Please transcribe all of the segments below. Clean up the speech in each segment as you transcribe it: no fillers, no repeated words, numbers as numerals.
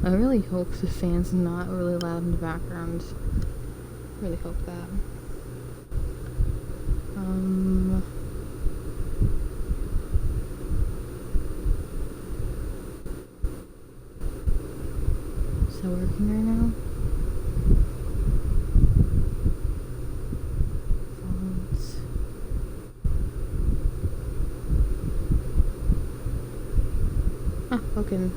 I really hope the fan's not really loud in the background. Really hope that. Is that working right now? Fonts. Ah, okay.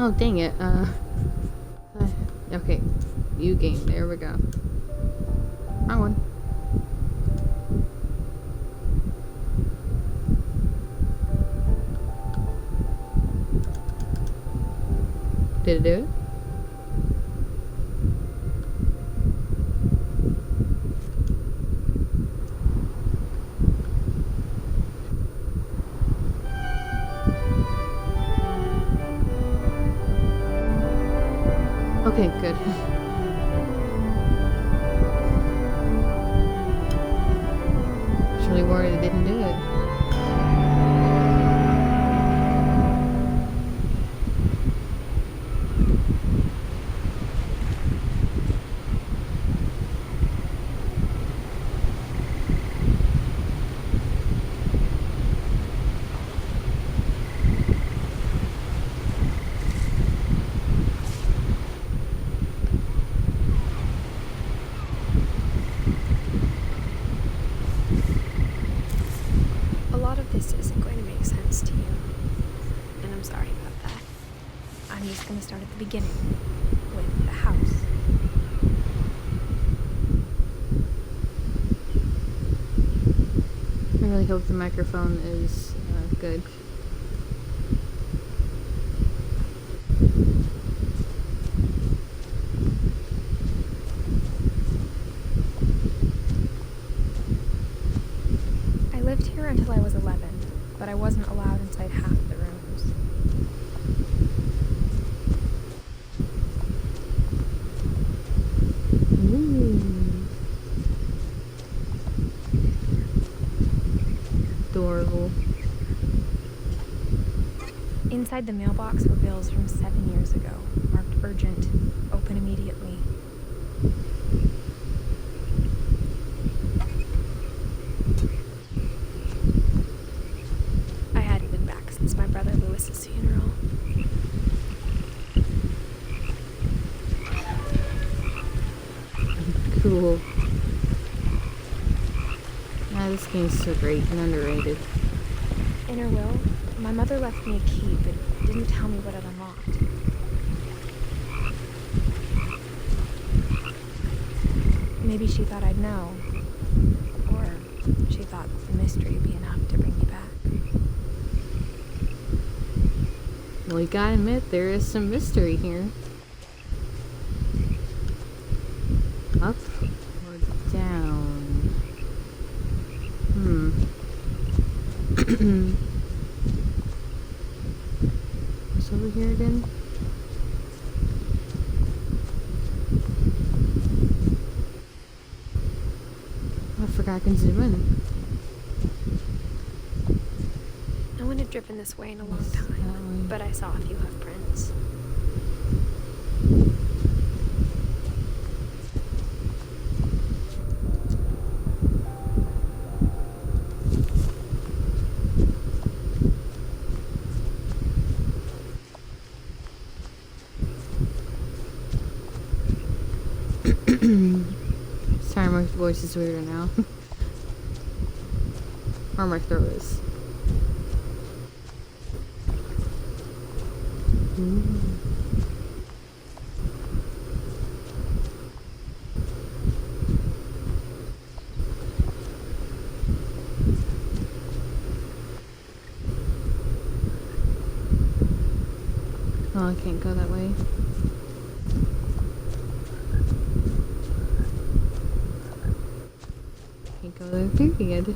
Oh, dang it. Okay. View game. There we go. Wrong one. Did it do it? Okay, good. Was really worried it didn't do it. This isn't going to make sense to you, and I'm sorry about that. I'm just going to start at the beginning, with the house. I really hope the microphone is good. I lived here until I was 11, but I wasn't allowed inside half the rooms. Ooh. Adorable. Inside the mailbox were bills from 7 years ago, marked urgent, open immediately. I hadn't been back since my brother Lewis's funeral. Cool. Ah, this game's so great and underrated. In her will, my mother left me a key, but didn't tell me what it unlocked. Maybe she thought I'd know. Or she thought the mystery would be enough to bring me back. Well, you gotta admit, there is some mystery here. Up or down? What's over here again? I forgot I can zoom in. No one had driven this way in a long time, but I saw a few hoof prints. Sorry, my voice is weirder now. Or my throat is. Ooh. Oh, I can't go that way. Can't go there, period.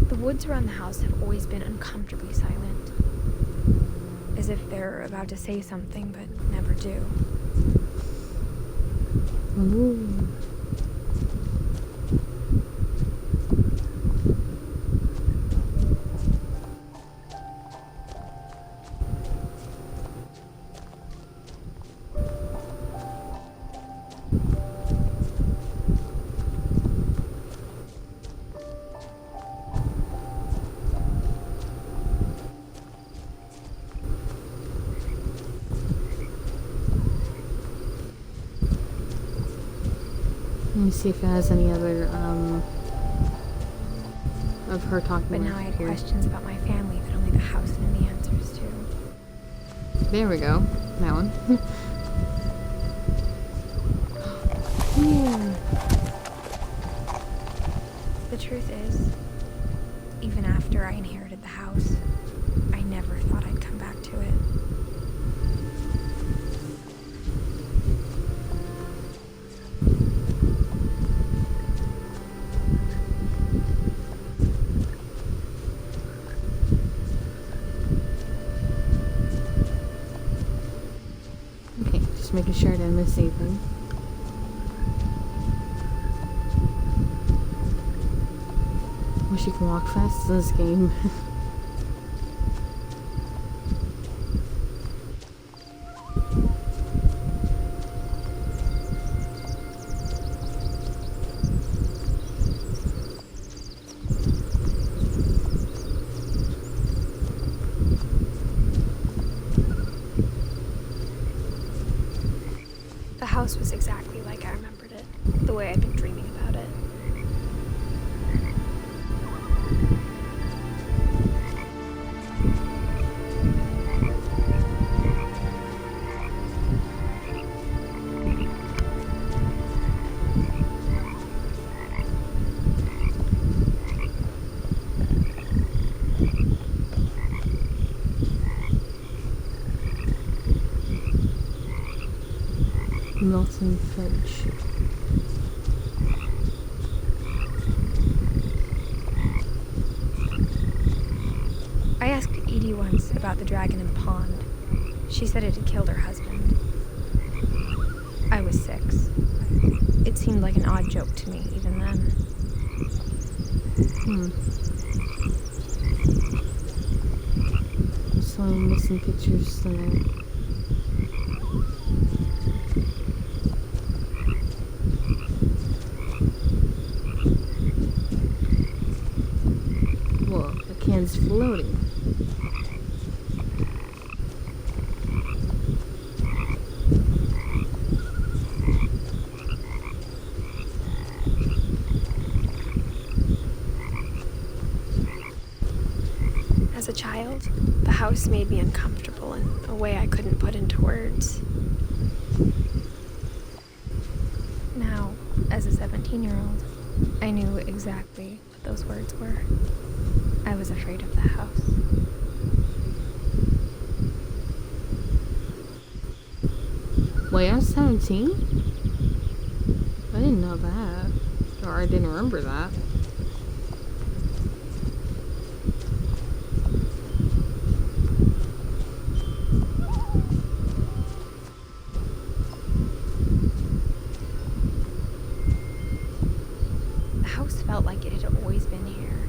The woods around the house have always been uncomfortably silent, as if they're about to say something but never do. Ooh. Let me see if it has any other, of her talking But now about I had here. questions about my family that only the house knew the answers to. There we go. That one. Ooh. The truth is, even after I inherited the house, I never thought I'd come back to it. Okay, just making sure I didn't miss anything. Wish you can walk fast in this game. The house was exactly like I remembered it, the way I'd been dreaming about it. Milton Fudge. I asked Edie once about the dragon in the pond. She said it had killed her husband. I was 6. It seemed like an odd joke to me, even then. So I'm missing pictures there. Whoa, the can's floating. As a child, the house made me uncomfortable in a way I couldn't put into words. Now, as a 17-year-old, I knew exactly what those words were. I was afraid of the house. Wait, I was 17? I didn't know that. Or I didn't remember that. The house felt like it had always been here.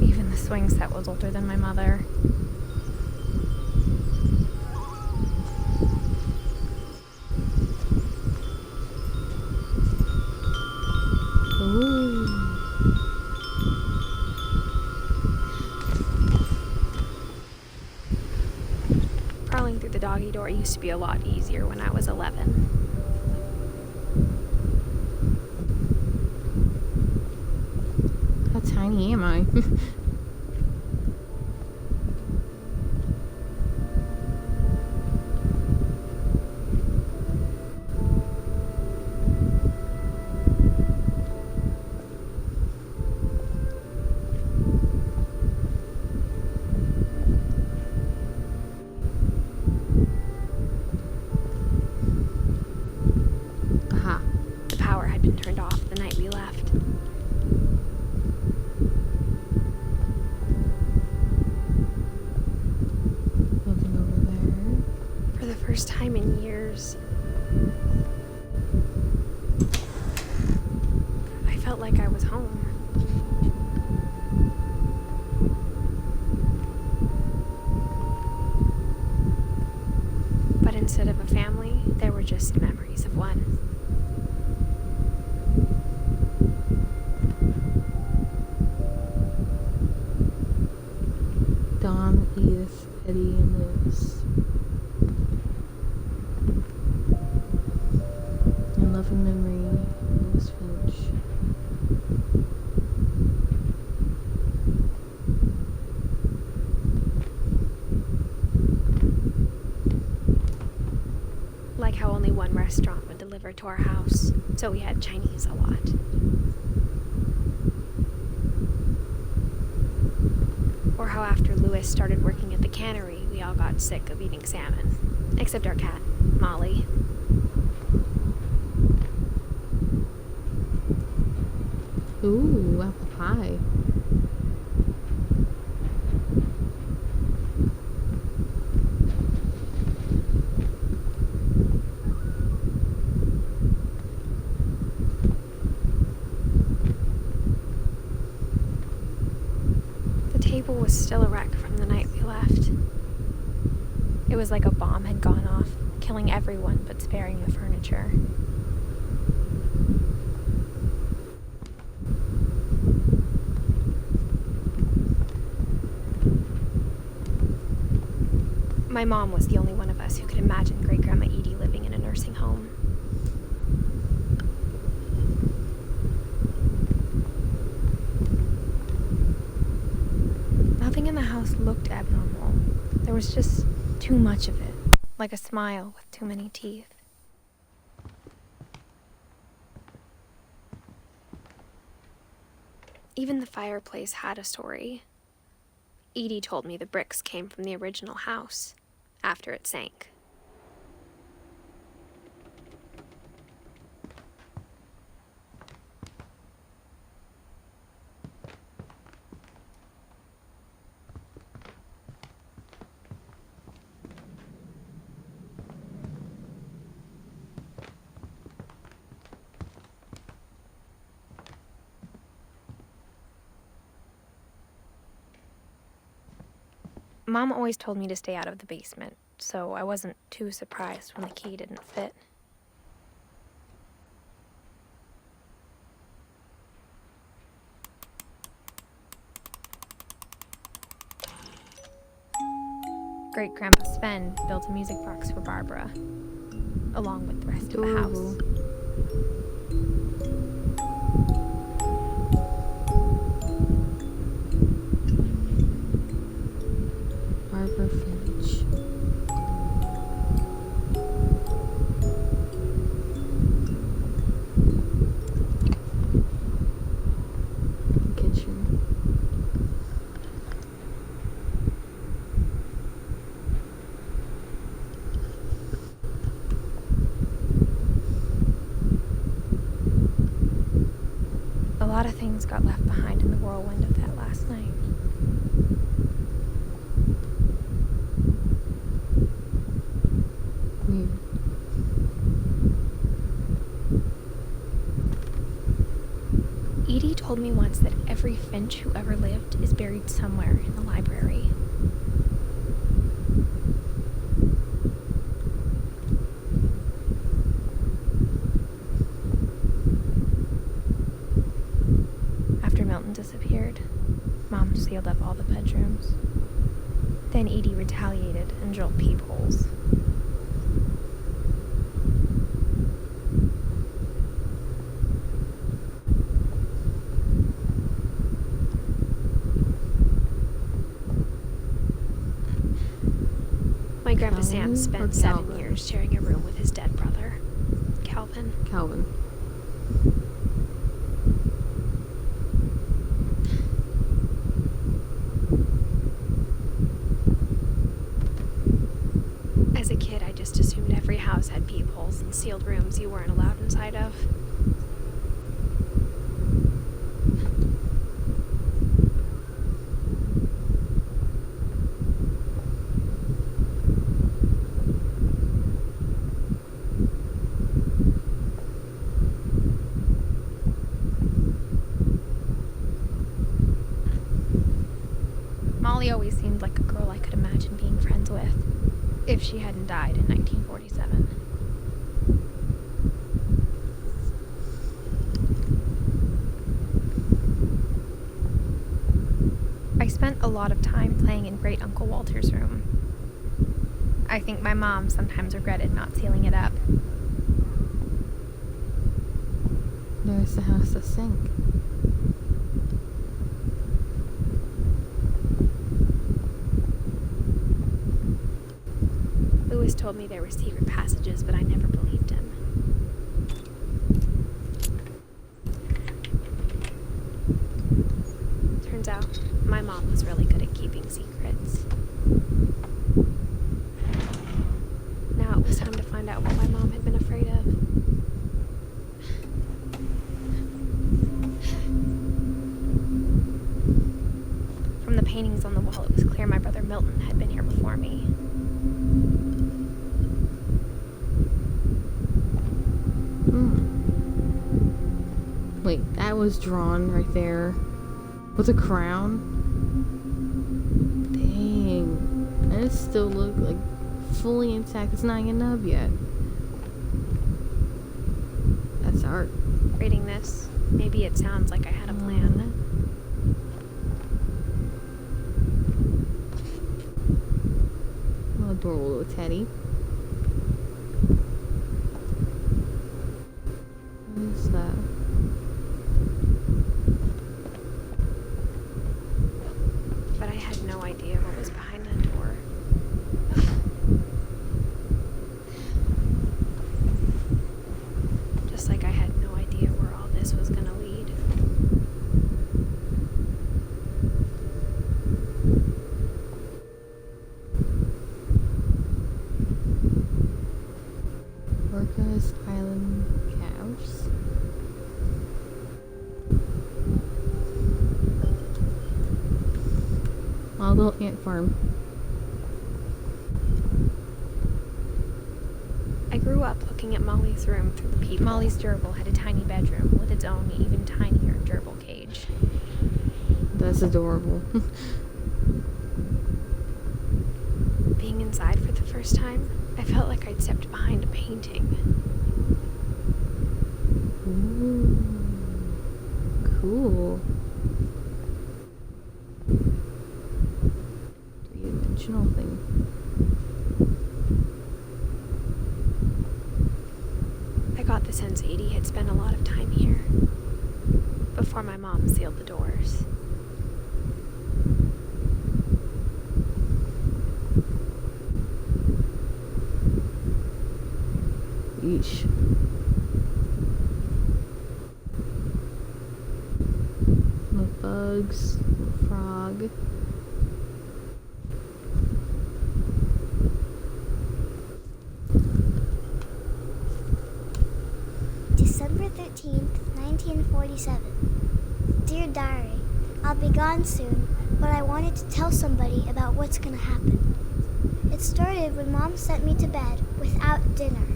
Even the swing set was older than my mother. Ooh. Crawling through the doggy door used to be a lot easier when I was 11. How tiny am I? Aha. The power had been turned off the night we left. Nothing over there. For the first time in years, I felt like I was home. But instead of a family, there were just memories of one. Dawn, Edith, Eddie, and Liz. In loving memory, Liz Finch. Like how only one restaurant would deliver to our house, so we had Chinese a lot. Or how after Lewis started working at the cannery, we all got sick of eating salmon. Except our cat, Molly. Ooh, apple pie. The table was still a wreck from the night we left. It was like a bomb had gone off, killing everyone but sparing the furniture. My mom was the only one of us who could imagine Great-Grandma Edie living in a nursing home. Nothing in the house looked abnormal. There was just too much of it, like a smile with too many teeth. Even the fireplace had a story. Edie told me the bricks came from the original house, after it sank. Mom always told me to stay out of the basement, so I wasn't too surprised when the key didn't fit. Great-Grandpa Sven built a music box for Barbara, along with the rest of the house. Barbara Finch. Kitchen. A lot of things got left behind in the whirlwind of that last night. Weird. Edie told me once that every Finch who ever lived is buried somewhere in the library. After Milton disappeared, Mom sealed up all the bedrooms. Then Edie retaliated and drilled peepholes. My grandpa Sam Calvin or spent 7 Calvin? years sharing a room with his dead brother, Calvin. Calvin. As a kid, I just assumed every house had peepholes and sealed rooms you weren't allowed inside of. Molly always seemed like a girl I could imagine being friends with, if she hadn't died in 1947. I spent a lot of time playing in Great Uncle Walter's room. I think my mom sometimes regretted not sealing it up. There's the house to sink. Lewis told me there were secret passages, but I never believed him. Turns out, my mom was really good at keeping secrets. Now it was time to find out what my mom had been afraid of. From the paintings on the wall, it was clear my brother Milton had been here before me. Wait, that was drawn right there. With a crown? Dang. And it still look like fully intact. It's not even up yet. That's art. Reading this, maybe it sounds like I had a plan. Adorable little teddy. What is that? But I had no idea what was behind the door. Just like I had no idea where all this was gonna lead. Orcas Island Caves. Although ant farm. I grew up looking at Molly's room through the peephole. Molly's gerbil had a tiny bedroom with its own even tinier gerbil cage. That's adorable. Being inside for the first time, I felt like I'd stepped behind a painting. Ooh, cool. Three-dimensional thing. I got the sense Edie had spent a lot of time here before my mom sealed the doors. Yeesh. Little bugs, little frog. December 13th, 1947. Dear Diary, I'll be gone soon, but I wanted to tell somebody about what's gonna happen. It started when Mom sent me to bed without dinner.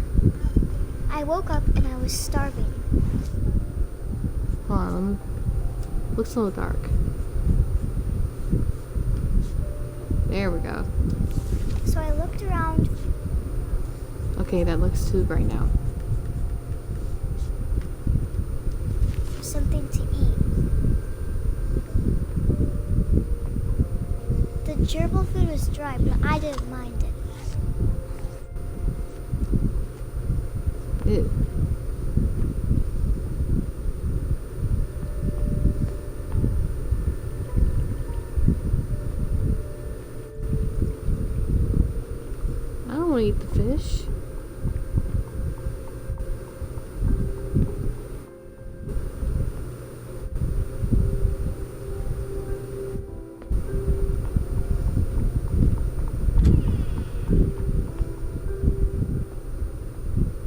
I woke up and I was starving. Hold on. Looks a little dark. There we go. So I looked around. Okay, that looks too bright now. For something to eat. The chewable food was dry, but I didn't mind it. Ew. I don't want to eat the fish.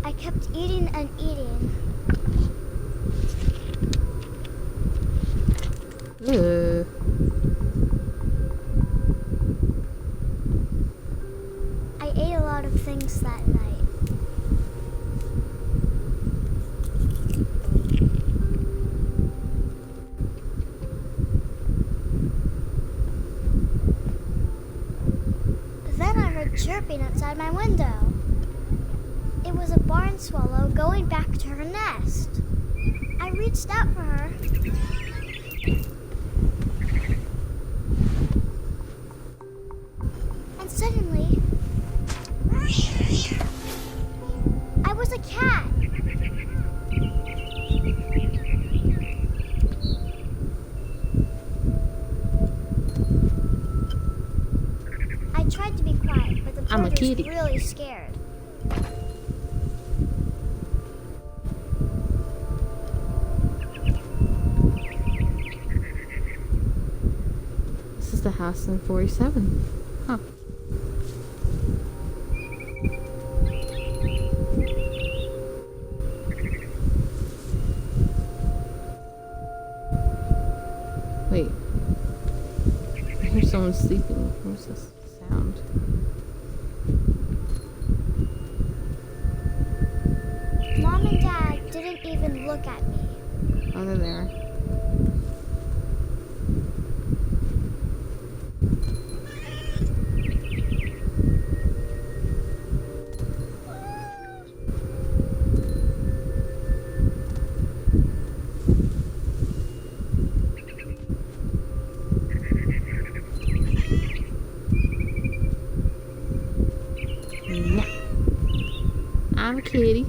I kept eating and eating. Ugh. I ate a lot of things that night. Then I heard chirping outside my window. It was a barn swallow going back to her nest. I reached out for her. And suddenly, I was a cat. I tried to be quiet, but the I'm a bird was kitty. really scared. This is the house in 47. Huh. Wait. I hear someone sleeping. What's this sound? Mom and Dad didn't even look at me. Oh, they're there. Nah. I'm a kitty.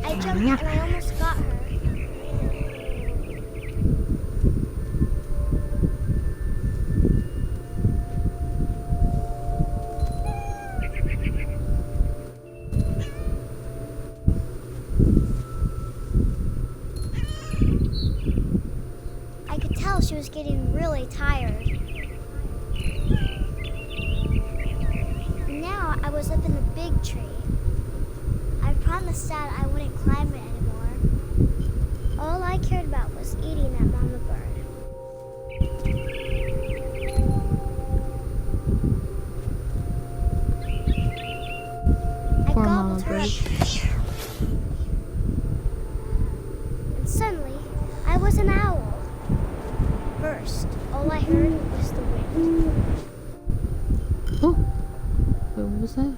I jumped and I almost got her. I could tell she was getting really tired. Now I was up in the big tree. I promised Dad I wouldn't climb it anymore. All I cared about was eating that mama bird. I Poor gobbled mama her bird. up. And suddenly, I was an owl. First, all I heard was the wind. Oh, wait, what was that?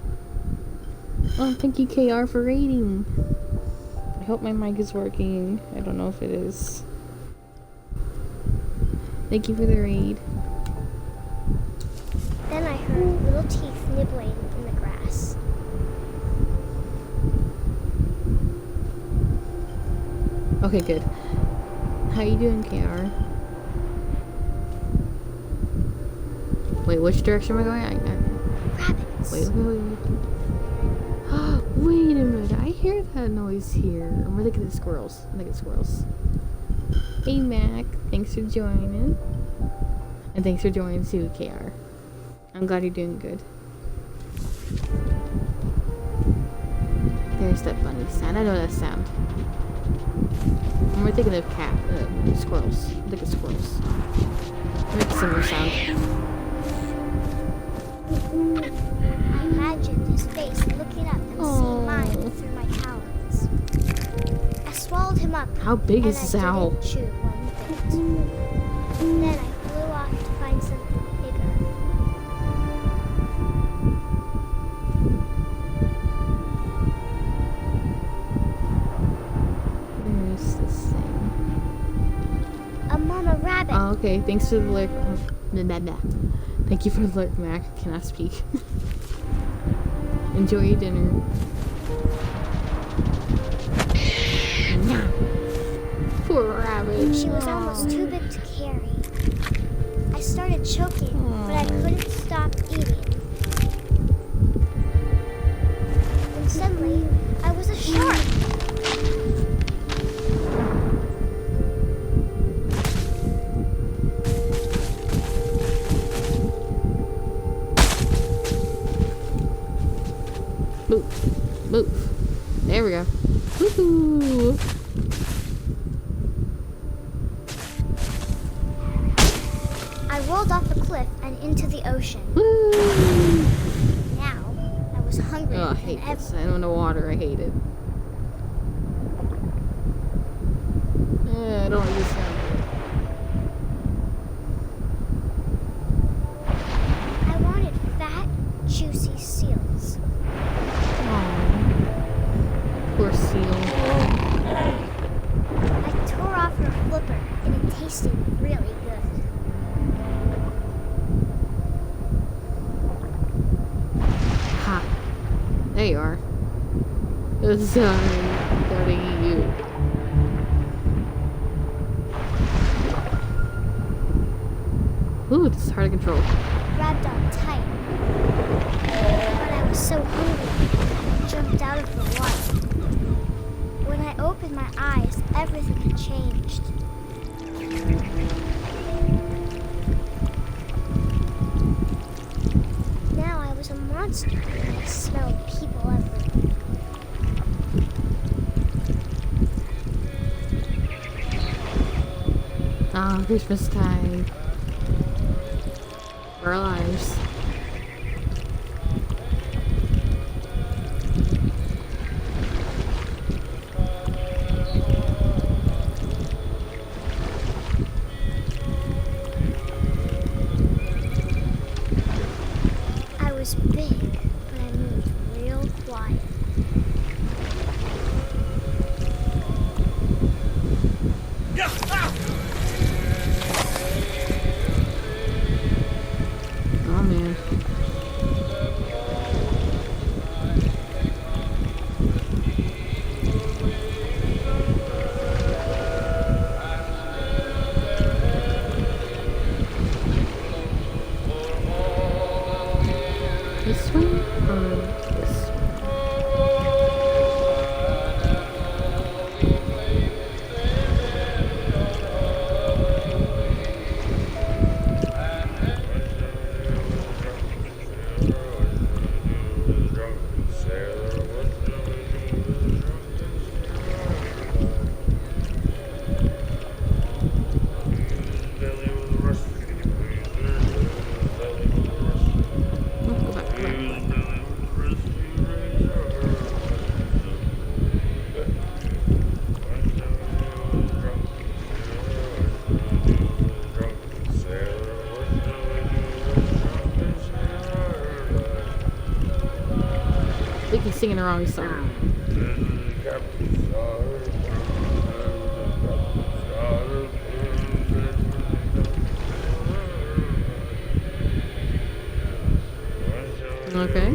Oh, thank you, KR, for raiding. I hope my mic is working. I don't know if it is. Thank you for the raid. Then I heard little teeth nibbling in the grass. Okay, good. How you doing, KR? Wait, which direction am I going? Rabbits. Wait. Wait a minute. I hear that noise here. Or we're looking at squirrels. I'm looking at squirrels. Hey, Mac. Thanks for joining. And thanks for joining too, KR. I'm glad you're doing good. There's that bunny sound. I know that sound. And we're thinking of squirrels. I'm thinking squirrels. Make a similar sound. I imagined his face looking up and seeing mine through my talons. I swallowed him up. How big is and this I owl? didn't chew one bit. Then I flew off to find something bigger. Where's this thing? A mama rabbit. Oh, Okay, thanks for the alert. Blah, blah, blah. Thank you for the alert, Mac. I cannot speak. Enjoy your dinner. Poor rabbit. She was almost too big to carry. I started choking, but I couldn't stop eating. And suddenly, I was a shark. Move. Move. There we go. Woohoo! I rolled off the cliff and into the ocean. Woo! Now, I was hungry Oh, I than hate ever. this. I don't know water. I hate it. I don't like this sound. I wanted fat, juicy seals. Aww. Poor seal. I tore off her flipper, and it tasted really good. Ha. There you are. Sorry. Gotta eat you. Ooh, this is hard to control. Grabbed on tight. But I was so hungry, I jumped out of the water. When I opened my eyes, everything had changed. Now I was a monster. I smelled people everywhere. Ah, Christmas time. We're alive. I was big, but I moved real quiet. Oh man. This way or this way? Oh, go back, go back. I think he's singing the wrong song. Okay.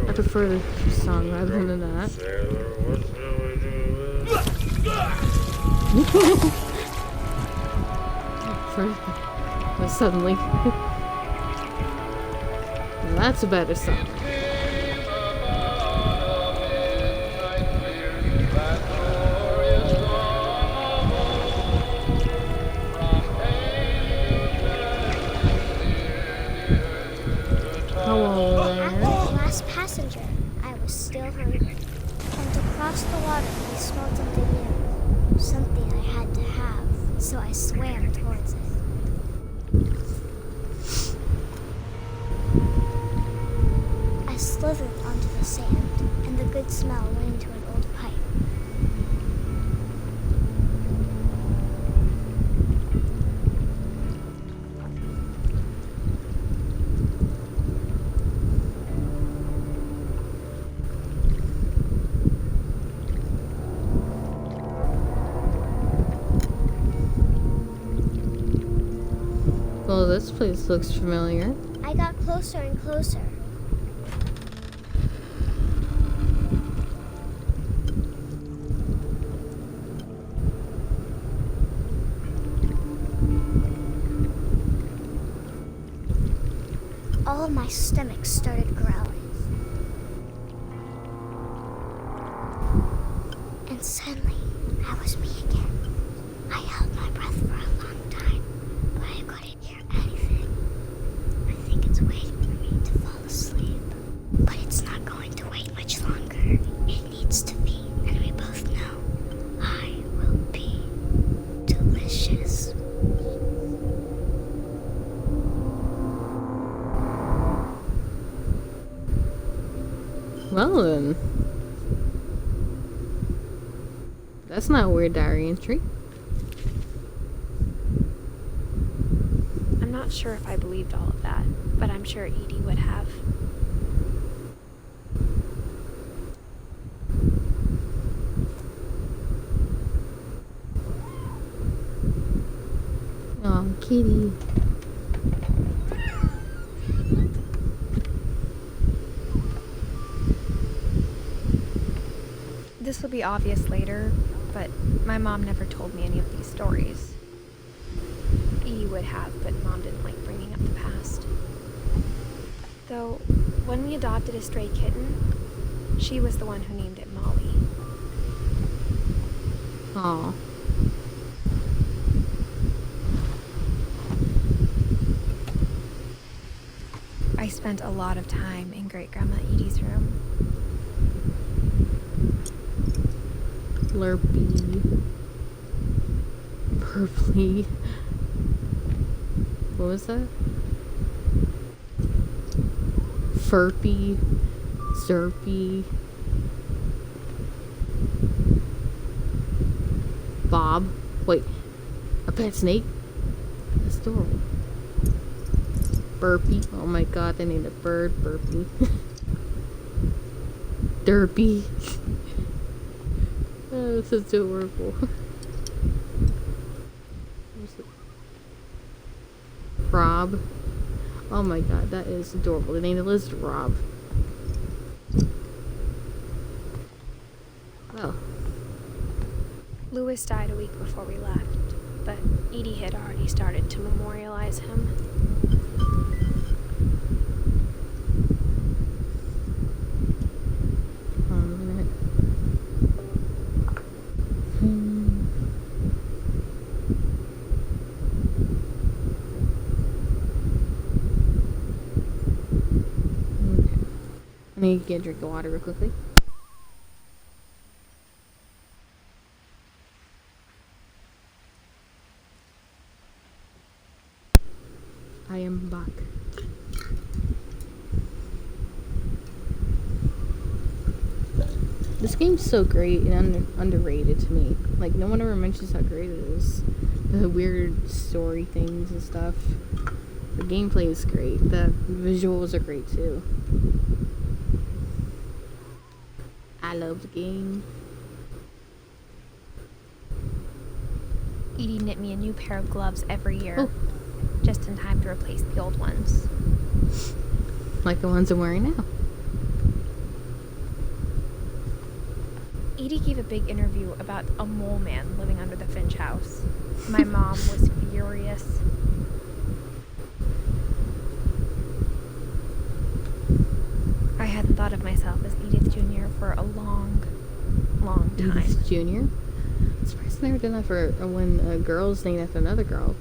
I prefer the song rather than that. Suddenly. Now that's a better song. Hello After there. the last passenger, I was still hungry. And to cross the water, I smelled something new. Something I had to have, so I swam towards it. I slithered onto the sand, and the good smell went into an old pipe. this place looks familiar. I got closer and closer. All of my stomach started growling. And suddenly, I was me again. I held my breath for a long time, but I couldn't hear anything. I think it's waiting for me to fall asleep. But it's not going to wait much longer. It needs to be, and we both know I will be delicious. Well then. That's not a weird diary entry. I'm not sure if I believed all of that, but I'm sure Edie would have. Oh, kitty. This will be obvious later, but my mom never told me any of these stories. Edie would have, but Mom didn't like bringing up the past. Though, when we adopted a stray kitten, she was the one who named it Molly. Aw. I spent a lot of time in Great-Grandma Edie's room. Slurpee. Purpley. What was that? Furpy. Zerpy. Bob. Wait. A pet snake? That's adorable. Burpee. Oh my god, they named a bird Burpee. Derpy. Oh, this is adorable. Rob. Oh my god, that is adorable. They named the lizard Rob. Oh. Louis died a week before we left, but Edie had already started to memorialize him. I need to get a drink of water real quickly. I am back. This game's so great and underrated to me. Like, no one ever mentions how great it is. The weird story things and stuff. The gameplay is great. The visuals are great too. I love the game. Edie knit me a new pair of gloves every year, Oh. just in time to replace the old ones. Like the ones I'm wearing now. Edie gave a big interview about a mole man living under the Finch house. My mom was furious. I hadn't thought of myself as Edith Jr. for a long, long time. Edith Jr. I'm surprised I never done that for when a girl's named after another girl.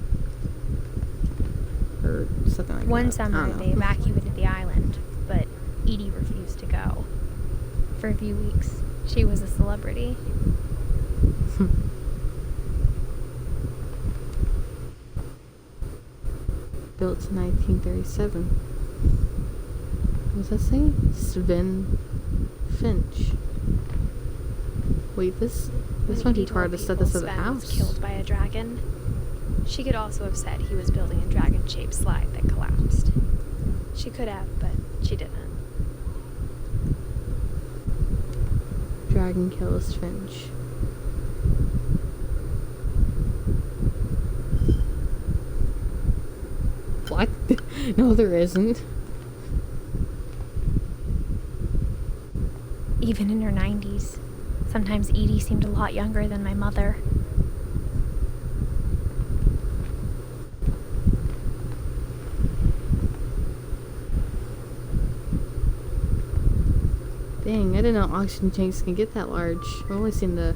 Or something like that. One I summer, don't know. they evacuated the island, but Edie refused to go. For a few weeks, she was a celebrity. Built in 1937. What does that say? Sven Finch. Wait, this When might be Edie part of told the set this people of the Sven was house. killed by a dragon. She could also have said he was building a dragon-shaped slide that collapsed. She could have, but she didn't. Dragon kills Finch. No, there isn't. Even in her 90s. Sometimes Edie seemed a lot younger than my mother. Dang, I didn't know oxygen tanks can get that large. I've only seen the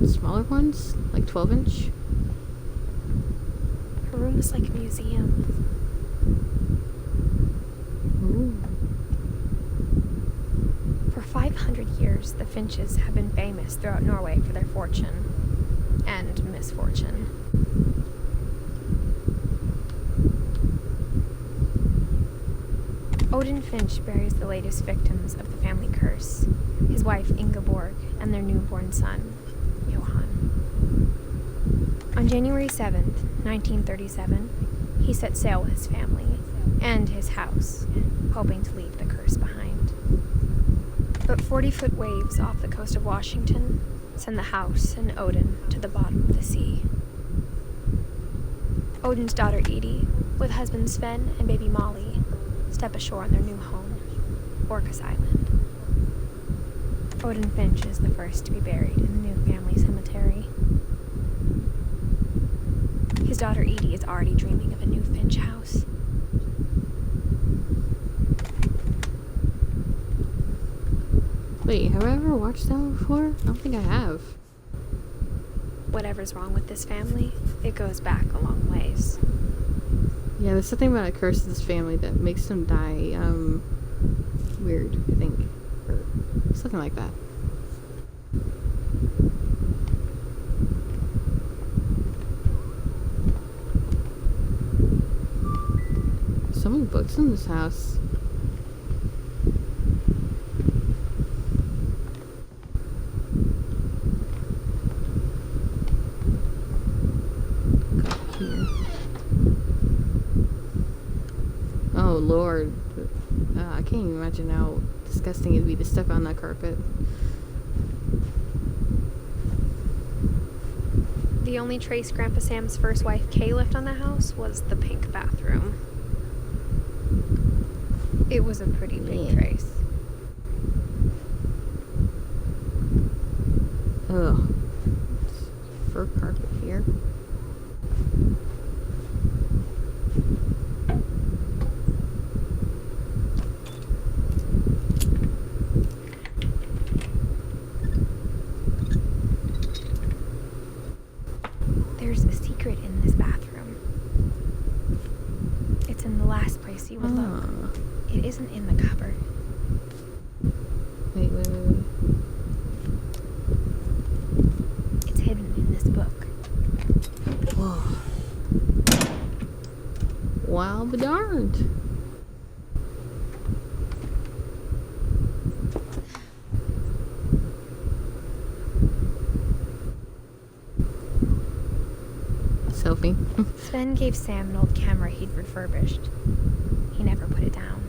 smaller ones, like 12-inch. Her room was like a museum. Ooh. For 500 years, the Finches have been famous throughout Norway for their fortune and misfortune. Odin Finch buries the latest victims of the family curse, his wife Ingeborg and their newborn son, Johan. On January 7th, 1937, he set sail with his family and his house, hoping to leave the curse behind. But 40-foot waves off the coast of Washington send the house and Odin to the bottom of the sea. Odin's daughter Edie, with husband Sven and baby Molly, step ashore on their new home, Orcas Island. Odin Finch is the first to be buried in the new family cemetery. His daughter Edie is already dreaming of a new Finch house. Wait, have I ever watched that one before? I don't think I have. Whatever's wrong with this family, it goes back a long ways. Yeah, there's something about a curse of this family that makes them die, weird, I think. Or something like that. So many books in this house. Here. Oh Lord, I can't even imagine how disgusting it'd be to step on that carpet. The only trace Grandpa Sam's first wife Kay left on the house was the pink bathroom. It was a pretty big trace. Ugh. Fur carpet here. There's a secret in this bathroom. It's in the last place you would look. It isn't in the cupboard. Wait. It's hidden in this book. Whoa. Wow, be darned. Selfie. Sven gave Sam an old camera he'd refurbished. He never put it down.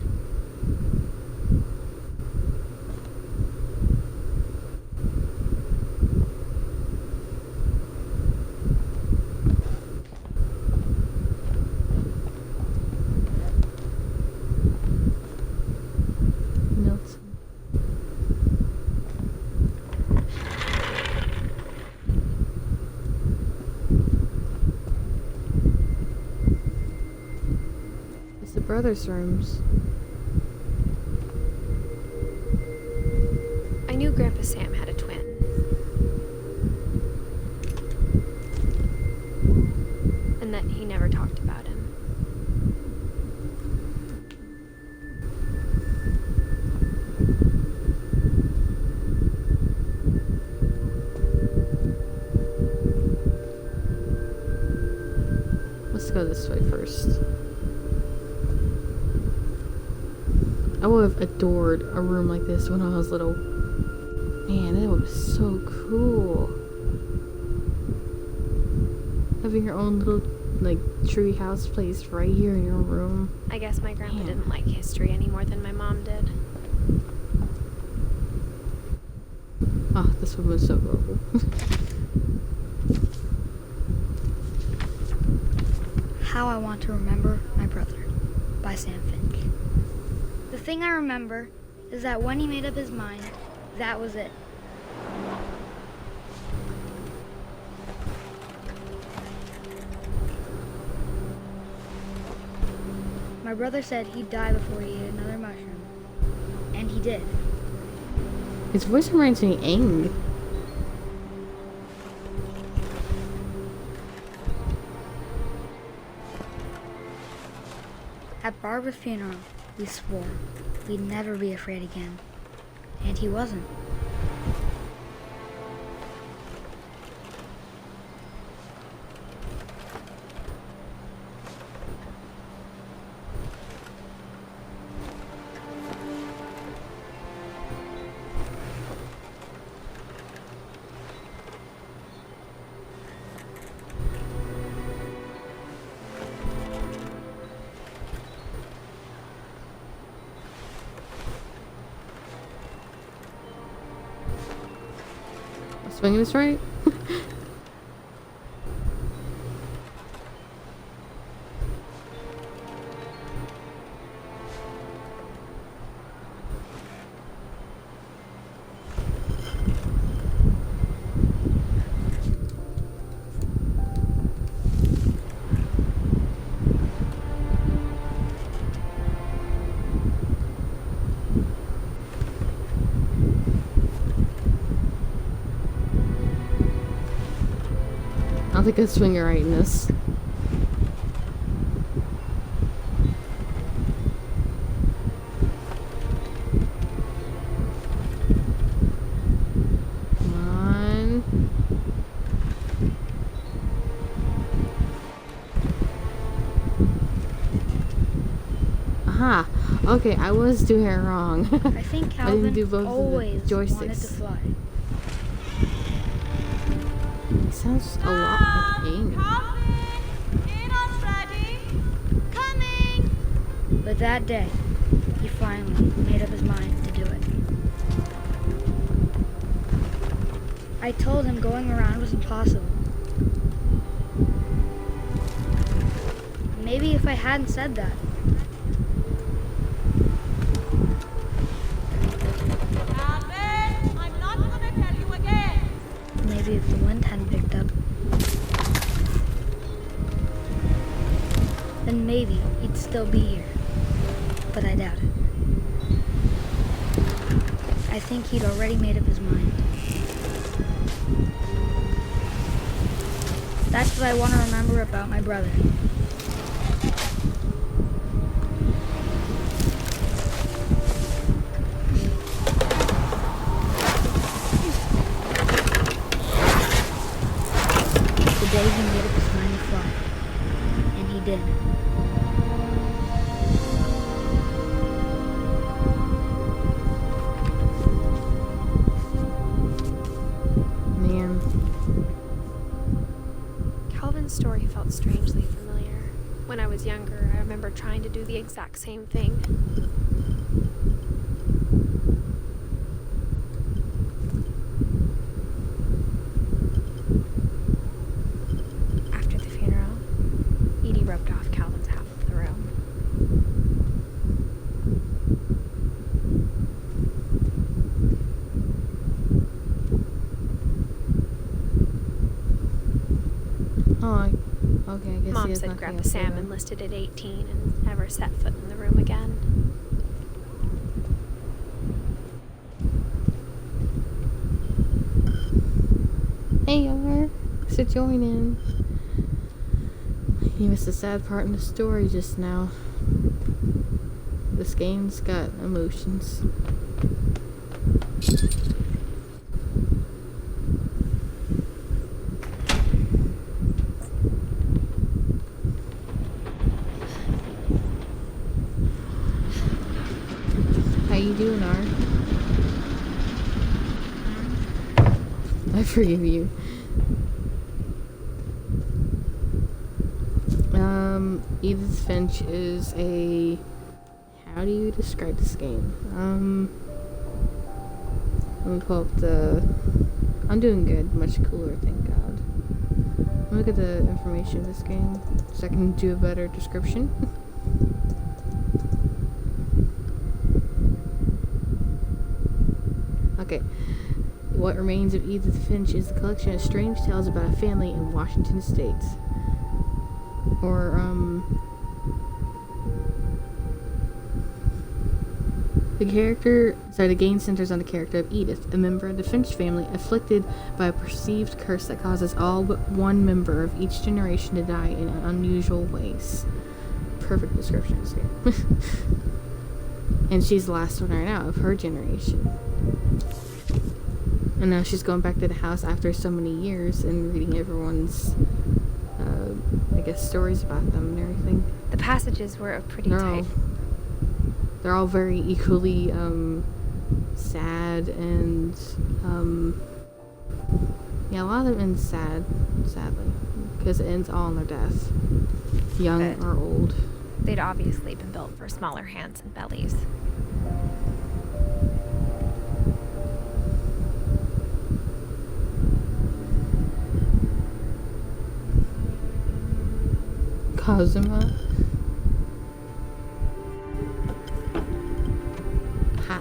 Milton. It's the brothers' rooms. I knew Grandpa Sam had a twin. And that he never talked about him. Let's go this way first. I would have adored a room like this when I was little. Man, that was so cool. Having your own little, like, tree house place right here in your room. I guess my grandpa Man. didn't like history any more than my mom did. Oh, this one was so adorable. How I Want to Remember My Brother by Sam Finch. The thing I remember is that when he made up his mind, that was it. My brother said he'd die before he ate another mushroom. And he did. His voice reminds me of Aang. At Barbara's funeral, we swore we'd never be afraid again. And he wasn't. Swinging this right? I don't think I swing it right in this. Come on. Aha. Okay, I was doing it wrong. I think I didn't Calvin do both always of the wanted to joysticks. fly. It sounds a lot like Aang. Dinner's ready. Coming. But that day, he finally made up his mind to do it. I told him going around was impossible. Maybe if I hadn't said that, Calvin, I'm not gonna tell you again. maybe if the wind hadn't picked up, then maybe he'd still be here. But I doubt it. I think he'd already made up his mind. That's what I want to remember about my brother. The day he made up his mind to fly. And he did. Man. Calvin's story felt strangely familiar. When I was younger, I remember trying to do the exact same thing. After the funeral, Edie roped off Calvin's half of the room. Oh, okay, I guess Mom he has said nothing Grandpa else to say Sam then. enlisted at 18 and never set foot in the room again. Hey, y'all. Thanks for joining. You missed a sad part in the story just now. This game's got emotions. How you doing, R? I forgive you. Edith Finch is a... How do you describe this game? Let me pull up the... I'm doing good. Much cooler, thank God. Look at the information of this game so I can do a better description. Okay. What Remains of Edith Finch is a collection of strange tales about a family in Washington State. Or, the game centers on the character of Edith, a member of the Finch family afflicted by a perceived curse that causes all but one member of each generation to die in unusual ways. Perfect description of this game. And she's the last one right now of her generation. And now she's going back to the house after so many years and reading everyone's, I guess, stories about them and everything. The passages were pretty tight. They're all very equally sad and yeah, a lot of them end sadly, because it ends all in their death, young But or old. they'd obviously been built for smaller hands and bellies. Kazuma. Ha.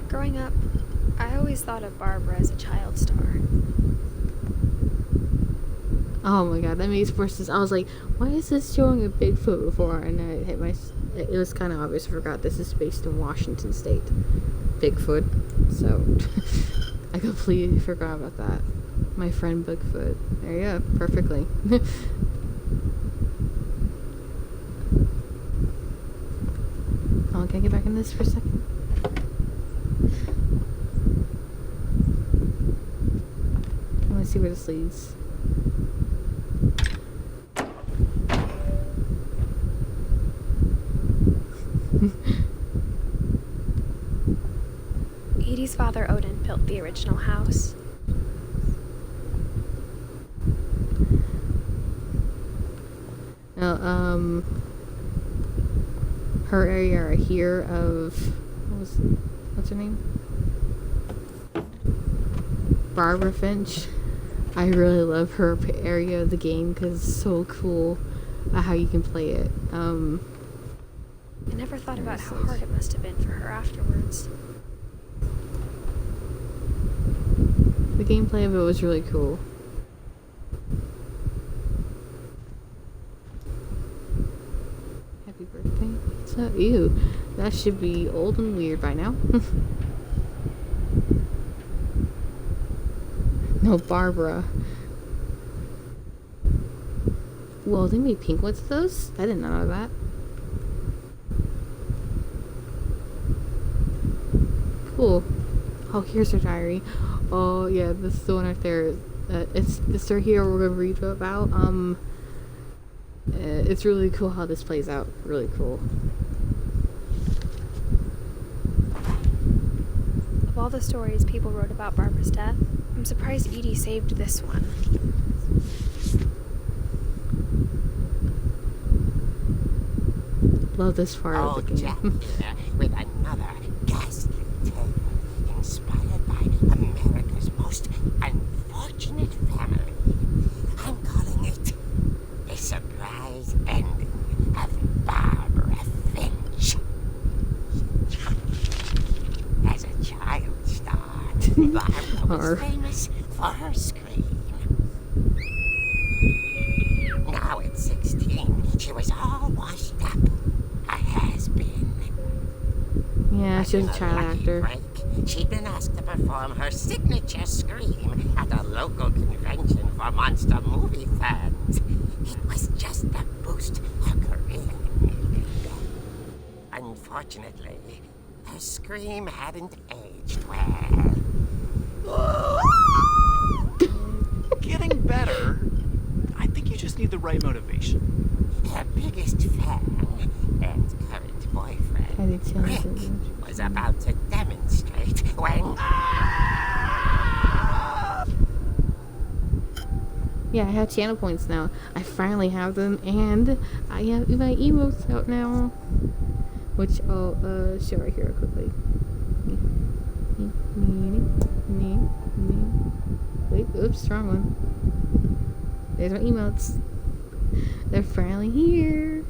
Growing up, I always thought of Barbara as a child star. Oh my god, that makes more sense. I was like, why is this showing a Bigfoot before? And then it hit my... It was kind of obvious. I forgot this is based in Washington State. Bigfoot. So, I completely forgot about that. My friend Bigfoot. There you go. Perfectly. Oh, can I get back in this for a second? I want to see where this leads. Edie's father, Odin, built the original house. Now, her area here of what's her name? Barbara Finch. I really love her area of the game because it's so cool how you can play it. I never thought about how hard it must have been for her afterwards. The gameplay of it was really cool. Happy birthday. So, ew. That should be old and weird by now. No, Barbara. Whoa, they made pink ones of those? I did not know that. Cool. Oh, here's her diary. Oh, yeah, this is the one right there. It's this right here we're gonna read about. It's really cool how this plays out. Really cool. Of all the stories people wrote about Barbara's death, I'm surprised Edie saved this one. Love this part of the game. Jack here with another ghastly tale inspired by America's most unfortunate family. I'm calling it The Surprise Ending of Barbara Finch. As a child star, Barbara was famous for her scream. Now at 16, she was all washed up. Yeah, she was a child actor. Break, she'd been asked to perform her signature scream at a local convention for monster movie fans. It was just the boost her career needed. Unfortunately, her scream hadn't aged well. Getting better. I think you just need the right motivation. Her biggest fan and current boyfriend, Rick, was about to demonstrate when... Yeah, I have channel points now. I finally have them, and I have my emotes out now. Which I'll show right here quickly. Wait. Oops, wrong one. There's my emotes. They're finally here.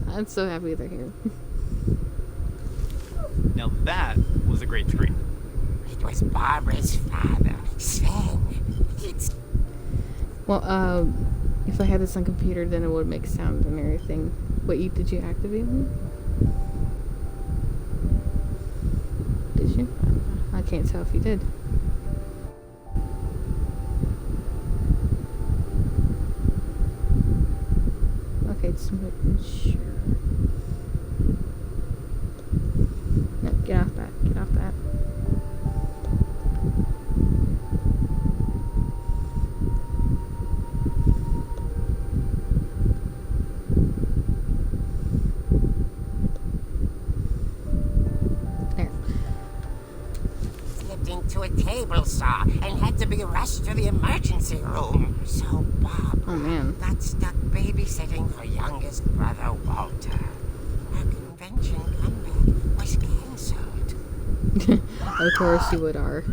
I'm so happy they're here. Now that was a great scream. It was Barbara's father, Sven. It's Well, if I had this on computer, then it would make sound and everything. Wait, did you activate me? Did you? I can't tell if you did. Okay, just making sure. No, get off that. Get off that. There. slipped into a table saw and had to be rushed to the emergency room. So Bob Oh man. got stuck babysitting her youngest brother, Walter. Her convention comeback was cancelled. Of course you would are.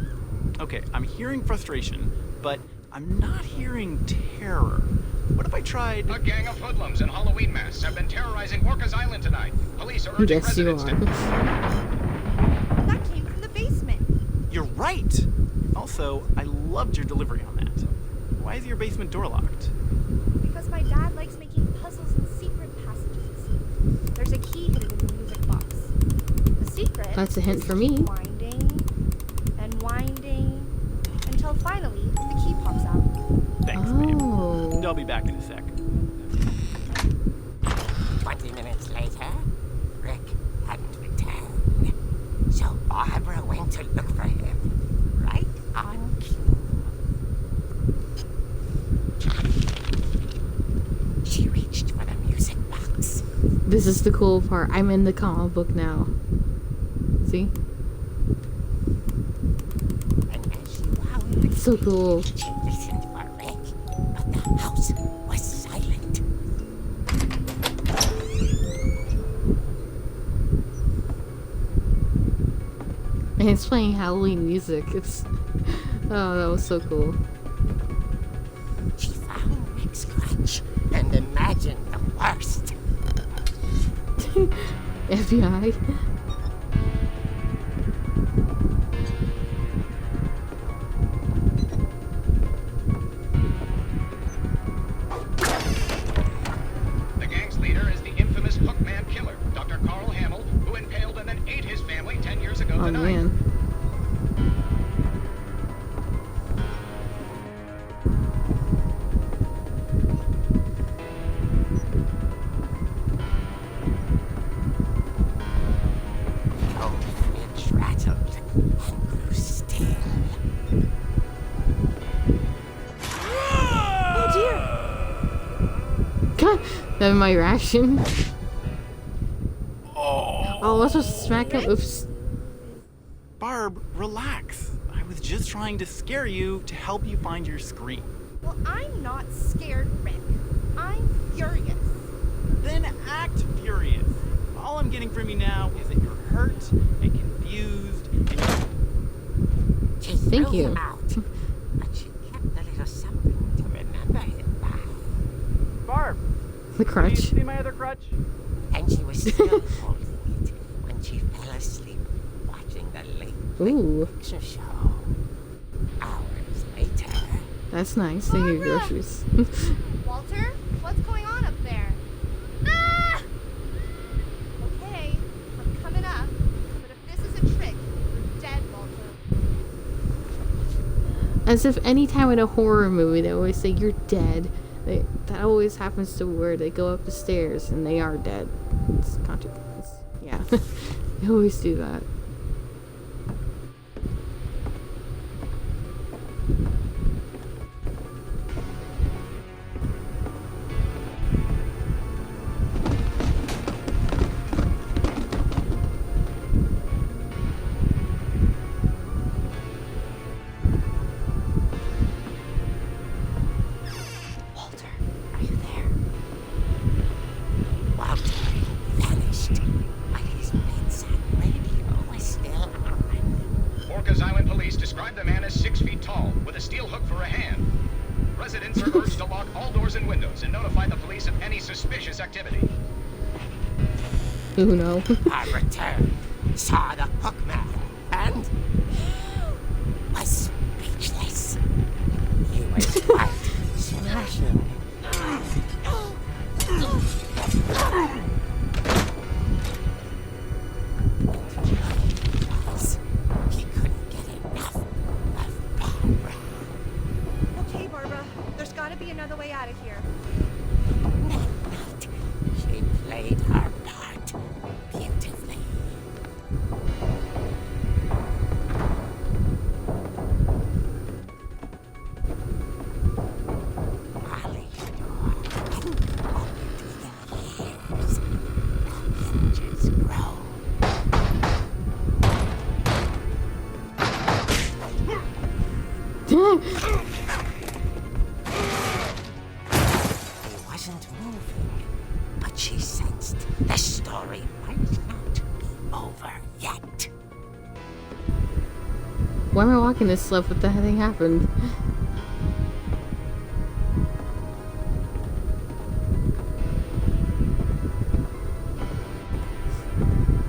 Okay, I'm hearing frustration, but I'm not hearing terror. What if I tried... A gang of hoodlums in Halloween masks have been terrorizing Orcas Island tonight. Police are urging Yes, you residents are. to... That came from the basement. You're right! Also, I loved your delivery on that. Why is your basement door locked? Because my dad likes making puzzles and secret passages. There's a key hidden in the music box. The secret That's a hint is for to me. keep winding and winding until finally the key pops out. Thanks, babe. Oh. I'll be back in a sec. 20 minutes later, Rick hadn't returned. So Barbara went to look for him. Right on cue. She reached for the music box. This is the cool part. I'm in the comic book now. See? And as she wound, It's so cool. she listened for Rick, but the house was silent. And it's playing Halloween music. It's oh, that was so cool. She found Rick's crutch and imagined the worst. FBI. The gang's leader is the infamous Hookman killer, Dr. Carl Hamill, who impaled and then ate his family 10 years ago Oh tonight. man. The old fridge rattled and grew still. God, that my ration. Oh, I was supposed to smack him. Oops. Barb, relax. I was just trying to scare you to help you find your scream. Well, I'm not scared, Rick. I'm furious. Then act furious. All I'm getting from you now is that you're hurt and confused and She Thank threw you. him out, but she kept a little something to remember him by. Barb, The can you crutch. see my other crutch? And she was still holding it when she fell asleep watching the late Ooh, picture show. Hours later, that's nice. They get groceries. Walter, what's going on up there? Ah! Okay, I'm coming up. But if this is a trick, you're dead, Walter. As if any time in a horror movie they always say you're dead. That always happens to where they go up the stairs and they are dead. It's yeah, they always do that. Walter, are you there? Walter vanished, but his bedside radio was activity. Uno. I returned, saw the hookman, and was speechless. He was quite smashing. He couldn't get enough of Barbara. Okay, Barbara. There's gotta be another way out of here. That night, she played her part beautifully. Molly's door hadn't opened in years. The hinges grow. He wasn't moving, but she sensed the story might not be over yet. Why am I walking this slow? What the thing happened?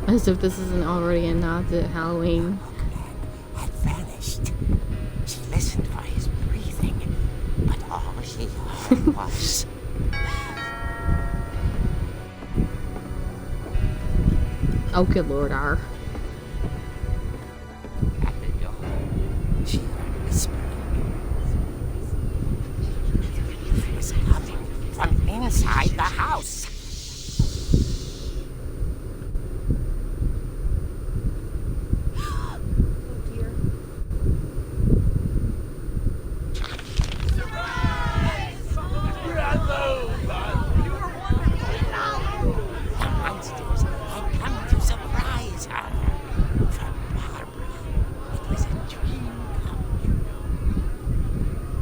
As if this isn't already a nod to Halloween. Hookman had vanished. She listened for his breathing, but all she heard was... Oh, good lord, R. At the door, she heard whispering. It was coming from inside the house. Oh dear. The monsters had come to surprise her. For Barbara, it was a dream come true.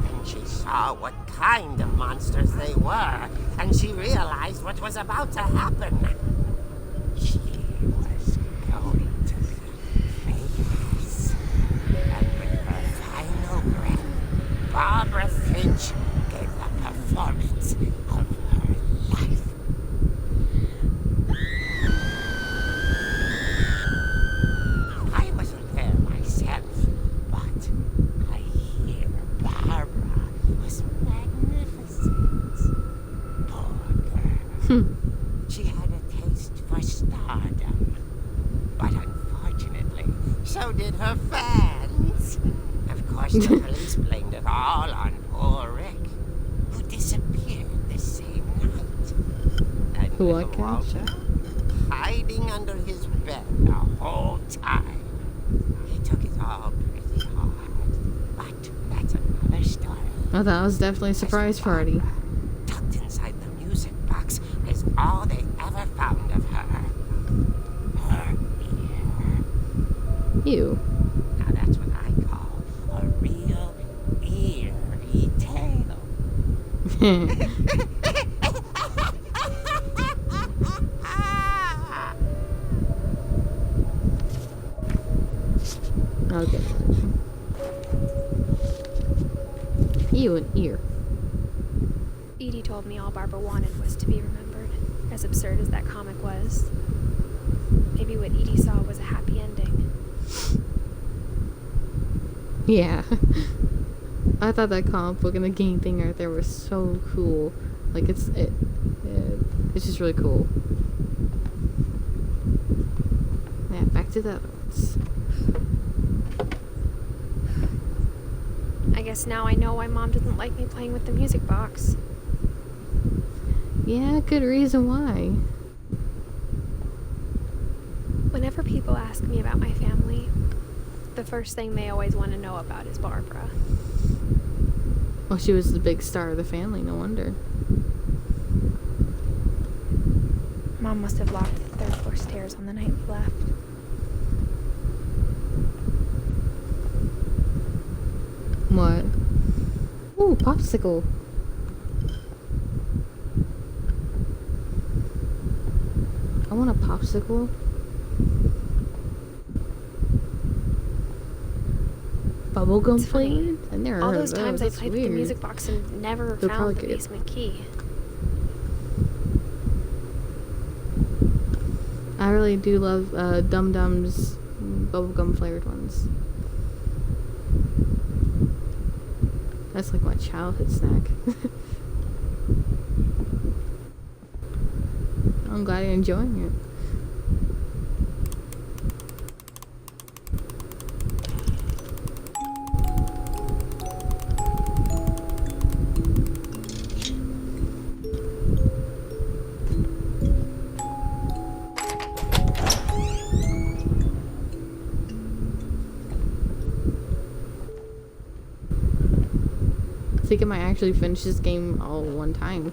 Then she saw what kind of monsters they were, and she realized what was about to happen. She was going to face. And with her final breath, Barbara Finch gave the performance of her life. I wasn't there myself, but I hear Barbara was magnificent. Poor girl. She had a taste for stardom. But unfortunately, so did her fans. Of course, the police blamed it all on poor Rick, who disappeared the same night. And Who, little what, Walter, hiding under his bed the whole time. He took it all pretty hard. But that's another story. Oh, that was definitely a surprise party. Tucked inside the music box is all they ever found of her. Her ear. Ew. Now that's what I call a real eerie tale. Okay. Ew, an ear. Edie told me all Barbara wanted was to be remembered, as absurd as that comic was. Maybe what Edie saw was a happy ending. Yeah. I thought that comic book and the game thing right there was so cool. Like it's just really cool. Yeah, back to the other ones. I guess now I know why Mom didn't like me playing with the music box. Yeah, good reason why. Whenever people ask me about my family, the first thing they always want to know about is Barbara. Well, she was the big star of the family, no wonder. Mom must have locked the third floor stairs on the night we left. What? Ooh, popsicle. I want a popsicle. Bubblegum It's funny. flame? I never All heard those of times those. I That's played with the weird. music box and never They're found probably the good. basement key. I really do love Dum Dum's bubblegum flavored ones. That's like my childhood snack. I'm glad you're enjoying it. I think I might actually finish this game all one time.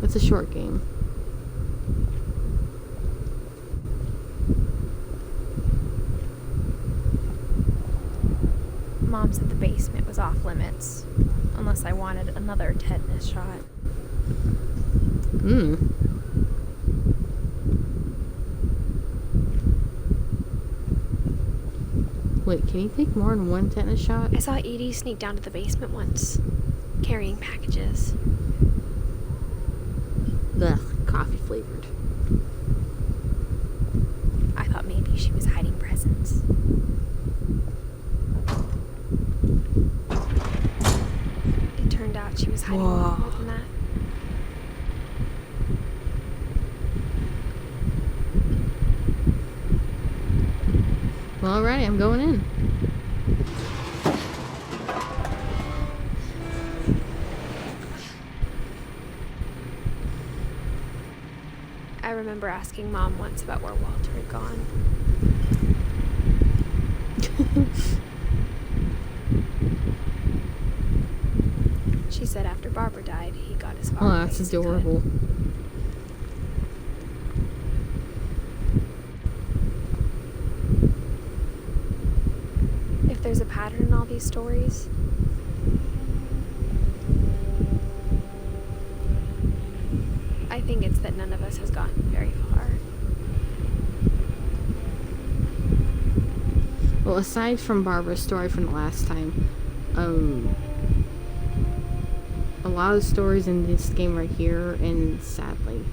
It's a short game. Mom said the basement was off limits, unless I wanted another tetanus shot. Wait, can you take more than one tetanus shot? I saw Edie sneak down to the basement once, carrying packages. Ugh, coffee flavored. I thought maybe she was hiding presents. It turned out she was hiding a lot more than that. Well, alright, I'm going in. I remember asking Mom once about where Walter had gone. She said after Barbara died, he got his father. Oh, that's adorable. If there's a pattern in all these stories, I think it's that none of us has gotten very far. Well, aside from Barbara's story from the last time, a lot of stories in this game right here, and sadly,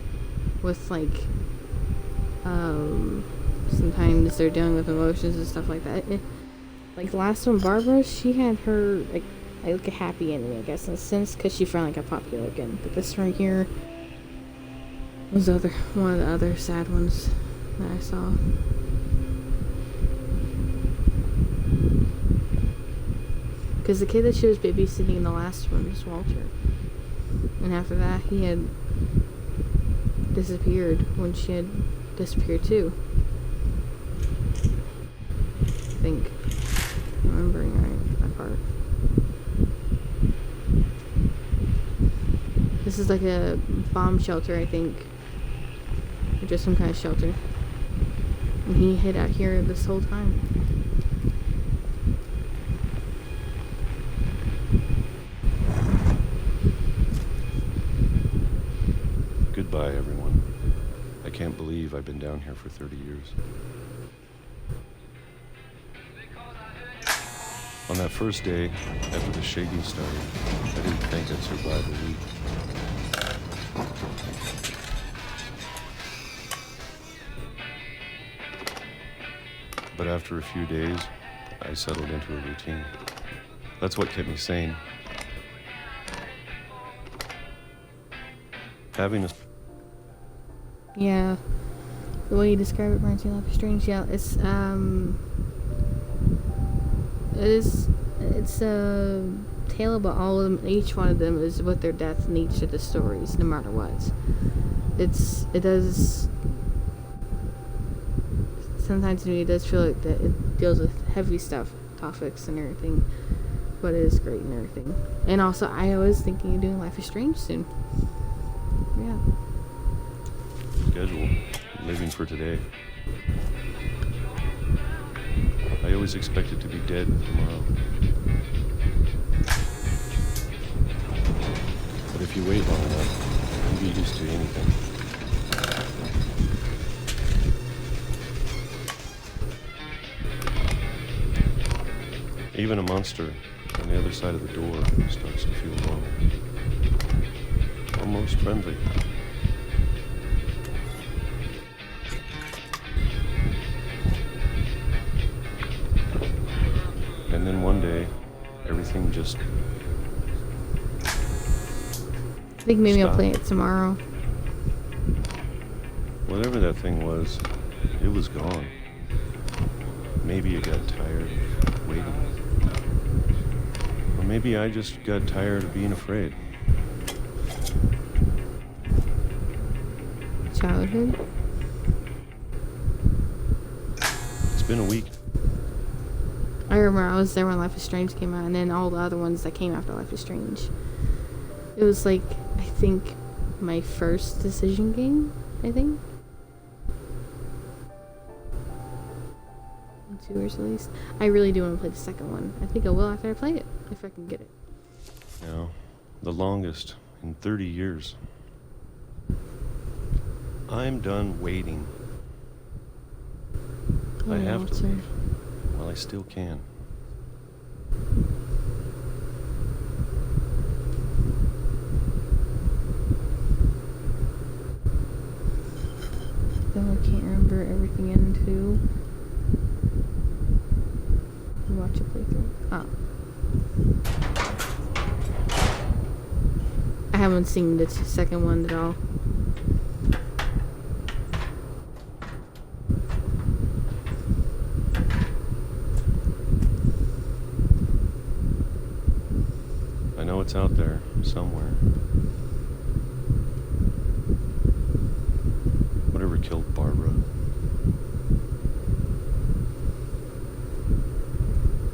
with like, sometimes they're dealing with emotions and stuff like that. Like the last one, Barbara, she had her like a happy ending, I guess, in a sense, because she finally got popular again. But this right here was one of the other sad ones that I saw. Because the kid that she was babysitting in the last one was Walter. And after that, he had disappeared when she had disappeared too. I think. Remembering right, that part. This is like a bomb shelter, I think. Or just some kind of shelter. And he hid out here this whole time. Goodbye, everyone. I can't believe I've been down here for 30 years. On that first day, after the shaking started, I didn't think I'd survive a week. But after a few days, I settled into a routine. That's what kept me sane. Having a... Yeah. The way you describe it reminds me of Life is Strange. Yeah, it's a tale about all of them. Each one of them is with their death in each of the stories, no matter what. It does. Sometimes to me, it does feel like that it deals with heavy topics and everything, but it is great and everything. And also, I was thinking of doing Life is Strange soon. Yeah. Schedule, living for today. I always expected to be dead tomorrow. But if you wait long enough, you get used to anything. Even a monster on the other side of the door starts to feel normal. most friendly. And then one day, everything just I think maybe I'll play it tomorrow. Whatever that thing was, it was gone. Maybe you got tired of waiting. Or maybe I just got tired of being afraid. Childhood. It's been a week. I remember I was there when Life is Strange came out, and then all the other ones that came after Life is Strange. It was like, I think, my first decision game, I think. 2 years at least. I really do want to play the second one. I think I will after I play it, if I can get it. No, the longest in 30 years. I'm done waiting. Oh, I have to Walter. leave while I still can. Though I can't remember everything into. Watch it play through. Oh. I haven't seen the second one at all. I know it's out there somewhere. Whatever killed Barbara.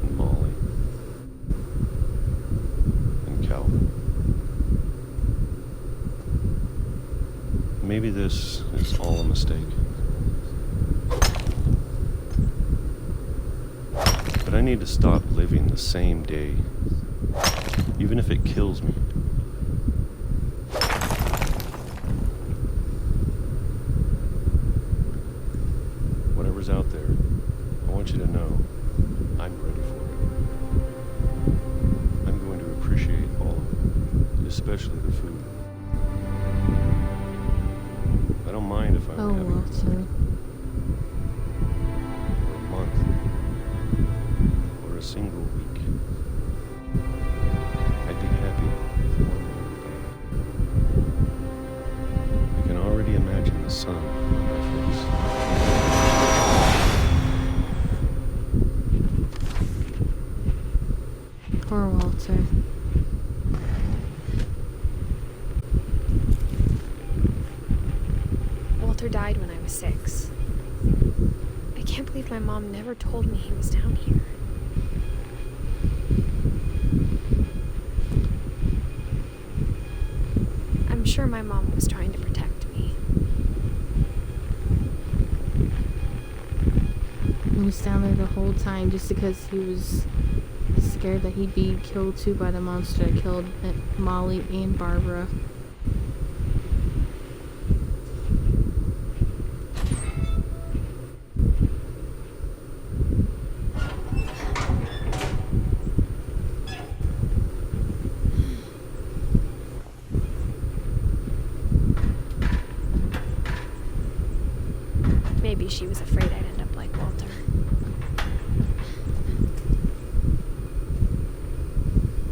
And Molly. And Calvin. Maybe this is all a mistake. But I need to stop living the same day, even if it kills me. Whatever's out there, I want you to know I'm ready for it. I'm going to appreciate all of it, especially the food. I don't mind if I'm Oh, having Walter. for a month or a single week. I'd be happy with one more day. I can already imagine the sun on my face. Poor Walter. Walter died when I was 6. I can't believe my mom never told me he was down here. I'm sure my mom was trying to protect me. He was down there the whole time just because he was scared that he'd be killed too by the monster that killed Molly and Barbara. Maybe she was afraid I'd end up like Walter.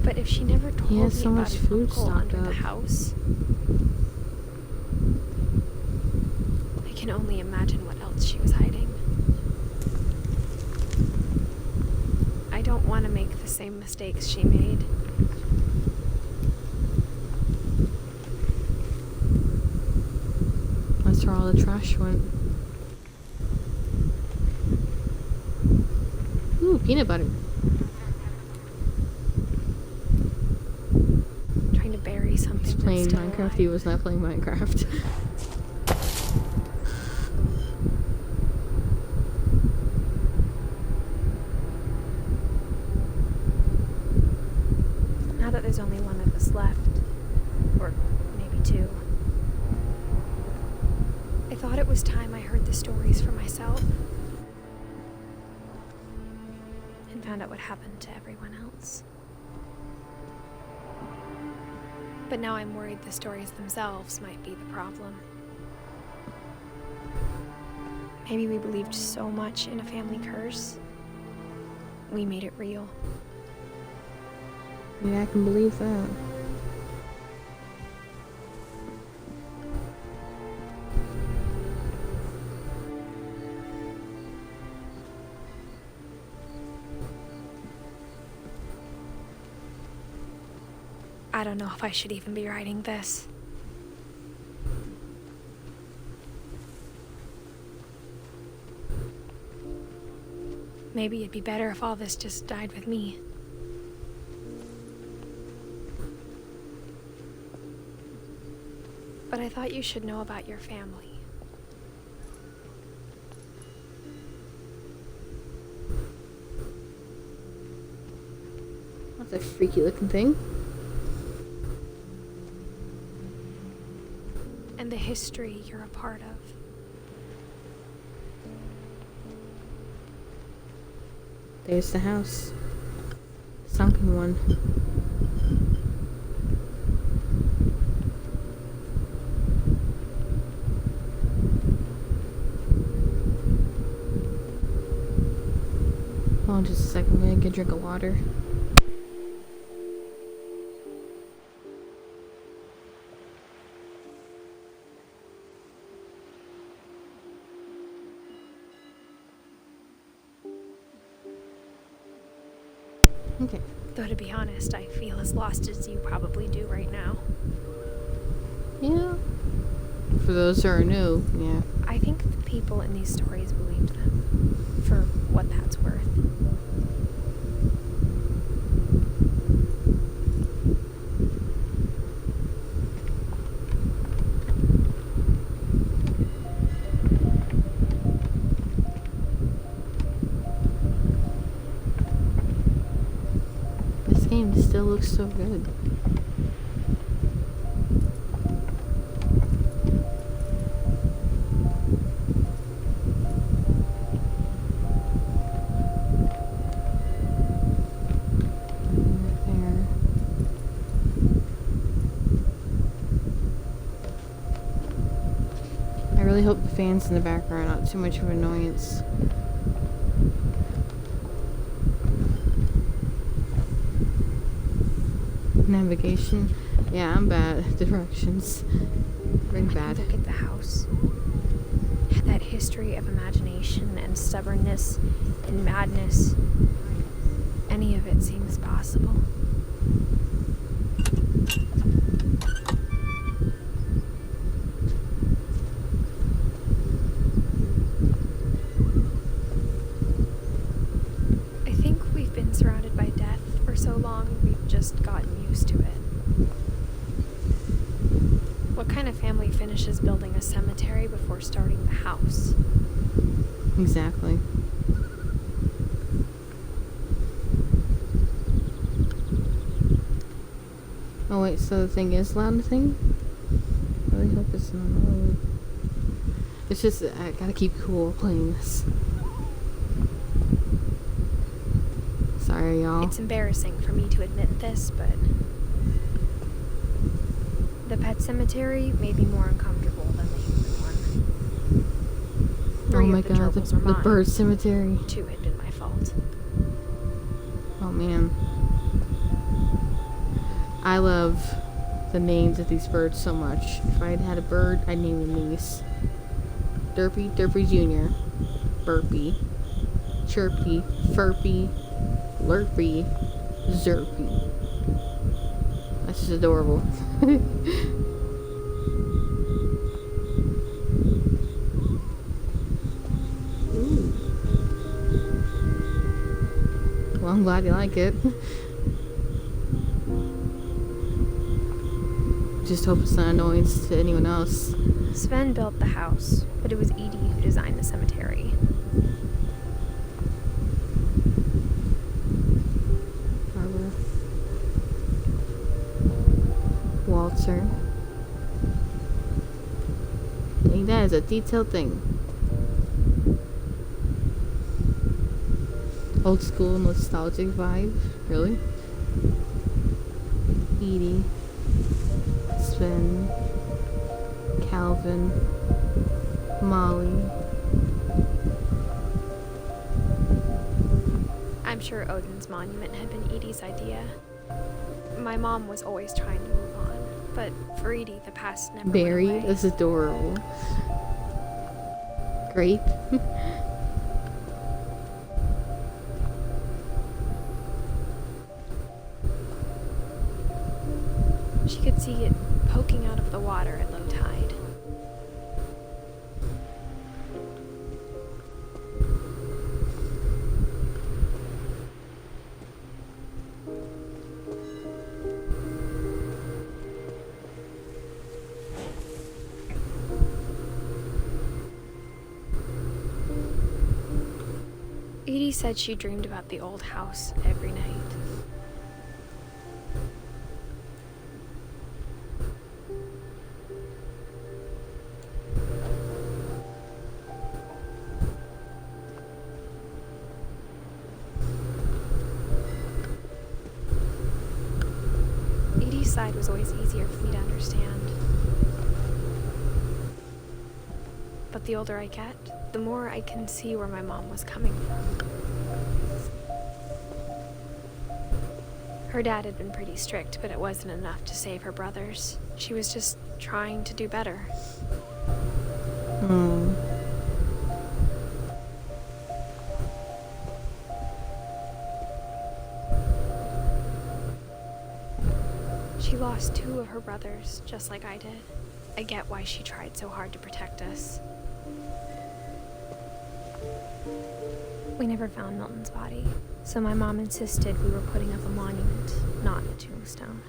But if she never told He me has so about much his food uncle stocked under the up. house, I can only imagine what else she was hiding. I don't want to make the same mistakes she made. That's where all the trash went. Ooh, peanut butter. Trying to bury something He's that's playing still Minecraft. alive. He was not playing Minecraft. Now that there's only one of us left, or maybe 2, I thought it was time I heard the stories for myself and found out what happened to everyone else. But now I'm worried the stories themselves might be the problem. Maybe we believed so much in a family curse, we made it real. Yeah, I can believe that. I don't know if I should even be writing this. Maybe it'd be better if all this just died with me. But I thought you should know about your family. That's a freaky looking thing. And the history you're a part of. There's the house. Sunken one. Hold on just a second, I'm gonna get a drink of water. Okay. Though to be honest, I feel as lost as you probably do right now. Yeah. For those who are new, yeah. I think the people in these stories believed them, for what that's worth. This game still looks so good. There. I really hope the fans in the background are not too much of an annoyance. Navigation. Yeah, I'm bad at directions. Very bad. Look at the house. Had that history of imagination and stubbornness and madness. Any of it seems possible. I think we've been surrounded by death for so long, we've just gotten used to it. What kind of family finishes building a cemetery before starting the house? Exactly. Oh wait, so the thing is loud thing? I really hope it's not loud. It's just that I gotta keep cool playing this. Sorry, y'all. It's embarrassing for me to admit this, but the pet cemetery made me more uncomfortable than the human one. Oh Three my of the god, gerbils were the mine. bird cemetery. 2 had been my fault. Oh man. I love the names of these birds so much. If I had a bird, I'd name them these. Derpy, Derpy Jr., Burpy, Chirpy, Furpy, Lurpy, Zerpy. That's just adorable. Ooh. Well, I'm glad you like it. Just hope it's not annoyance to anyone else. Sven built the house, but it was Edie who designed the cemetery. Barbara. Walter. Dang, that is a detailed thing. Old school nostalgic vibe. Really? Edie. Sven, Calvin, Molly. I'm sure Odin's monument had been Edie's idea. My mom was always trying to move on, but for Edie, the past never Barry, went away. that's adorable. Grape. She could see it poking out of the water at low tide. Edie said she dreamed about the old house every night. Edie's side was always easier for me to understand. But the older I get, the more I can see where my mom was coming from. Her dad had been pretty strict, but it wasn't enough to save her brothers. She was just trying to do better. Hmm. She lost 2 of her brothers, just like I did. I get why she tried so hard to protect us. We never found Milton's body, so my mom insisted we were putting up a monument, not a tombstone.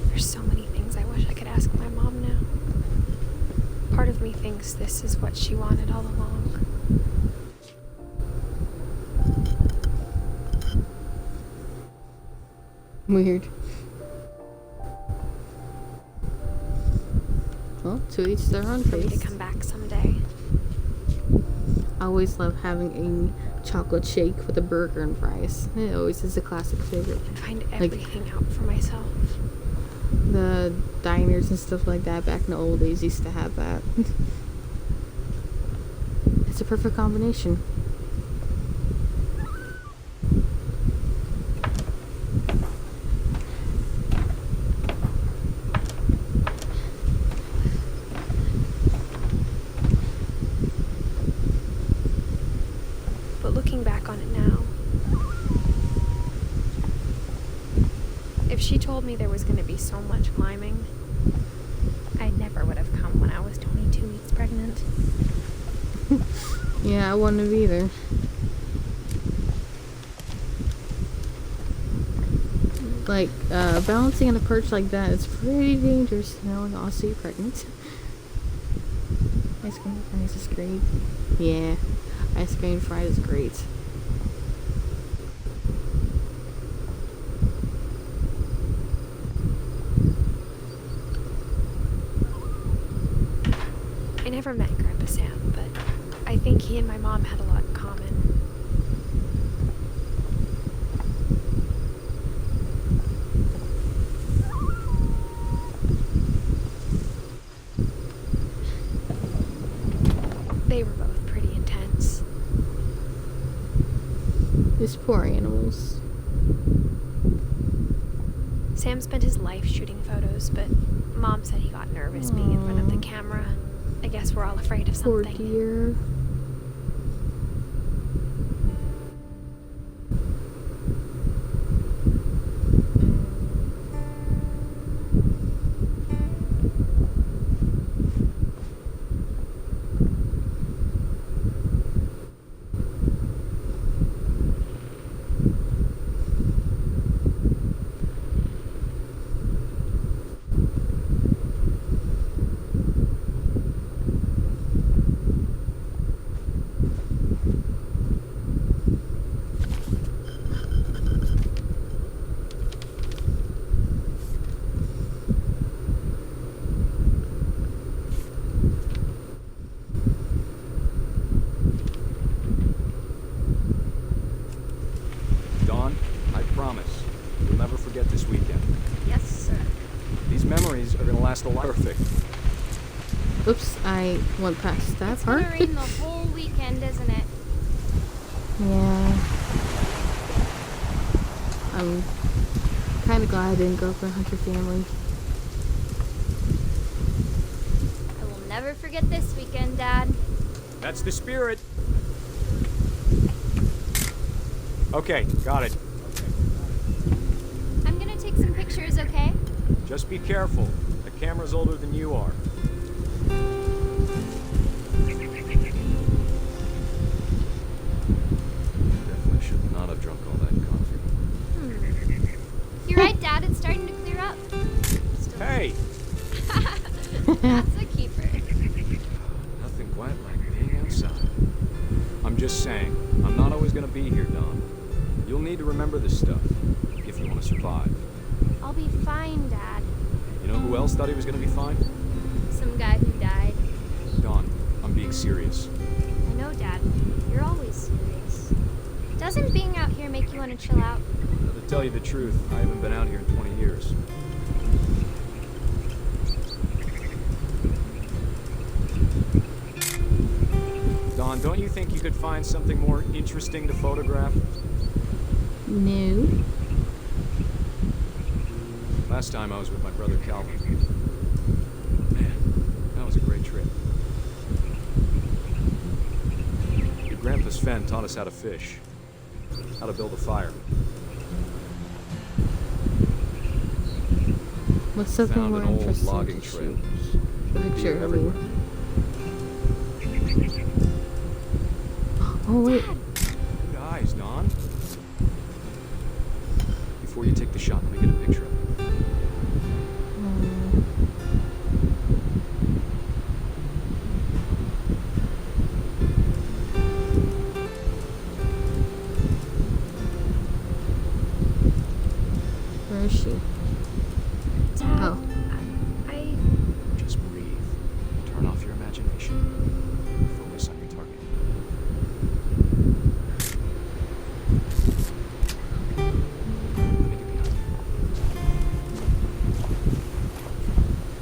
There's so many things I wish I could ask my mom now. Part of me thinks this is what she wanted all along. Weird. Well, to each their own For me to taste. come back someday. I always love having a chocolate shake with a burger and fries. It always is a classic favorite. And find everything out for myself. The diners and stuff like that back in the old days used to have that. It's a perfect combination. But looking back on it now, if she told me there was going to be so much climbing, I never would have come when I was 22 weeks pregnant. Yeah, I wouldn't have either. Like, balancing on a perch like that is pretty dangerous, you know, and also you're pregnant. Ice cream and fries is great. Yeah, ice cream and fries is great. I never met Grandpa Sam, but I think he and my mom had a lot in common. They were both pretty intense. These poor animals. Sam spent his life shooting photos, but Mom said he got nervous being in front of the camera. I guess we're all afraid of Poor something. dear. last the light. Perfect. Oops, I went past that It's part. gonna rain the whole weekend, isn't it? Yeah. I'm kind of glad I didn't go for Hunter family. I will never forget this weekend, Dad. That's the spirit. Okay, got it. I'm gonna take some pictures, okay? Just be careful. The camera's older than you are. Definitely should not have drunk all that coffee. You're right, Dad. It's starting to clear up. Hey! That's a keeper. Nothing quite like being outside. I'm just saying, I'm not always gonna be here, Dawn. You'll need to remember this stuff if you want to survive. I'll be fine, Dad. You know who else thought he was gonna be fine? Some guy who died. Dawn, I'm being serious. I know, Dad. You're always serious. Doesn't being out here make you want to chill out? To tell you the truth, I haven't been out here in 20 years. Dawn, don't you think you could find something more interesting to photograph? No. Last time I was with my brother Calvin. Man, that was a great trip. Your grandpa Sven taught us how to fish, how to build a fire. What's something Found more an old interesting logging to trail. shoot? A picture Deer of me. everywhere. Oh wait. Good eyes, Dawn. Before you take the shot, let me get a picture of it. Where is she? Dad, Oh. I... Just breathe. Turn off your imagination. Focus on your target. Make it behind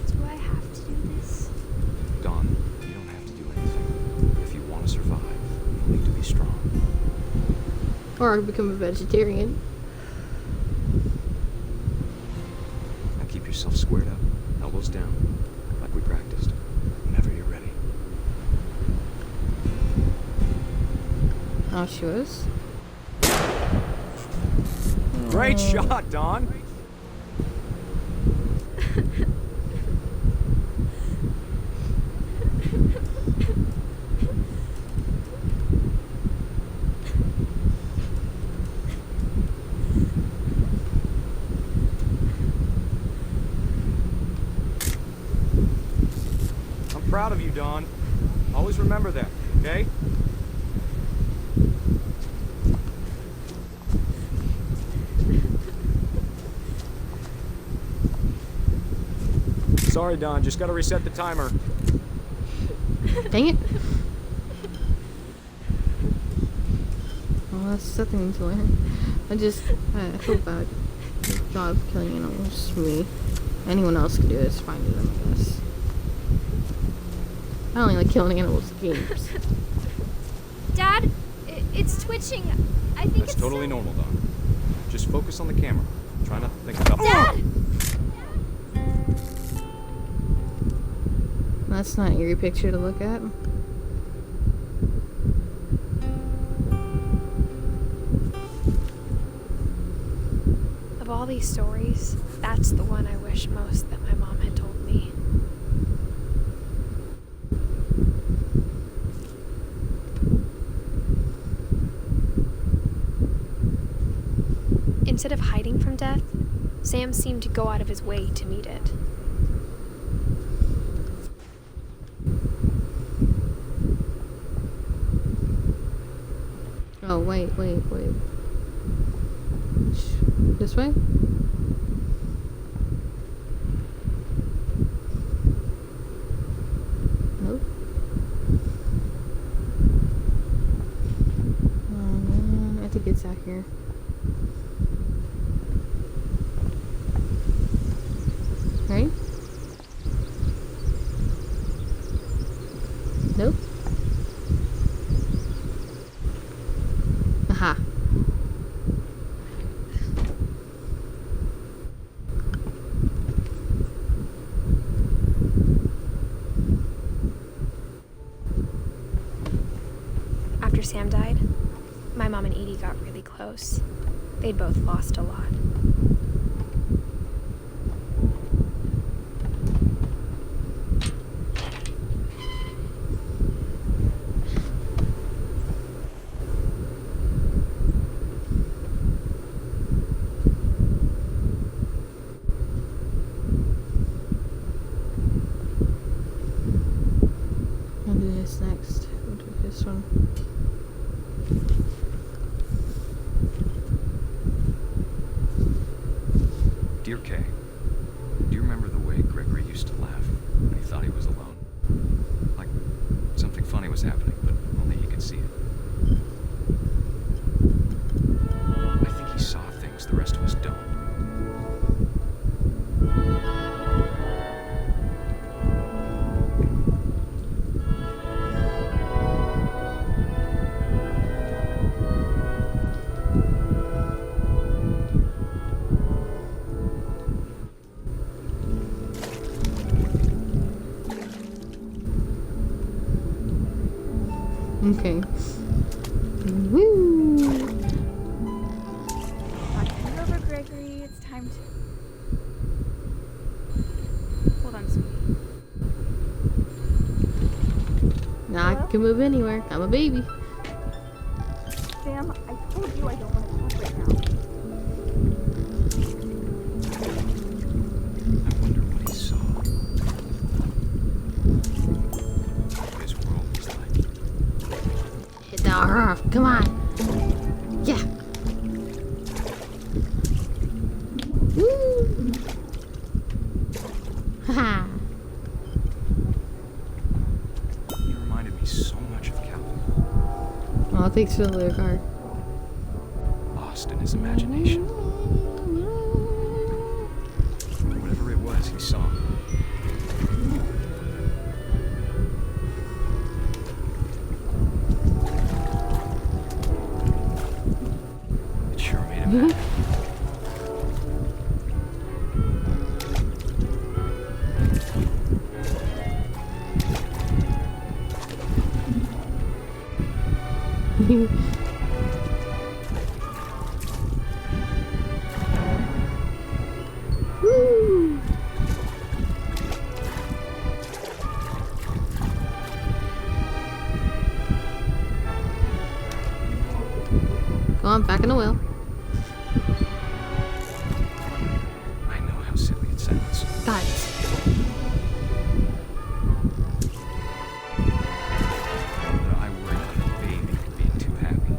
Do I have to do this? you. Dawn, you don't have to do anything. If you want to survive, you need to be strong. Or become a vegetarian. Now keep yourself squared up, elbows down, like we practiced. Whenever you're ready. Oh, she was. Great shot, Dawn! I'm proud of you, Dawn. Always remember that, okay? Sorry, Dawn. Just gotta reset the timer. Dang it. Well, that's something to learn. I feel bad. The job of killing animals for me. Anyone else can do it, it's fine with them, I guess. I only like killing animals in games. Dad, it's twitching. I think That's it's... totally normal, Dawn. Just focus on the camera. Try not to think about... Dad! That's not an eerie picture to look at. Of all these stories, that's the one I wish most that my mom had told me. Instead of hiding from death, Sam seemed to go out of his way to meet it. Oh, wait. This way? Nope. Oh, man. I think it's out here. Right? Haha. After Sam died, my mom and Edie got really close. They'd both lost a lot. I'll do this next. We'll do this one. Dear Kay, do you remember the way Gregory used to laugh when he thought he was alone? Like something funny was happening, but only he could see it. I think he saw things the rest of us don't. Okay. Woo! Come over, Gregory. It's time to. Hold on, sweetie. Now I can move anywhere. I'm a baby. Sam, I told you I don't want to talk right now. I wonder what he saw. What his world was like. Hit the off. Come on. Yeah. Woo! Haha. He reminded me so much of Calvin, Oh, thanks for the lyric art. lost in his imagination. Whatever it was he saw. It sure made him happy. Woo! Go on, back in the wheel. I know how silly it sounds. Guys. But I worry about a baby being too happy.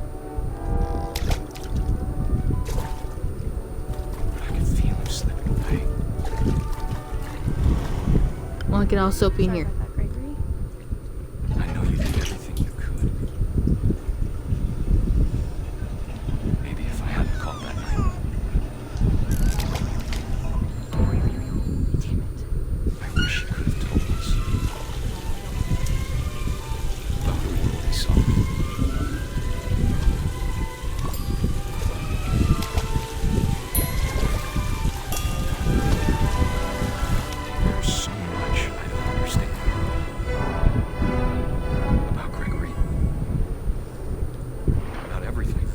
I could feel him slipping away. Want to get all soapy in Sorry here. about that, Gregory. I know you did everything you could. Maybe if I hadn't called that night. Damn it. I wish he could have told us about the world he saw. There's so much I don't understand about Gregory. About everything.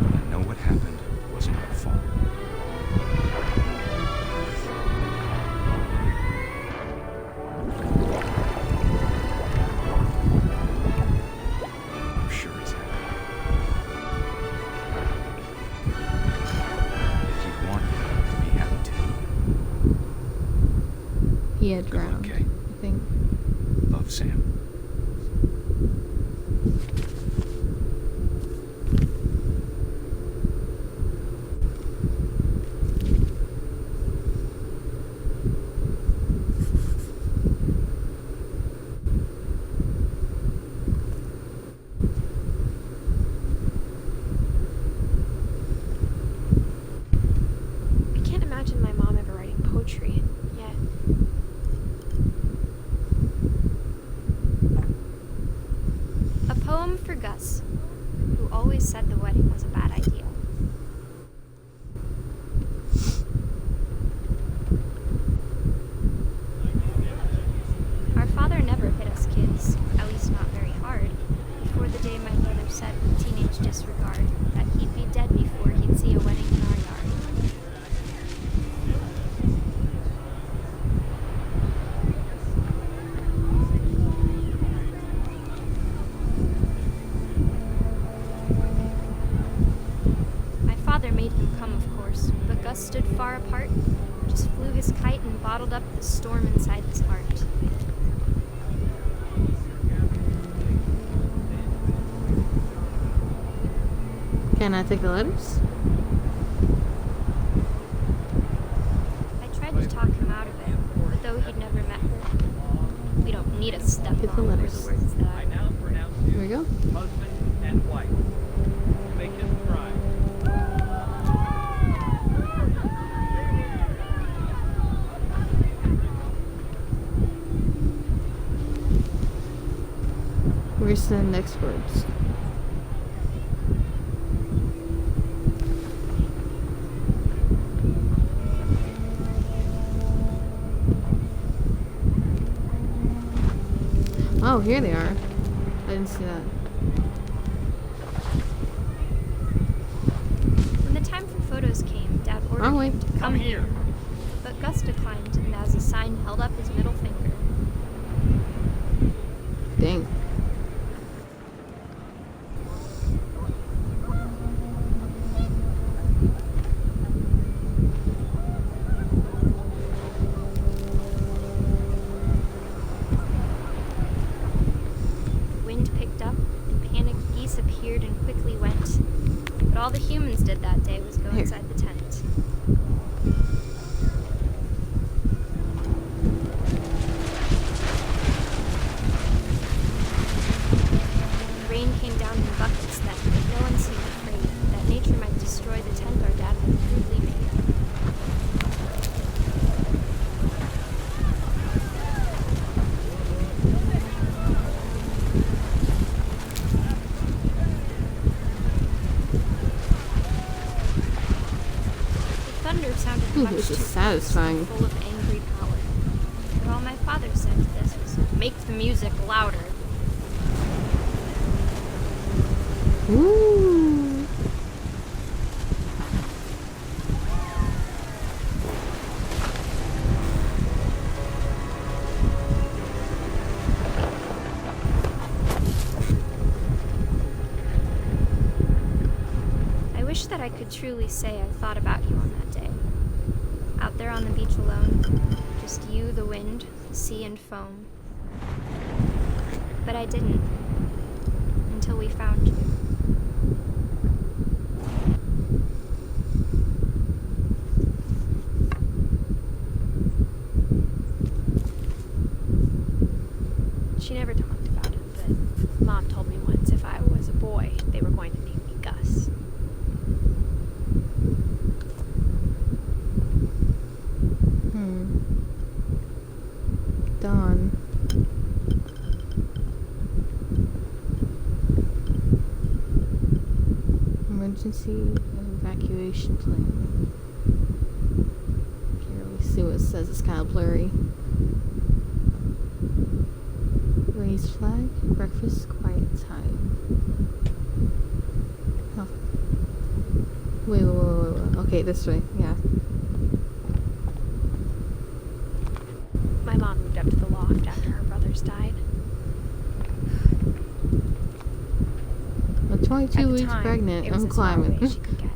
I know what happened wasn't your fault. I'm sure he's happy. He'd want you to be happy too. He had Good luck, drowned, Kay. I think. Love, Sam. I can't imagine my mom ever poetry, yet a poem for Gus, who always said the wedding was a bad idea. Our father never hit us kids, at least not very hard, before the day my brother said with teenage disregard that he'd be dead before he'd see a wedding in our yard. My father made him come, of course, but Gus stood far apart, just flew his kite and bottled up the storm inside his heart. Can I take the letters? I tried to talk him out of it, but though he'd never met her, we don't need a stepmom, Get the were letters. the words that I now pronounce Here you we go. husband and wife. Make him cry. Where's the next words? Oh, here they are. I didn't see that. When the time for photos came, Dad ordered Wrong way. him to come here. But Gus declined, and as a sign held up his middle finger. Dang. The wind picked up, and panicked geese appeared and quickly went. But all the humans did that day was go Here. inside the tent. The rain came down in buckets then, but no one seemed afraid that nature might destroy the tent our dad had crudely made. The thunder sounded Ooh, much this too is satisfying. full of angry power. But all my father said to this was, "Make the music louder." Ooh. I wish that I could truly say I thought about you on that day. Out there on the beach alone, just you, the wind, the sea, and foam. But I didn't. Until we found you. She never talked about it, but Mom told me once if I was a boy, they were going to name me Gus. Dawn. Emergency evacuation plan. Can't really see what it says. It's kind of blurry. Raised flag. Breakfast. Quiet time. Huh. Wait. Okay, this way. Yeah. My mom moved up to the loft after her brothers died. I'm 22 At the weeks time, pregnant. it was I'm as far away climbing. as she could get.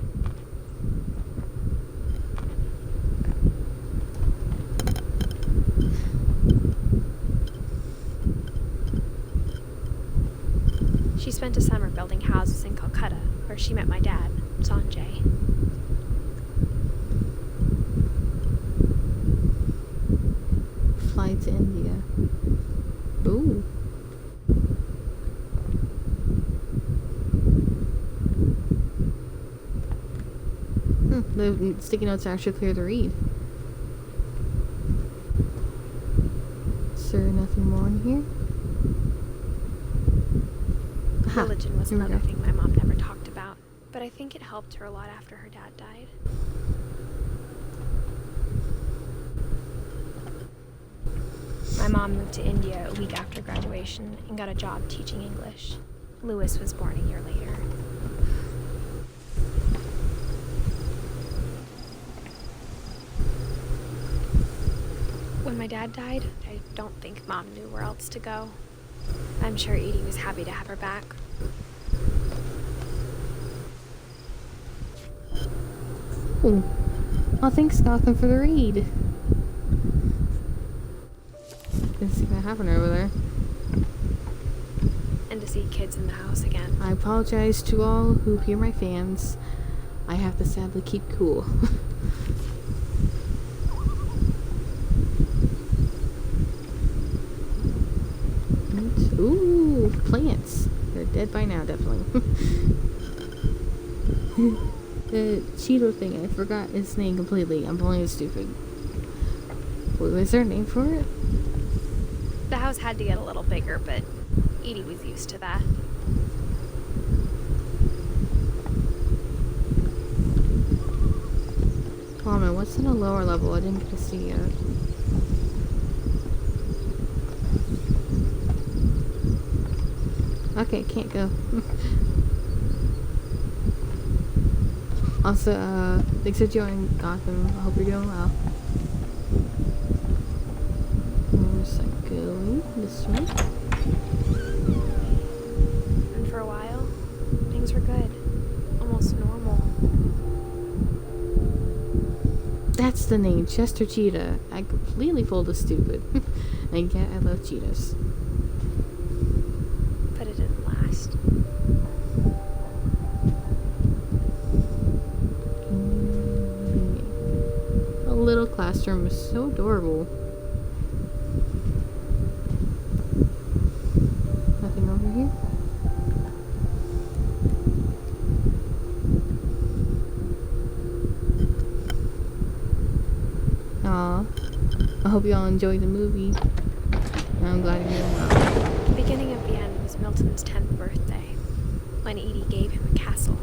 She spent a summer building houses in Calcutta, where she met my dad, Sanjay. Fly to India. Ooh. The sticky notes are actually clear to read. Is there nothing more in here? Aha, Religion was here we another go. thing my mom never talked about, but I think it helped her a lot after her dad died. My mom moved to India a week after graduation and got a job teaching English. Lewis was born a year later. When my dad died, I don't think Mom knew where else to go. I'm sure Edie was happy to have her back. Ooh. Oh, thanks, Gotham, for the read. Didn't see what happened over there. And to see kids in the house again. I apologize to all who hear my fans. I have to sadly keep cool. And- ooh, plants. They're dead by now, definitely. The Cheeto thing, I forgot its name completely. I'm playing stupid. Wait, was there a name for it? The house had to get a little bigger, but Edie was used to that. Oh man, what's in a lower level? I didn't get to see yet. Okay, can't go. Also, thanks for joining Gotham. I hope you're doing well. Where's that going? This way? And for a while, things were good. Almost normal. That's the name, Chester Cheetah. I completely fooled the stupid. And yet I love cheetahs. But it didn't last. A little classroom is so adorable. Nothing over here? Aw. I hope y'all enjoyed the movie. I'm glad you're doing well. The beginning of the end was Milton's 10th birthday, when Edie gave him a castle.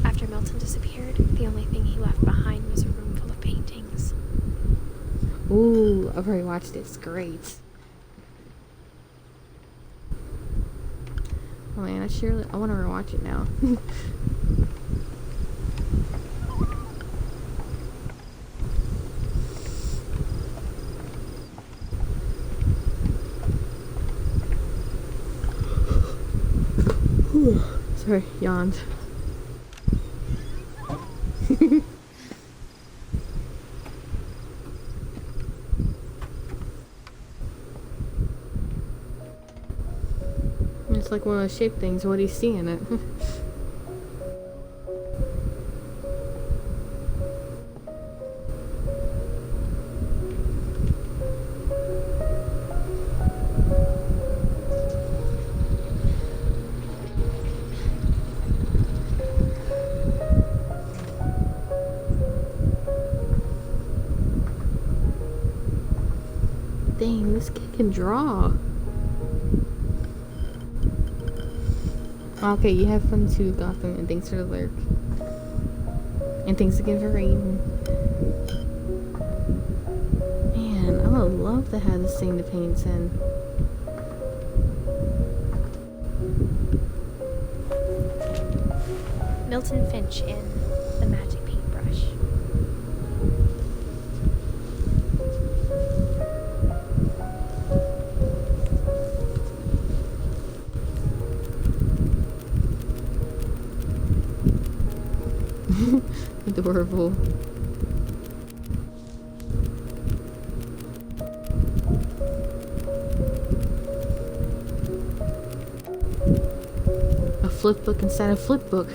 After Milton disappeared, the only thing he left behind was a room full of paintings. Ooh, I've already watched it. It's great. Oh man, I want to rewatch it now. Sorry, yawned. It's like one of those shaped things. What do you see in it? Dang, this kid can draw. Okay, you have fun too, Gotham, and thanks for the lurk. And thanks again for raiding. Man, I would love to have this thing to paint in. Milton Finch in The Magic Paintbrush. Adorable. A flip book inside a flip book.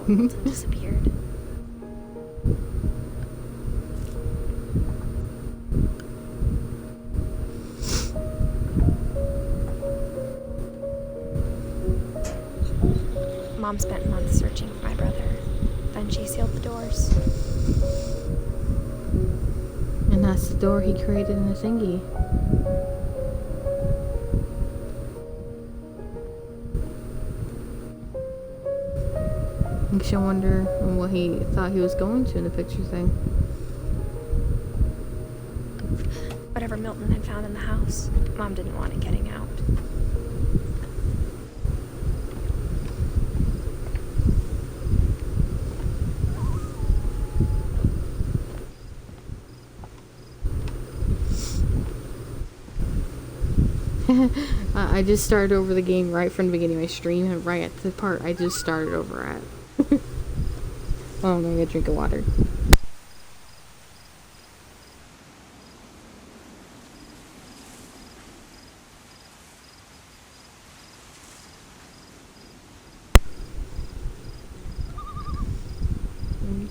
Milton disappeared. Mom spent months searching for my brother. Then she sealed the doors. And that's the door he created in the thingy. Makes you wonder what he thought he was going to in the picture thing. Whatever Milton had found in the house, Mom didn't want it getting out. I just started over the game right from the beginning of my stream, and right at the part I just started over at. Oh, I'm gonna get a drink of water.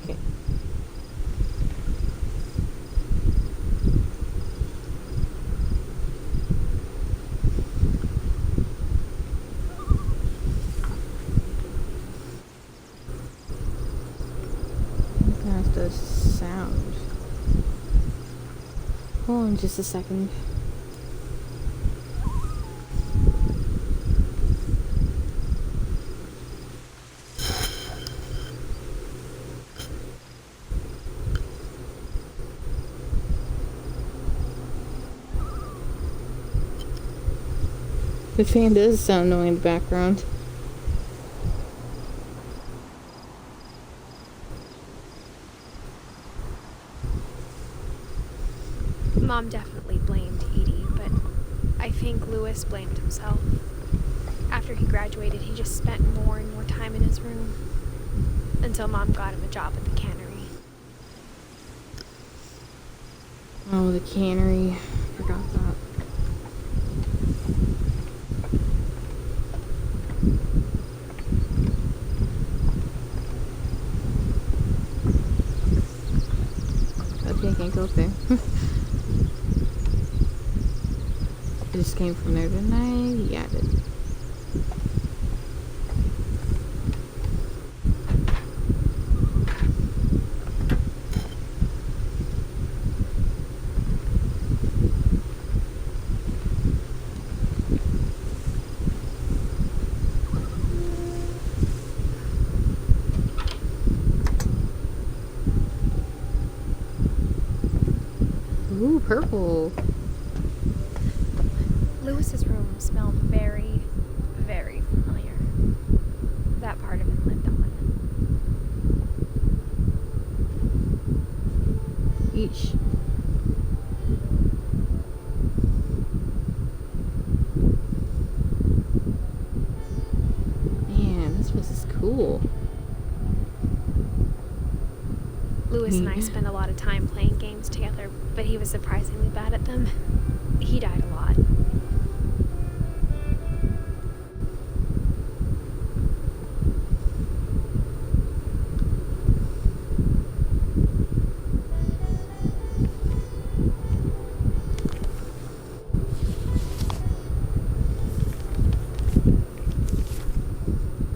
Okay. That's the sound. Hold on just a second. The fan does sound annoying in the background. Mom definitely blamed Edie, but I think Louis blamed himself. After he graduated, he just spent more and more time in his room until Mom got him a job at the cannery. Oh, the cannery. Forgot that. Okay, I can't go up there. I just came from there, didn't I? Yeah, I did. Ooh, purple. Louis's room smelled very, very familiar. That part of him lived on. Each. Man, this place is cool. Louis and I spent a lot of time playing games together, but he was surprisingly bad at them. He died a lot.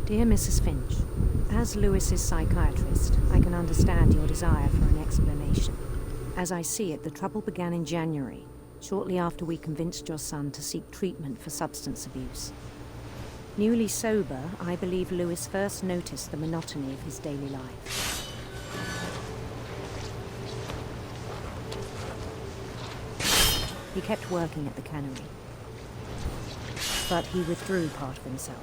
Dear Mrs. Finch, as Louis's psychiatrist, I can understand your desire for an explanation. As I see it, the trouble began in January, shortly after we convinced your son to seek treatment for substance abuse. Newly sober, I believe Louis first noticed the monotony of his daily life. He kept working at the cannery, but he withdrew part of himself.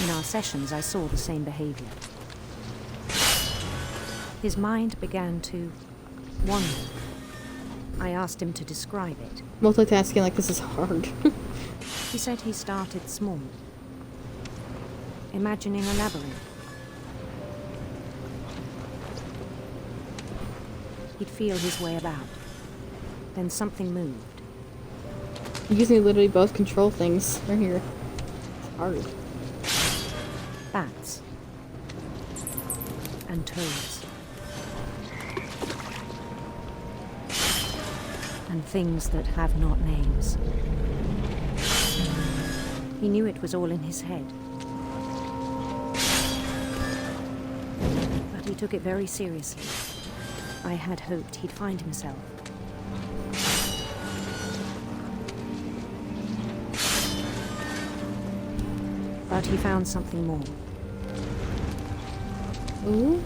In our sessions, I saw the same behavior. His mind began to wander. I asked him to describe it. Multitasking like this is hard. He said he started small, imagining a labyrinth. He'd feel his way about. Then something moved. You guys need literally both control things right here. It's hard. Bats. and toads. And things that have not names. He knew it was all in his head. But he took it very seriously. I had hoped he'd find himself. But he found something more. Ooh,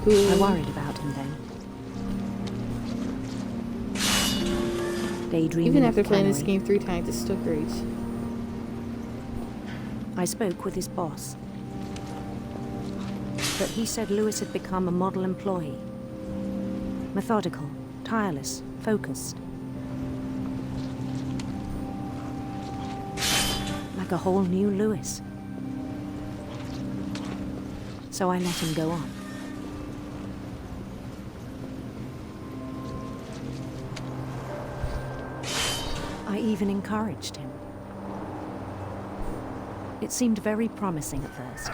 cool. I worried about him then. Daydreaming Even of after playing this cannery. game 3 times, it's still great. I spoke with his boss. But he said Lewis had become a model employee. Methodical, tireless, focused. Like a whole new Lewis. So I let him go on. I even encouraged him. It seemed very promising at first.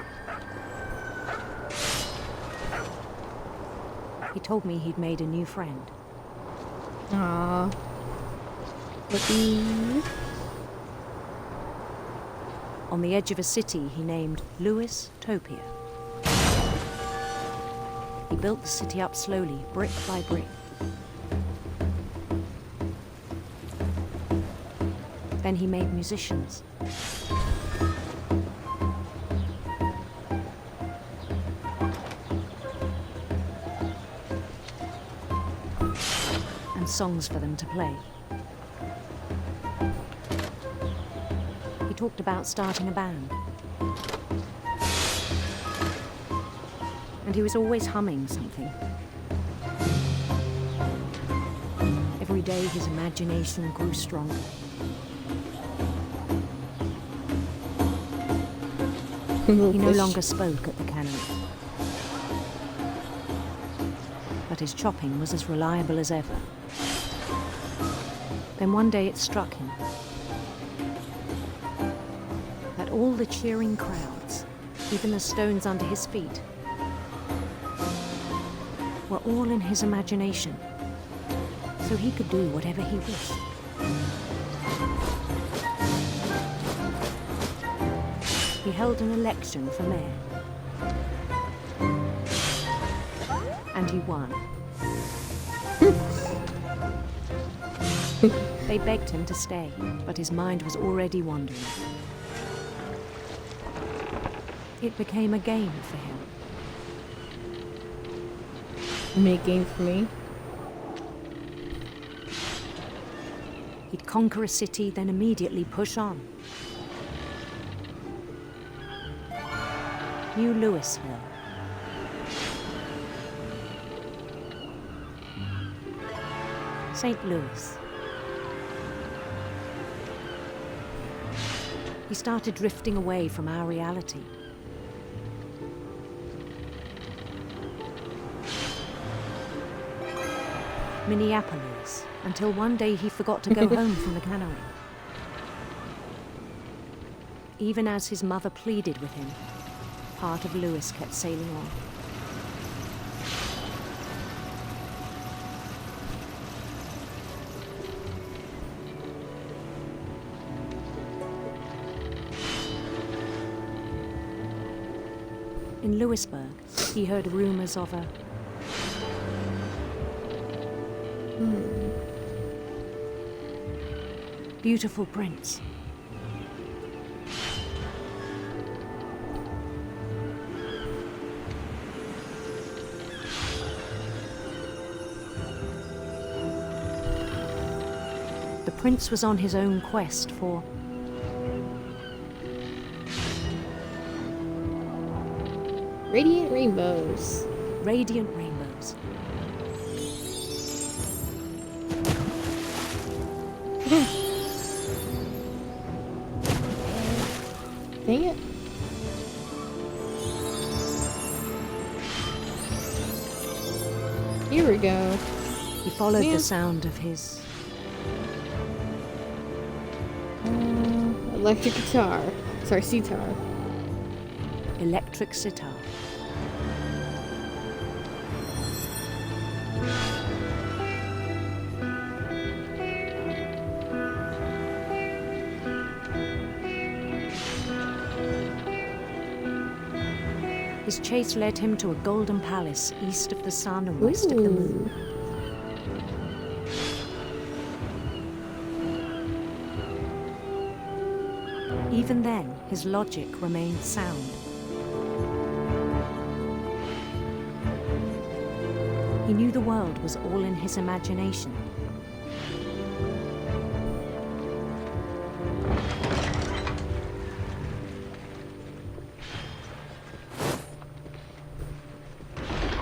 He told me he'd made a new friend. Aww. Puppy. On the edge of a city he named Lewis Topia. He built the city up slowly, brick by brick. Then he made musicians. And songs for them to play. He talked about starting a band. And he was always humming something. Every day his imagination grew stronger. He no longer spoke at the cannery. But his chopping was as reliable as ever. Then one day it struck him that all the cheering crowds, even the stones under his feet, were all in his imagination, so he could do whatever he wished. He held an election for mayor. And he won. They begged him to stay, but his mind was already wandering. It became a game for him. Make game for me. He'd conquer a city, then immediately push on. New Louisville. St. Louis. He started drifting away from our reality. Minneapolis, until one day he forgot to go home from the cannery. Even as his mother pleaded with him, part of Lewis kept sailing on. In Lewisburg, he heard rumors of a beautiful prince. The prince was on his own quest for Radiant rainbows. radiant rainbows. Dang it. Here we go. He followed Yeah. the sound of his Electric guitar. Sorry, sitar. electric sitar. His chase led him to a golden palace east of the sun and west of the moon. Even then, his logic remained sound. He knew the world was all in his imagination.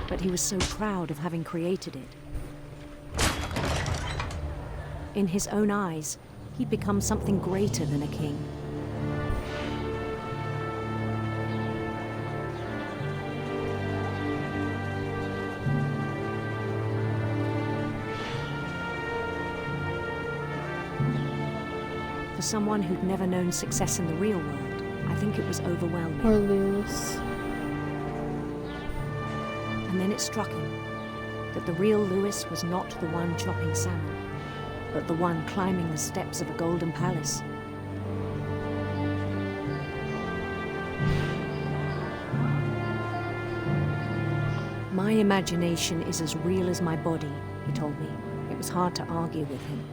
But he was so proud of having created it. In his own eyes, he'd become something greater than a king. For someone who'd never known success in the real world, I think it was overwhelming. Poor Lewis. And then it struck him that the real Lewis was not the one chopping salmon, but the one climbing the steps of a golden palace. My imagination is as real as my body, he told me. It was hard to argue with him.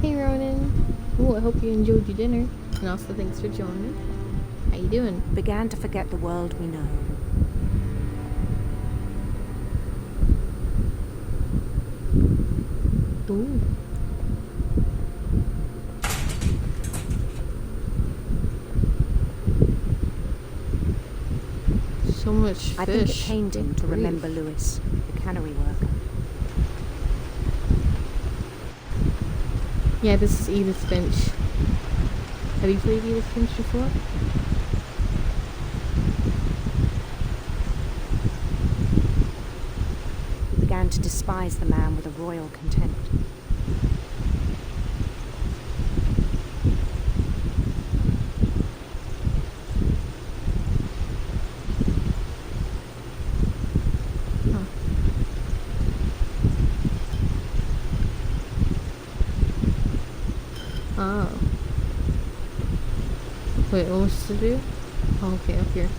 Hey Ronan. Ooh, I hope you enjoyed your dinner. And also thanks for joining. How you doing? Began to forget the world we know. Ooh. So much fish. I think it pained him to remember Lewis, the cannery worker. Yeah, this is Edith Finch. Have you played Edith Finch before? He began to despise the man with a royal contempt. Oh. Wait, what was to do? Oh, okay, up here.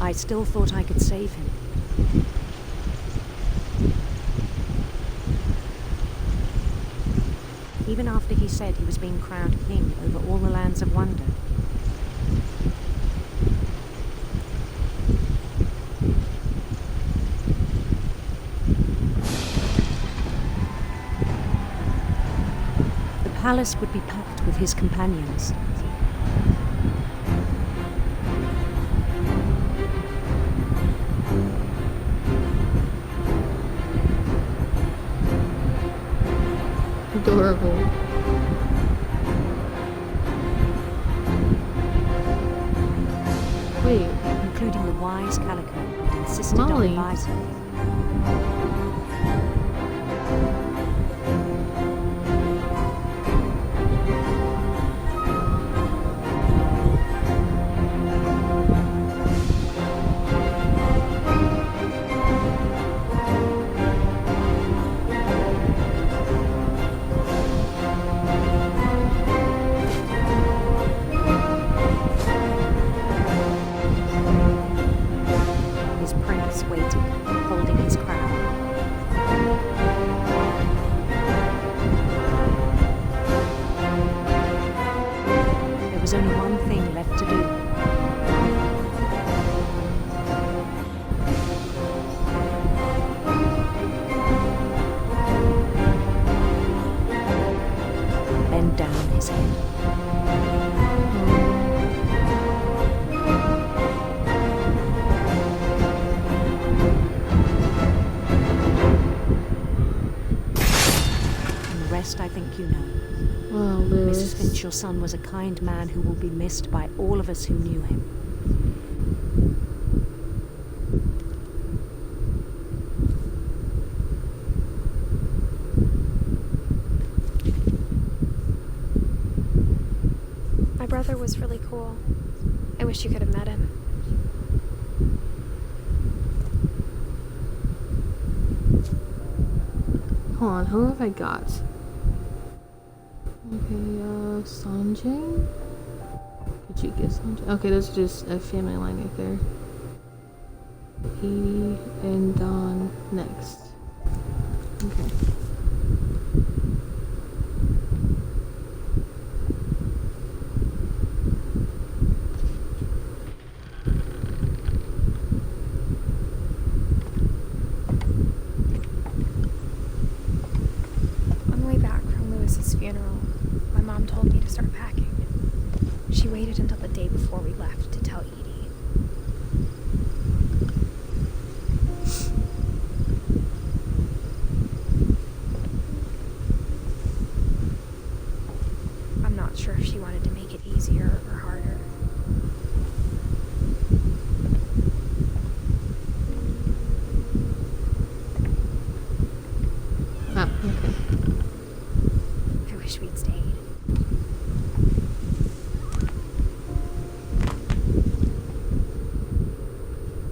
I still thought I could save him. Even after he said he was being crowned king over all the lands of wonder. The palace would be packed with his companions. Adorable. Wait, including the wise Calico who insisted Molly. on advising. His prince waited, holding his crown. There was only one thing left to do. Bend down his head. And the rest I think you know. Wow, Lewis. Mrs. Finch, your son was a kind man who will be missed by all of us who knew him. My brother brother was really cool. I wish you could have met him. Hold on, who have I got? Okay, Sanjay? Did you get Sanjay? Okay, that's just a family line right there. Edie and Don next. Okay. On the way back from Lewis's funeral, my mom told me to start packing. She waited until the day before we left to tell Edie. I'm not sure if she wanted to make it easier or harder. Ah, okay. I wish we'd stayed.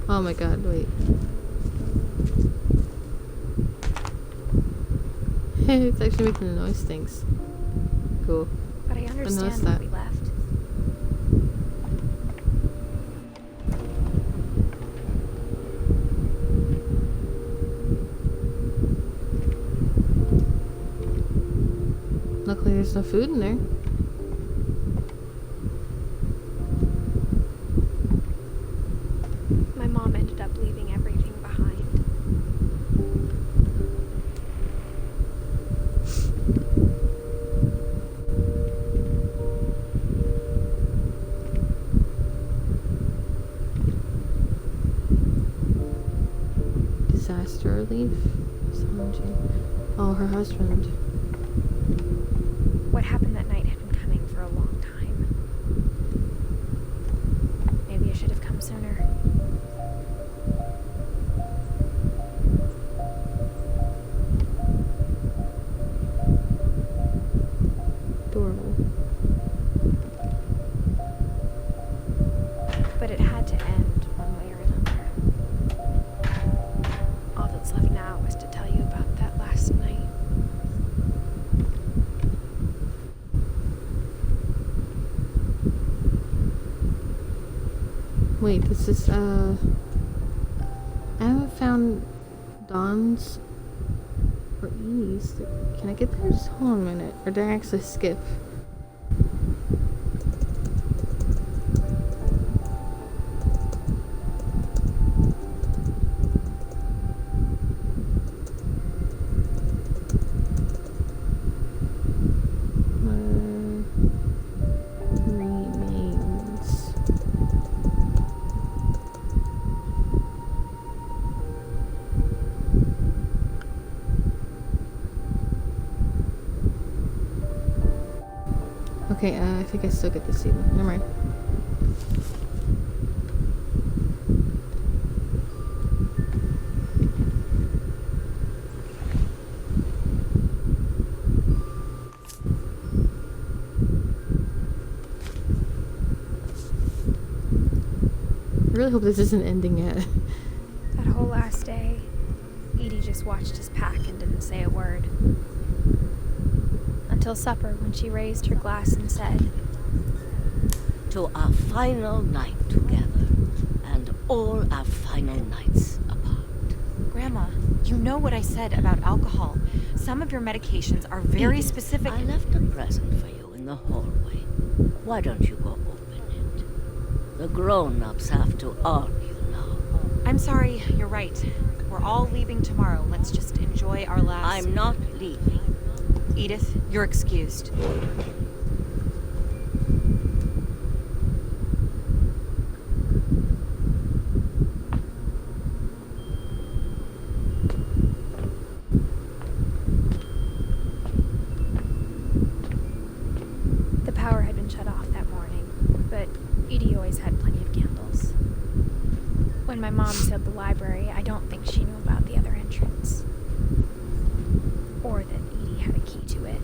Oh my god, wait. It's actually making the noise things. Cool. But I noticed understand that. when we left. Luckily there's no food in there. My mom ended up leaving everything behind. Disaster relief. Sanjay. Oh, her husband. What happened that night had been coming for a long time. Maybe I should have come sooner. Adorable. But it had to end one way or another. All that's left now is to tell you about that last night. Wait, this is, I haven't found Don's or Edie's. Can I get there? Just hold on a minute. Or did I actually skip? Remains. Okay, I think I still get to see them. Never mind. I really hope this isn't ending yet. That whole last day, Edie just watched us pack and didn't say a word. Until supper, when she raised her glass and said, "To our final night together, and all our final nights apart." Grandma, you know what I said about alcohol. Some of your medications are very Edith, specific. I left a present for you in the hallway. Why don't you go open it? The grown-ups have to argue now. I'm sorry, you're right. We're all leaving tomorrow. Let's just enjoy our last... I'm not leaving. Edith, you're excused. the power had been shut off that morning, but Edie always had plenty of candles. When my mom sealed the library, I don't think she knew about the other entrance. Or that Edie had a key to it.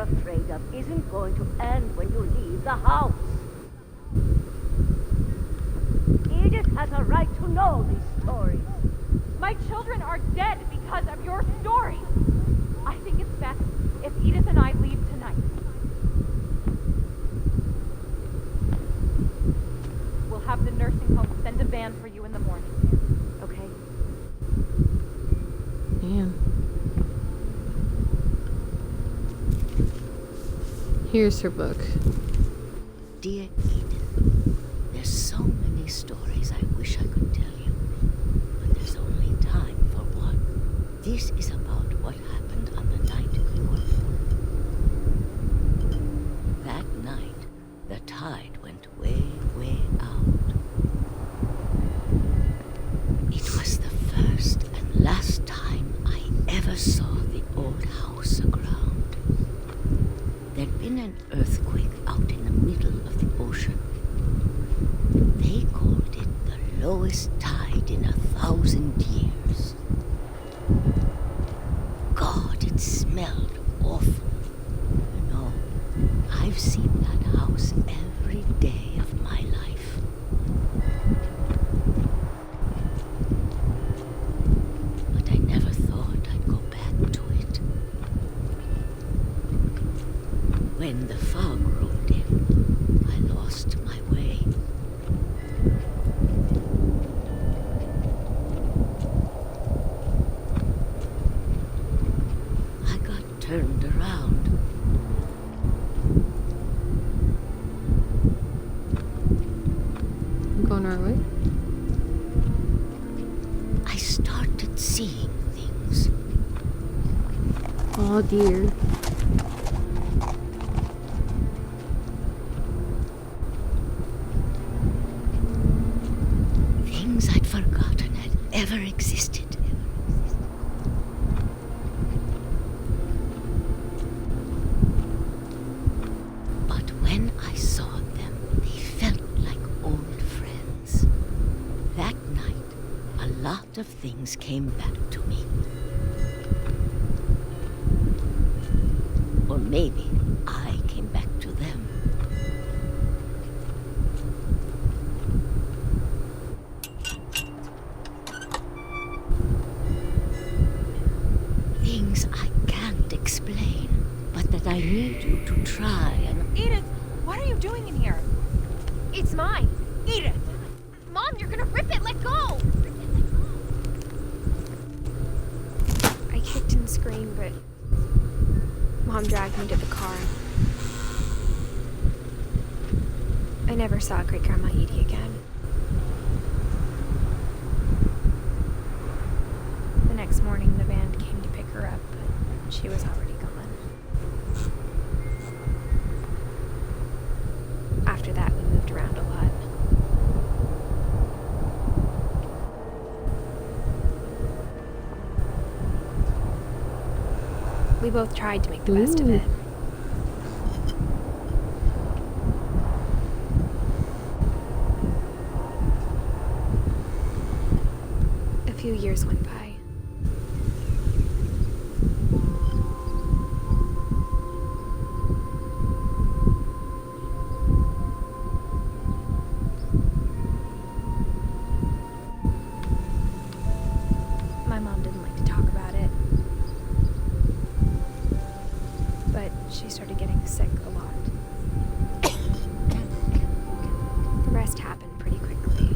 afraid of isn't going to end when you leave the house. Edith has a right to know these stories. My children are dead because of your story. I think it's best if Edith and I leave tonight. We'll have the nursing home send a van for you in the morning. Okay? Damn. Here's her book. Dear Edith, there's so many stories I wish I could tell you, but there's only time for one. This is about what happened on the night you were born. That night, the tide went way, way out. It was the first and last time I ever saw the old house aground. There'd been an earthquake out in the middle of the ocean. They called it the lowest tide in 1,000 years. God, it smelled awful. You know, I've seen that house every day of my life. But I never thought I'd go back to it. When the fog rolled in, I lost my way. I got turned around. I'm going our way. I started seeing things. Oh dear. Things I'd forgotten had ever existed. But when I saw them, they felt like old friends. That night, a lot of things came back to me. Or maybe I came back to them. Things I can't explain, but that I need you to try and... Edith, what are you doing in here? It's mine. Edith! Mom, you're gonna rip it! Let go! I kicked and screamed, but Mom dragged me to the car. I never saw Great Grandma Edie again. The next morning, the van came to pick her up, but she was already gone. After that, we moved around a lot. We both tried to make the best of it. A few years went by. My mom didn't like to talk about it, but she started getting sick a lot. The rest happened pretty quickly.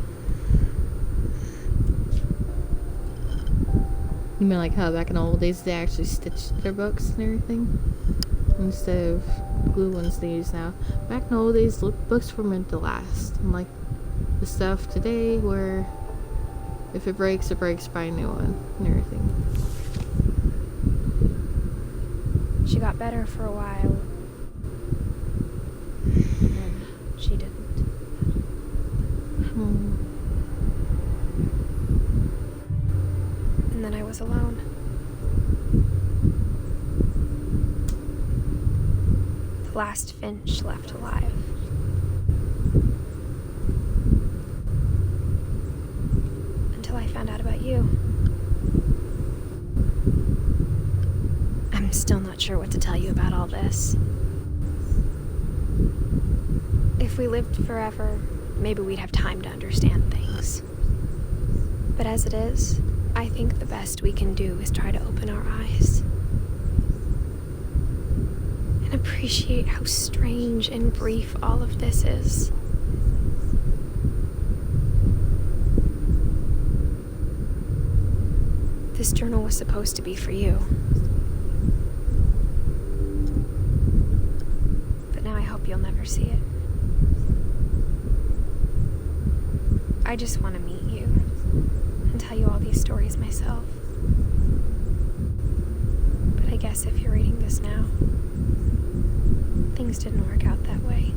You mean like how back in the old days they actually stitched their books and everything? Instead of glue ones they use now. Back in the old days, books were meant to last. Unlike the stuff today where if it breaks, buy a new one and everything. She got better for a while. And she didn't. And then I was alone. The last Finch left alive. Until I found out about you. I'm still not sure what to tell you about all this. If we lived forever, maybe we'd have time to understand things. But as it is, I think the best we can do is try to open our eyes and appreciate how strange and brief all of this is. This journal was supposed to be for you. But now I hope you'll never see it. I just want to meet you and tell you all these stories myself. But I guess if you're reading this now, things didn't work out that way.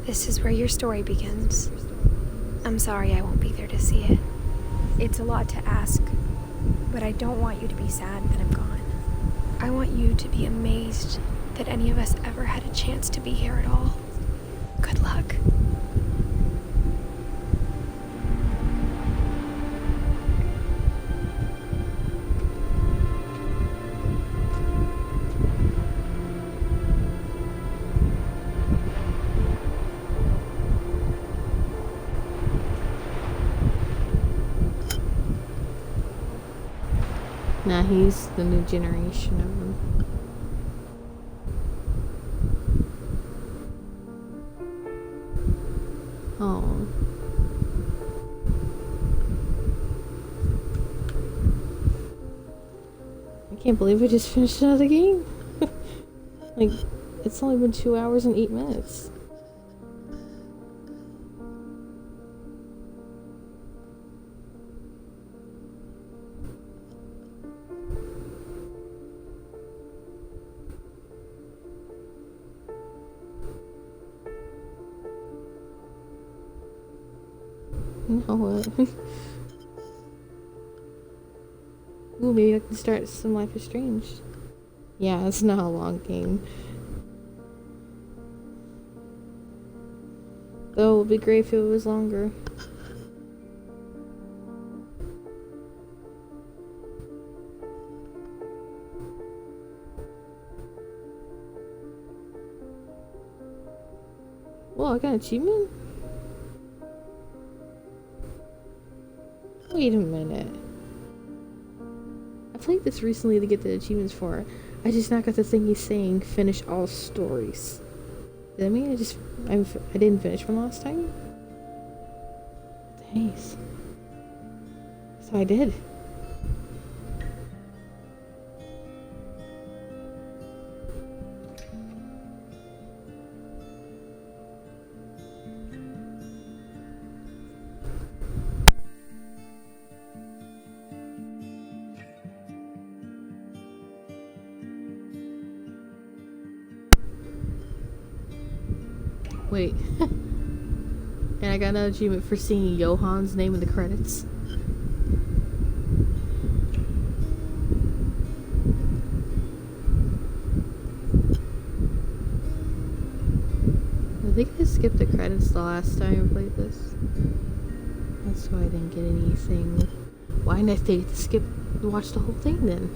This is where your story begins. I'm sorry I won't be there to see it. It's a lot to ask, but I don't want you to be sad that I'm gone. I want you to be amazed that any of us ever had a chance to be here at all. Good luck. Nah, he's the new generation of them. Oh. I can't believe I just finished another game. Like, it's only been 2 hours and 8 minutes. No, what? Ooh, maybe I can start some Life is Strange. Yeah, it's not a long game. Though it would be great if it was longer. Whoa, I got an achievement? Wait a minute. I played this recently to get the achievements for it. I just not got the thing he's saying, finish all stories. Does that mean I didn't finish one last time? Thanks. So I did. Wait. And I got another achievement for seeing Johan's name in the credits. I think I skipped the credits the last time I played this. That's why I didn't get anything. Why didn't I take to skip and watch the whole thing then?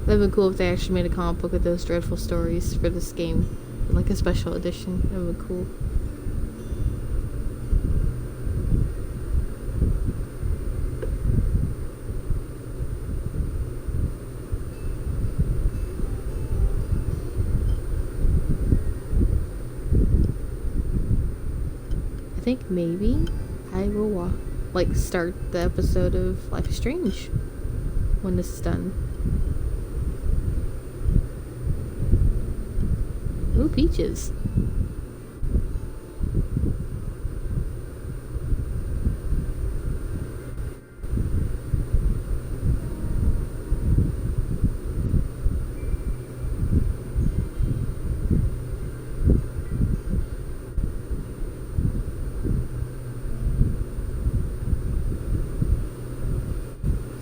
That'd been cool if they actually made a comic book with those dreadful stories for this game. Like a special edition. That'd been cool. I think maybe I will start the episode of Life is Strange when this is done. Ooh, peaches.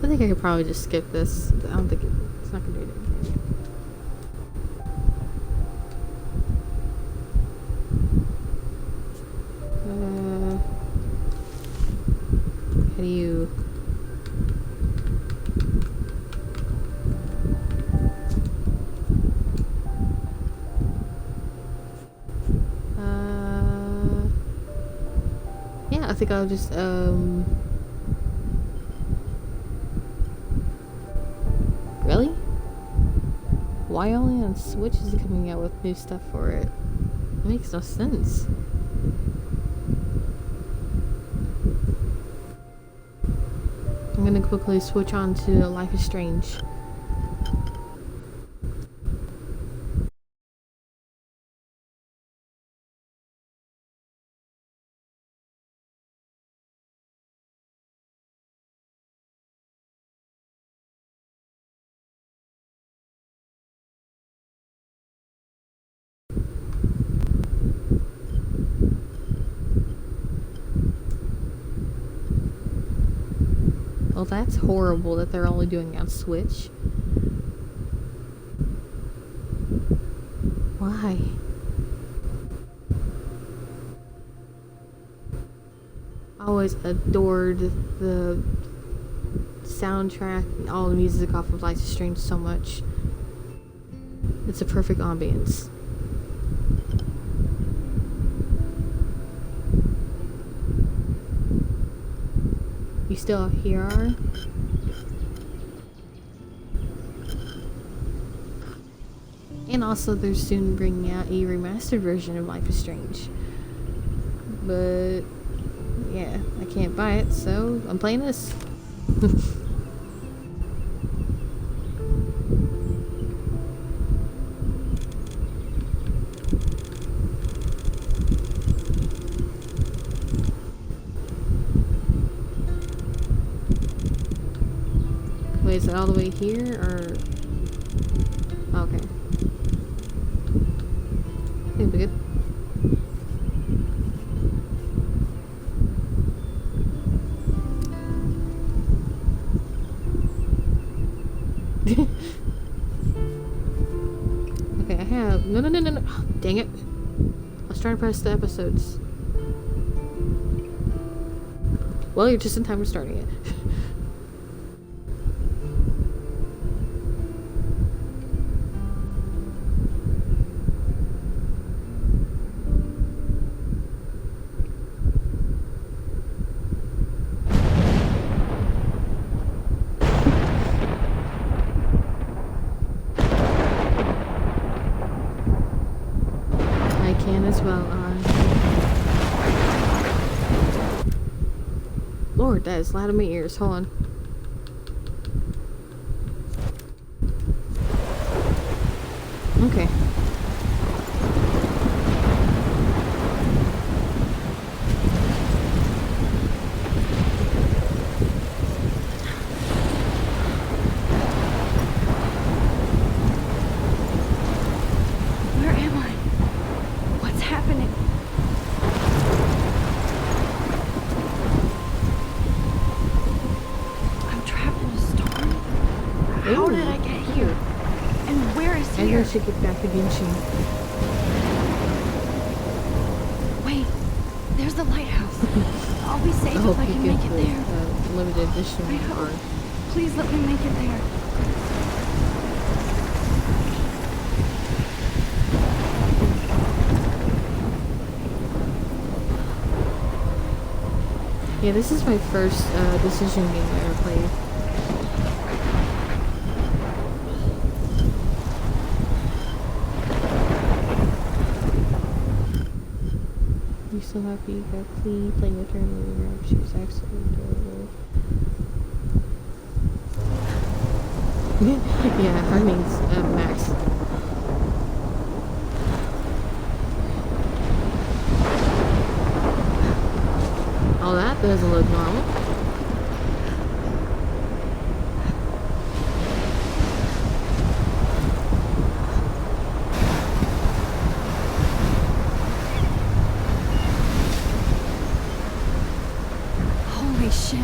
I think I could probably just skip this. I don't think it's not gonna do anything. How do you... Yeah, I think I'll just, Really? Why only on Switch is it coming out with new stuff for it? It makes no sense. I'm gonna quickly switch on to Life is Strange. Well, that's horrible that they're only doing it on Switch. Why? I always adored the soundtrack and all the music off of Life is Strange so much. It's a perfect ambience. You still here? And also they're soon bringing out a remastered version of Life is Strange. But yeah, I can't buy it, so I'm playing this. Wait, is it all the way here, or... Okay. It'll be good. Okay, I have... No. Oh, dang it. I was trying to press the episodes. Well, you're just in time for starting it. As well. Lord, that is loud in my ears. Hold on. Okay. How did I get here? And where is here? I should get back against you. Wait, there's the lighthouse. I'll be safe if I can make it there. Limited edition card. Please let me make it there. Yeah, this is my first decision game I ever played. You so happy you got clean playing with her in the living room. She was absolutely adorable. Yeah, her name's Max. Oh, that doesn't look normal. Holy shit.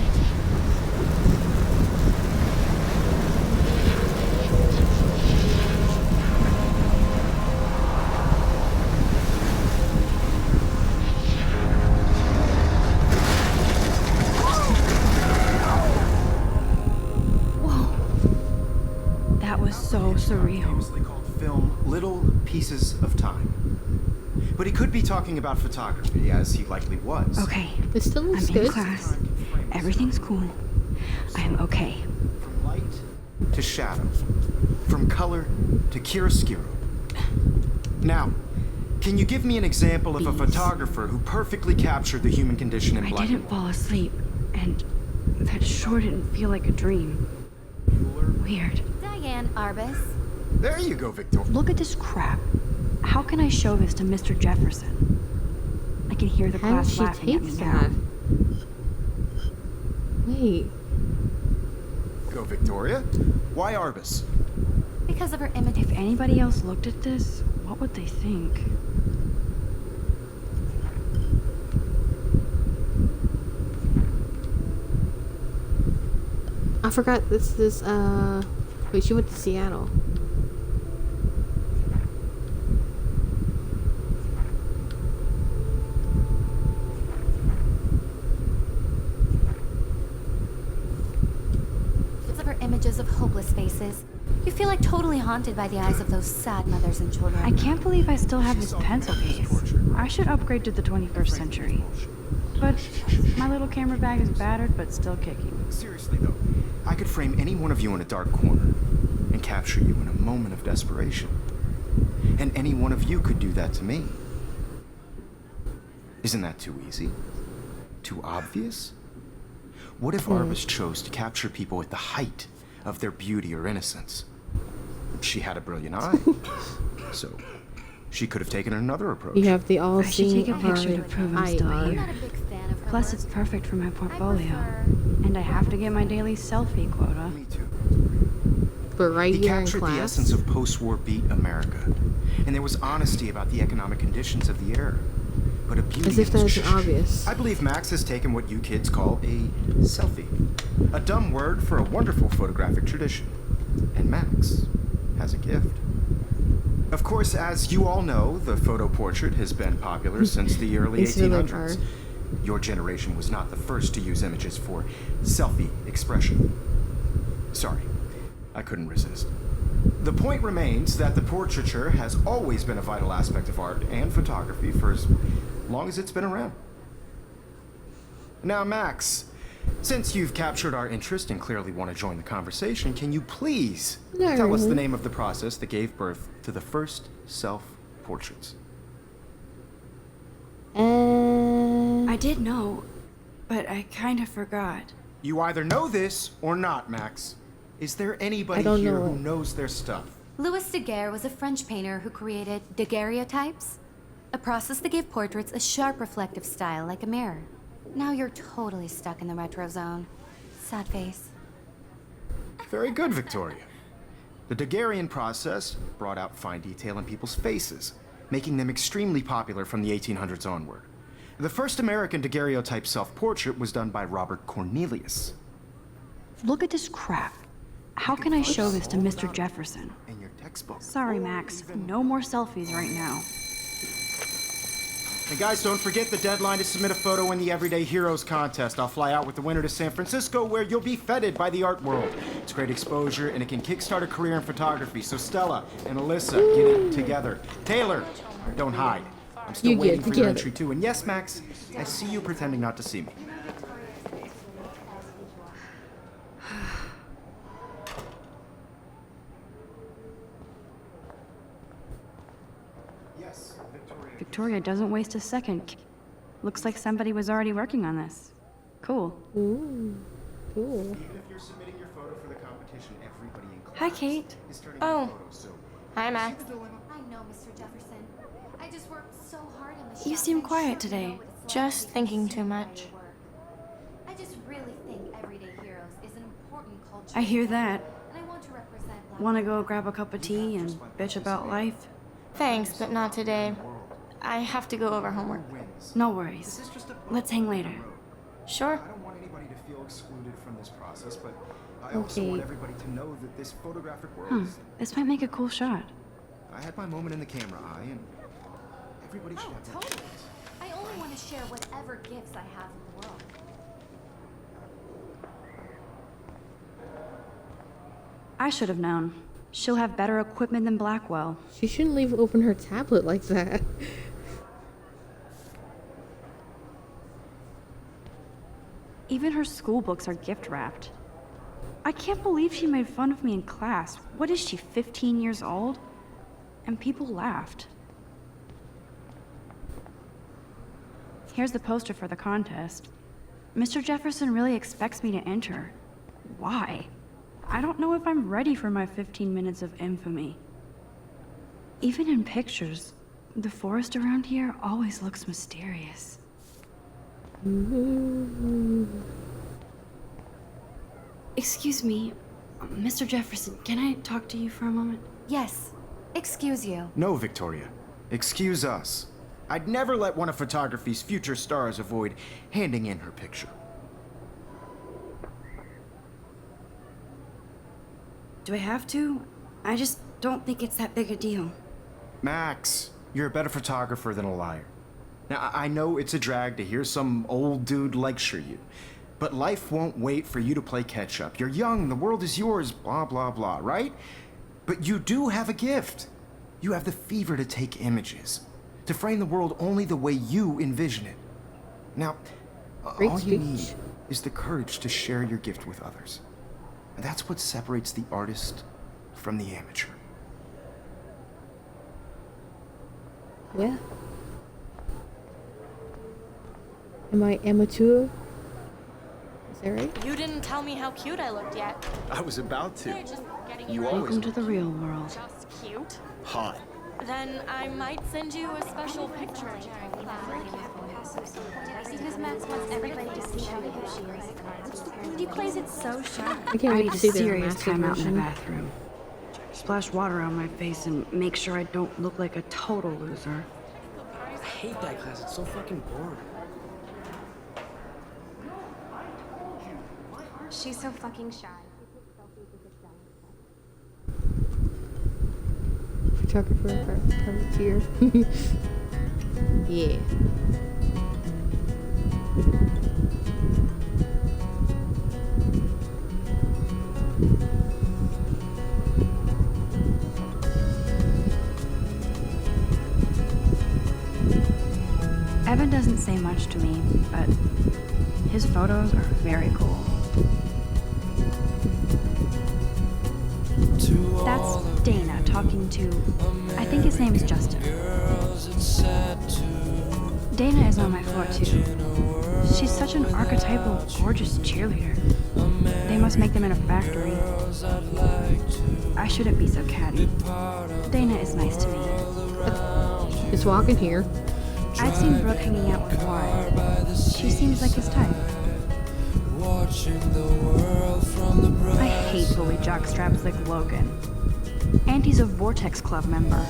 famously called film Little Pieces of Time. But he could be talking about photography, as he likely was. Okay. It still looks I'm good. in class. Everything's cool. I am okay. From light to shadow. From color to chiaroscuro. Now, can you give me an example of a photographer who perfectly captured the human condition in I black didn't fall asleep, and that sure didn't feel like a dream. Weird. Diane Arbus. There you go, Victor. Look at this crap. How can I show this to Mr. Jefferson? I can hear the How did class she laughing at me take now. that? Wait. Go, Victoria. Why Arbus? Because of her image. If anybody else looked at this, what would they think? I forgot this is, wait, she went to Seattle. Because of her images of hopeless faces. You feel like totally haunted by the eyes of those sad mothers and children. I can't believe I still have this pencil case. I should upgrade to the 21st century. But my little camera bag is battered but still kicking. Seriously, though, I could frame any one of you in a dark corner and capture you in a moment of desperation. And any one of you could do that to me. Isn't that too easy? Too obvious? What if Arbus chose to capture people at the height of their beauty or innocence? She had a brilliant eye. So, she could have taken another approach. You have the I should all-seeing take a picture to prove I'm still here. Plus, it's perfect for my portfolio. And I have to get my daily selfie quota. Me too. But right He here in captured the class. essence of post-war beat America. And there was honesty about the economic conditions of the era. But a beauty As if in its that's obvious. I believe Max has taken what you kids call a selfie. A dumb word for a wonderful photographic tradition. And Max has a gift. Of course, as you all know, the photo portrait has been popular since the early Thanks for the 1800s. card. Your generation was not the first to use images for selfie expression. Sorry, I couldn't resist. The point remains that the portraiture has always been a vital aspect of art and photography for as long as it's been around. Now, Max, since you've captured our interest and clearly want to join the conversation, can you please tell us the name of the process that gave birth to the first self-portraits? I did know, but I kind of forgot. You either know this or not, Max. Is there anybody I don't here know who it. knows their stuff? Louis Daguerre was a French painter who created daguerreotypes, a process that gave portraits a sharp reflective style like a mirror. Now you're totally stuck in the retro zone. Sad face. Very good, Victoria. The Daguerrean process brought out fine detail in people's faces, making them extremely popular from the 1800s onward. The first American daguerreotype self-portrait was done by Robert Cornelius. Look at this crap. How can I show this to Mr. Jefferson? In your textbook. Sorry, Max. No more selfies right now. And guys, don't forget the deadline to submit a photo in the Everyday Heroes contest. I'll fly out with the winner to San Francisco, where you'll be feted by the art world. It's great exposure, and it can kickstart a career in photography. So Stella and Alyssa, get it together. Taylor, don't hide. I'm still You get waiting for your together. entry too. And yes, Max, I see you pretending not to see me. Yes, Victoria. Victoria doesn't waste a second. Looks like somebody was already working on this. Cool. Ooh, cool. Even if you're submitting your photo for the competition, everybody in class Hi, Kate. is turning Oh. in photos, so Hi, Max. I know, Mr. Jefferson. I just worked so hard on the You shop, seem and I'm quiet sure you today. know what it's like Just because thinking you too do much. your work. I just really think Everyday Heroes is an important culture. I hear that. And I want to represent Black Want to go grab a cup of tea and bitch about life? Thanks, but not today. I have to go over homework. No worries. Let's hang later. Sure. I don't want anybody to feel excluded from this process, but I also want everybody to know that this photographic world is... This might make a cool shot. I had my moment in the camera eye, and everybody should Oh, have their totally. I only want to share whatever gifts I have in the world. I should have known. She'll have better equipment than Blackwell. She shouldn't leave open her tablet like that. Even her school books are gift wrapped. I can't believe she made fun of me in class. What is she, 15 years old? And people laughed. Here's the poster for the contest. Mr. Jefferson really expects me to enter. Why? I don't know if I'm ready for my 15 minutes of infamy. Even in pictures, the forest around here always looks mysterious. Excuse me, Mr. Jefferson, can I talk to you for a moment? Yes. Excuse you. No, Victoria. Excuse us. I'd never let one of photography's future stars avoid handing in her picture. Do I have to? I just don't think it's that big a deal. Max, you're a better photographer than a liar. Now, I know it's a drag to hear some old dude lecture you, but life won't wait for you to play catch-up. You're young, the world is yours, blah, blah, blah, right? But you do have a gift. You have the fever to take images, to frame the world only the way you envision it. Now, all you need is the courage to share your gift with others. And that's what separates the artist from the amateur. Yeah. Am I amateur? Is that right? You didn't tell me how cute I looked yet. I was about to. They're just getting You you always Welcome to the real world. just cute. Hot. Then I might send you a special picture. Because Max wants everybody to see how cute she is. He plays it so sharp. I can't I wait need to a see the serious remastered time out in version. the bathroom. Splash water on my face and make sure I don't look like a total loser. I hate that class. It's so fucking boring. She's so fucking shy. Photographer, privateer. Yeah. Evan doesn't say much to me, but his photos are very cool. That's Dana talking to, I think his name is Justin. Dana is on my floor too. She's such an archetypal, gorgeous cheerleader. They must make them in a factory. I shouldn't be so catty. Dana is nice to me. Just walking here. I've seen Brooke hanging out with Wyatt. She seems like his type. I hate bully jockstraps like Logan. And he's a Vortex Club member.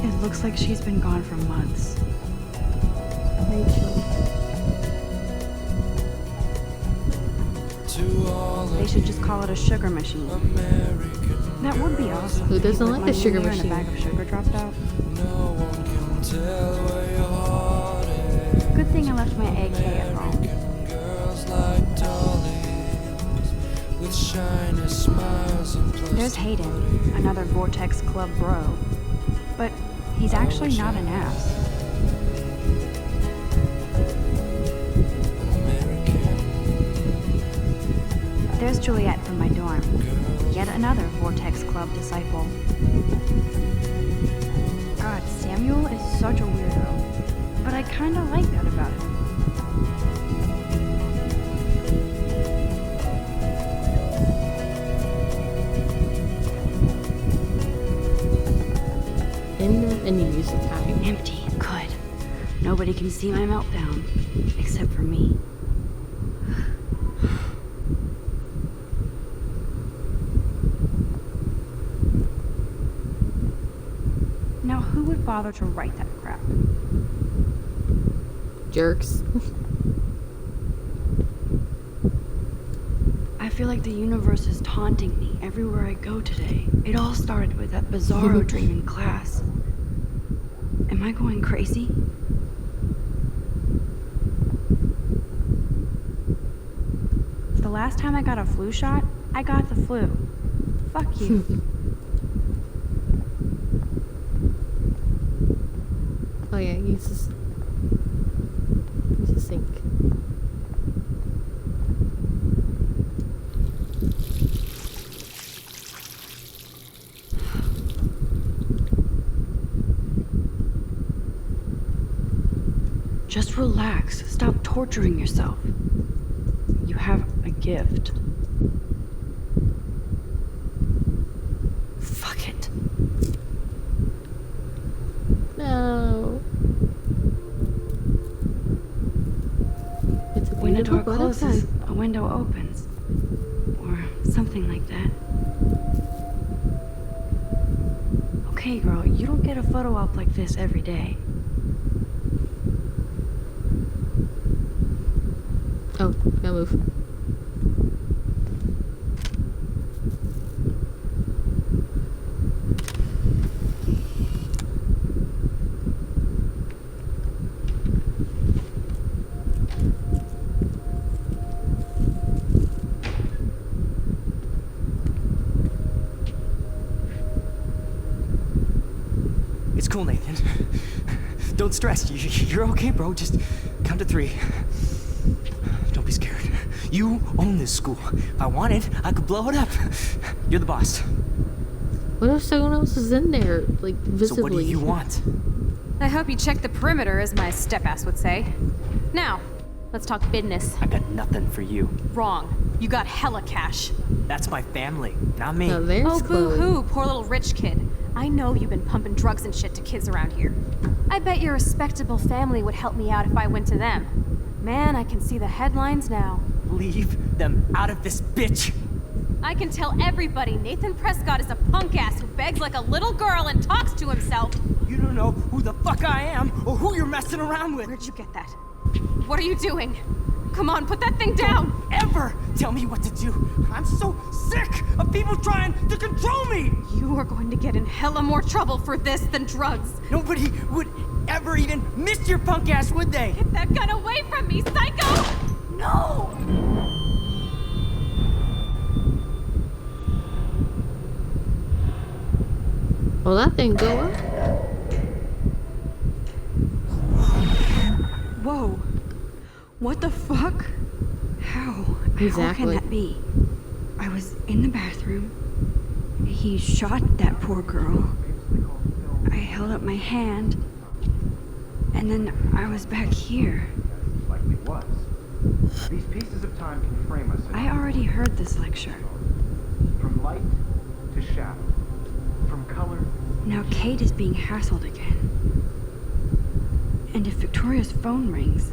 It looks like she's been gone for months. They should just call it a sugar machine. That would be awesome. Who doesn't With like my a sugar wiener and machine? a bag of sugar dropped out. Good thing I left my AK at home. There's Hayden, another Vortex Club bro. But he's actually not an ass. There's Juliet from my dorm. Yet another Vortex Club disciple. God, Samuel is such a weirdo. But I kinda like that about him. End of any music time. Empty. Good. Nobody can see my meltdown. Except for me. Now, who would bother to write that crap? Jerks. I feel like the universe is taunting me everywhere I go today. It all started with that bizarro dream in class. Am I going crazy? The the last time I got a flu shot, I got the flu. Fuck you. Oh yeah, use the sink. Just relax. Stop torturing yourself. You have a gift. Fuck it. No. It's a When a door beautiful closes, butterfly. a window opens. Or something like that. Okay, girl, you don't get a photo op like this every day. Oh, gotta move. It's cool, Nathan. Don't stress. You're okay, bro. Just count to 3. Don't be scared. You own this school. If I wanted, I could blow it up. You're the boss. What if someone else is in there, like, visibly? So what do you want? I hope you checked the perimeter, as my step-ass would say. Now, let's talk business. I got nothing for you. Wrong. You got hella cash. That's my family, not me. Now there's Oh, Chloe. boo-hoo, poor little rich kid. I know you've been pumping drugs and shit to kids around here. I bet your respectable family would help me out if I went to them. Man, I can see the headlines now. Leave them out of this bitch. I can tell everybody Nathan Prescott is a punk ass who begs like a little girl and talks to himself. You don't know who the fuck I am or who you're messing around with. Where'd you get that? What are you doing? Come on, put that thing down! Don't ever tell me what to do. I'm so sick of people trying to control me. You are going to get in hella more trouble for this than drugs. Nobody would ever even miss your punk ass, would they? Get that gun away from me, psycho! No! Well, that didn't go up. Whoa. What the fuck? How? How Exactly. can that be? I was in the bathroom. He shot that poor girl. I held up my hand. And then I was back here. Likely was. These pieces of time can frame us. I already heard this lecture. From light to shadow. From color. Now Kate is being hassled again. And if Victoria's phone rings,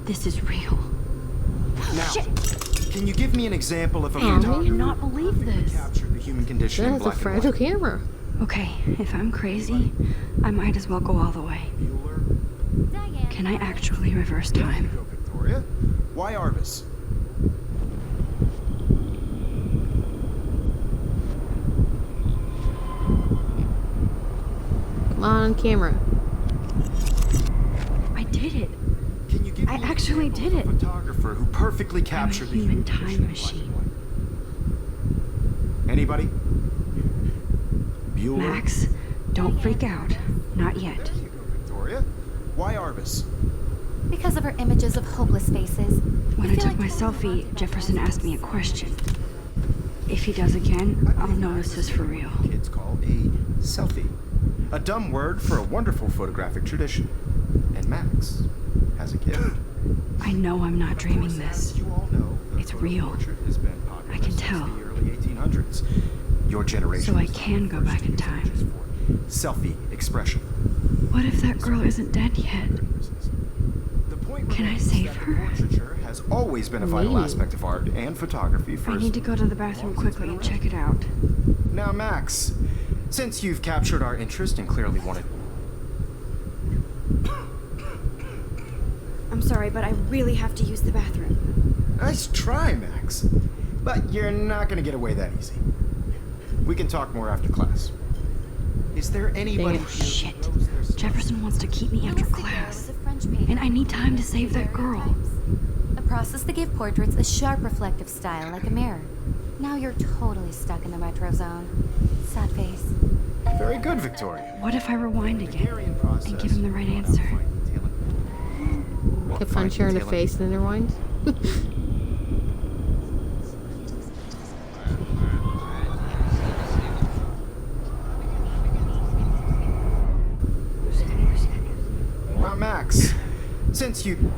this is real. Now, can you give me an example of a I photographer cannot believe this. captured the human condition in That's a black and fragile white? camera. Okay, if I'm crazy, I might as well go all the way. Can I actually reverse time? Go, Victoria. Why Arbus? Come on, camera. I did it. Can you give I me an actually example did of a it. photographer who perfectly captured the human condition time in black machine. and white? Anybody? Bueller? Max, don't freak out. Not yet. There you go, Victoria. Why Arbus? Because of her images of hopeless faces. When I took my selfie, Jefferson asked me a question. If he does again, I'll know this is for real. Kids call a selfie. A dumb word for a wonderful photographic tradition. And Max has a gift. I know I'm not dreaming this. As you all know, the It's photo real. portrait has been popular I can since tell. the early 1800s. Your generation. So I was the can go first back to in use time. images for selfie expression. What if that girl isn't dead yet? The point Can I remains save that her? Portraiture has always been a vital Maybe. aspect of art and photography for I need to go to the bathroom quickly and check it out. Now, Max, since you've captured our interest and clearly wanted. I'm sorry, but I really have to use the bathroom. Nice try, Max. But you're not gonna get away that easy. We can talk more after class. Is there anybody here Shit. who knows their stuff? Jefferson wants to keep me after class. And I need time to save that girl. process that gave portraits a sharp reflective style like a mirror. Now you're totally stuck in the retro zone. Sad face. Very good, Victoria. What if I rewind again and give him the right answer? Could punch her in the face and then rewind. Max, since you...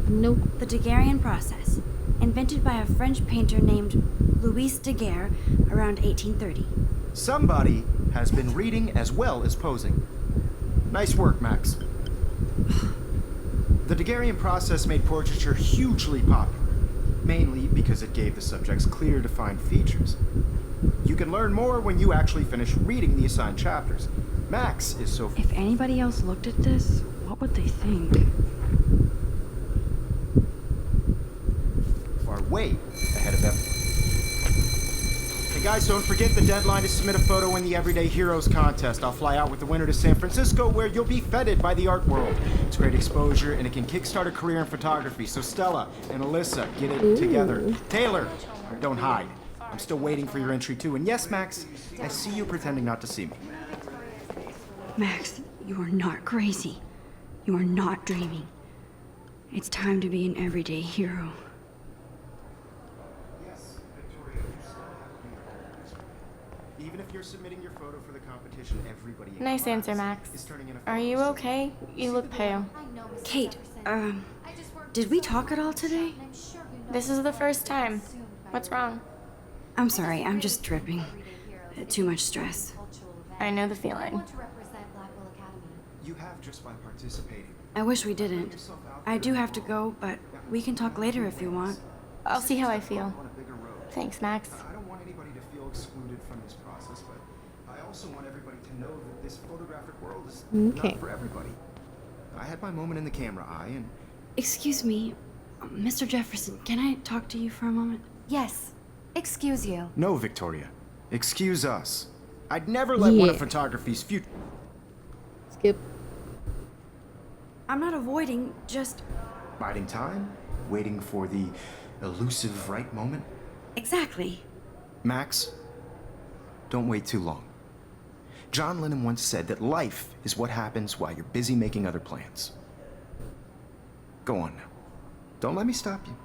Nope. The Daguerrean process, invented by a French painter named Louis Daguerre around 1830. Somebody has been reading as well as posing. Nice work, Max. The Daguerrean process made portraiture hugely popular, mainly because it gave the subjects clear, defined features. You can learn more when you actually finish reading the assigned chapters. Max is so... If anybody else looked at this, what would they think? Far way ahead of everyone. Hey guys, don't forget the deadline to submit a photo in the Everyday Heroes contest. I'll fly out with the winner to San Francisco, where you'll be feted by the art world. It's great exposure, and it can kickstart a career in photography. So Stella and Alyssa, get it together. Taylor, don't hide. I'm still waiting for your entry too. And yes, Max, I see you pretending not to see me. Max, you are not crazy. You are not dreaming. It's time to be an everyday hero. Even if you're submitting your photo for the competition, everybody... Nice answer, Max. Are you okay? You look pale. Kate, did we talk at all today? This is the first time. What's wrong? I'm sorry, I'm just dripping. Too much stress. I know the feeling. You have just by participating. I wish we didn't. I do have to go, but we can talk later if you want. I'll see how I feel. Thanks, Max. I don't want anybody to feel excluded from this process, but I also want everybody to know that this photographic world is not for everybody. I had my moment in the camera eye, and... Excuse me, Mr. Jefferson, can I talk to you for a moment? Yes. Excuse you. No, Victoria. Excuse us. I'd never let one of photography's future... Skip. I'm not avoiding, just... Biding time? Waiting for the elusive right moment? Exactly. Max, don't wait too long. John Lennon once said that life is what happens while you're busy making other plans. Go on now. Don't let me stop you.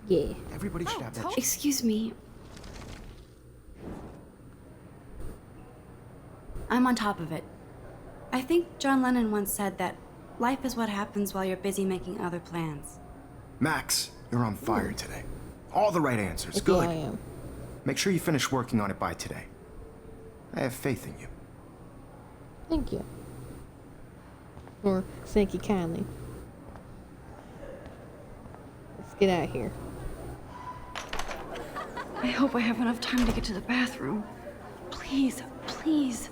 Yeah. Everybody should have that. Excuse me. I'm on top of it. I think John Lennon once said that life is what happens while you're busy making other plans. Max, you're on fire today. All the right answers. Good. I am. Make sure you finish working on it by today. I have faith in you. Thank you. Or thank you kindly. Let's get out of here. I hope I have enough time to get to the bathroom. Please, please.